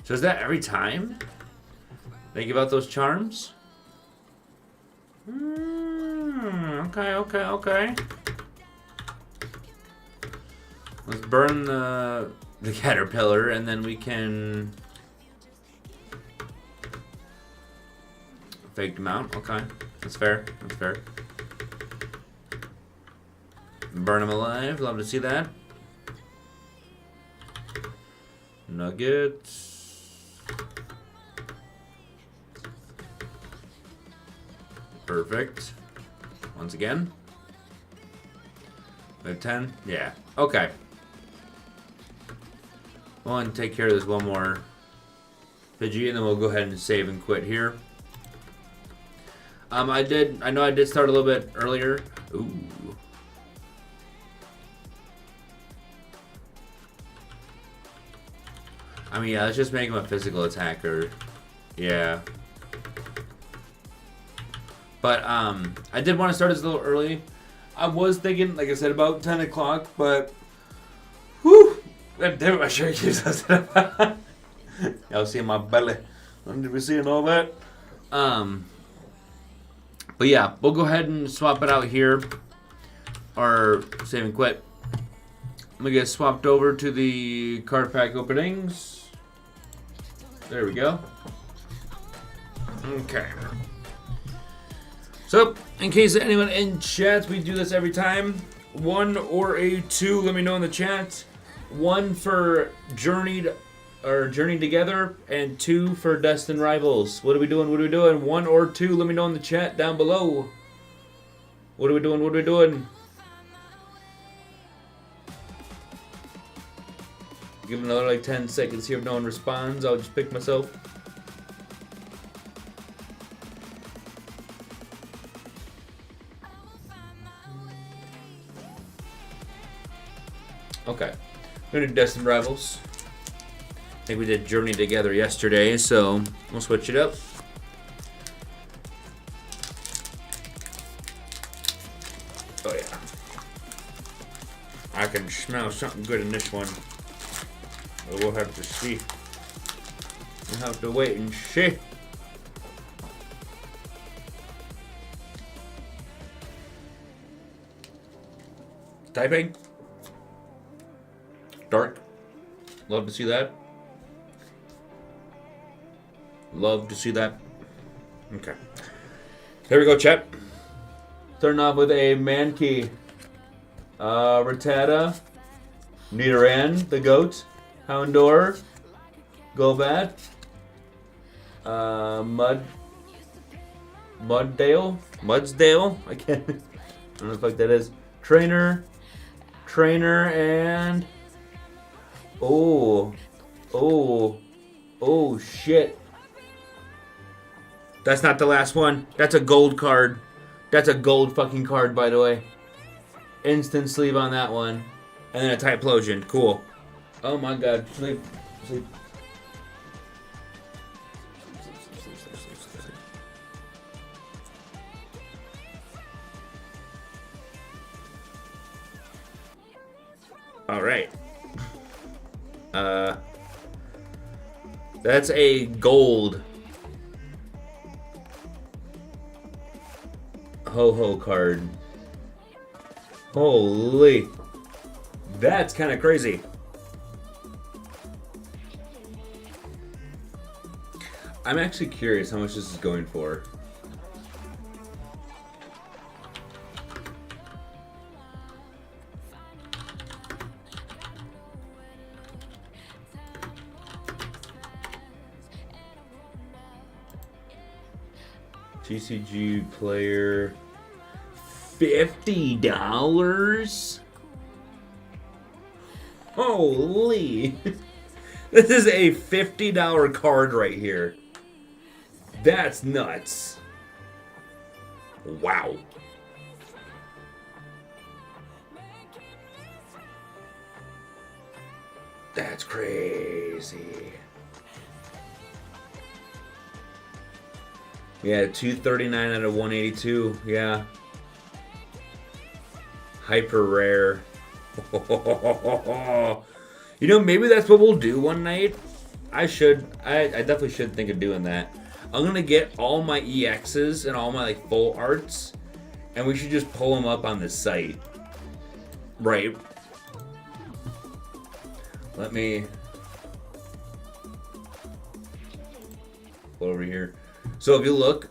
So is that every time they give out those charms? Okay, okay, okay. Let's burn the caterpillar, and then we can fake them out. Okay, that's fair. That's fair. Burn them alive. Love to see that. Nuggets. Perfect. Once again. We have 10? Yeah. Okay. We'll take care of this one more Pidgey, and then we'll go ahead and save and quit here. I know I did start a little bit earlier. Ooh. I mean, yeah, let's just make him a physical attacker. Yeah. But, I did want to start this a little early. I was thinking, like I said, about 10 o'clock, but... Whew! God damn it, my shirt keeps us. Y'all see my belly. I'm to be seeing all that. But yeah, we'll go ahead and swap it out here. Or save and quit. I'm gonna get swapped over to the card pack openings. There we go. Okay. So, in case anyone in chat, we do this every time. 1 or a 2, let me know in the chat. 1 for Journeyed Together, and 2 for Destined Rivals. What are we doing? What are we doing? 1 or 2, let me know in the chat down below. What are we doing? What are we doing? Give another like 10 seconds here. If no one responds, I'll just pick myself. Okay. We're gonna do Destined Rivals. I think we did Journey Together yesterday, so we'll switch it up. Oh yeah. I can smell something good in this one. But we'll have to see. We'll have to wait and see. Typing. Dark. Love to see that. Love to see that. Okay. Here we go, chat. Starting off with a Mankey. Rattata. Nidoran, the goat. Houndour. Golbat. Mudsdale? I can't. I don't know what the fuck that is. Trainer, and... Oh shit. That's not the last one. That's a gold card. That's a gold fucking card, by the way. Instant sleeve on that one. And then a Typhlosion. Cool. Oh my god. Sleep. All right. That's a gold ho-ho card. Holy. That's kind of crazy. I'm actually curious how much this is going for. TCG player, $50? Holy. This is a $50 card right here. That's nuts. Wow. That's crazy. Yeah, 239 out of 182. Yeah. Hyper rare. You know, maybe that's what we'll do one night. I definitely should think of doing that. I'm gonna get all my EXs and all my like full arts, and we should just pull them up on the site. Right. Let me go over here. So if you look,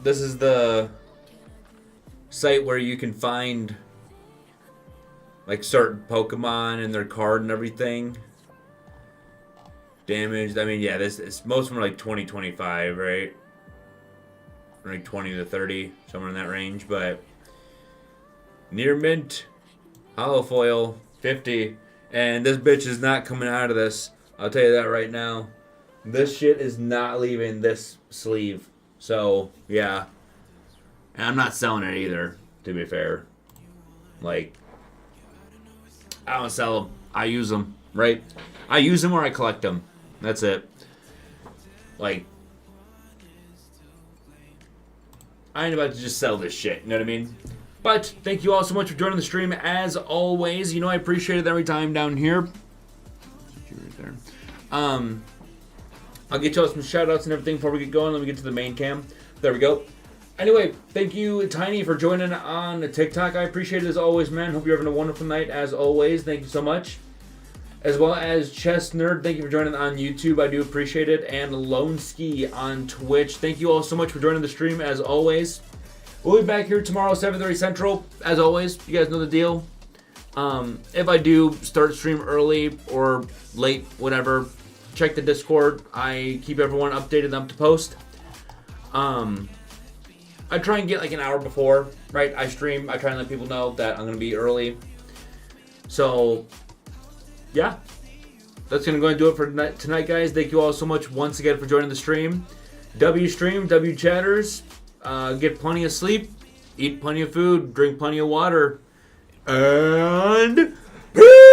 this is the site where you can find like certain Pokemon and their card and everything. Damaged. I mean, yeah, most of them are like 20, 25, right? Or like 20 to 30, somewhere in that range. But near mint, hollow foil, 50, and this bitch is not coming out of this. I'll tell you that right now. This shit is not leaving this sleeve. So yeah, and I'm not selling it either. To be fair, like I don't sell them. I use them, right? I use them or I collect them. That's it. Like, I ain't about to just sell this shit, you know what I mean? But thank you all so much for joining the stream as always. You know I appreciate it every time down here. Right there. I'll get y'all some shout outs and everything before we get going. Let me get to the main cam. There we go. Anyway, thank you, Tiny, for joining on TikTok. I appreciate it as always, man. Hope you're having a wonderful night as always. Thank you so much. As well as Chess Nerd, thank you for joining on YouTube. I do appreciate it. And Lone Ski on Twitch. Thank you all so much for joining the stream as always. We'll be back here tomorrow, 7:30 Central. As always, you guys know the deal. If I do start stream early or late, whatever, check the Discord. I keep everyone updated up to post. I try and get like an hour before, right? I stream. I try and let people know that I'm going to be early. So, yeah. That's going to go and do it for tonight, guys. Thank you all so much once again for joining the stream. W stream, W chatters. Get plenty of sleep. Eat plenty of food. Drink plenty of water. And peace!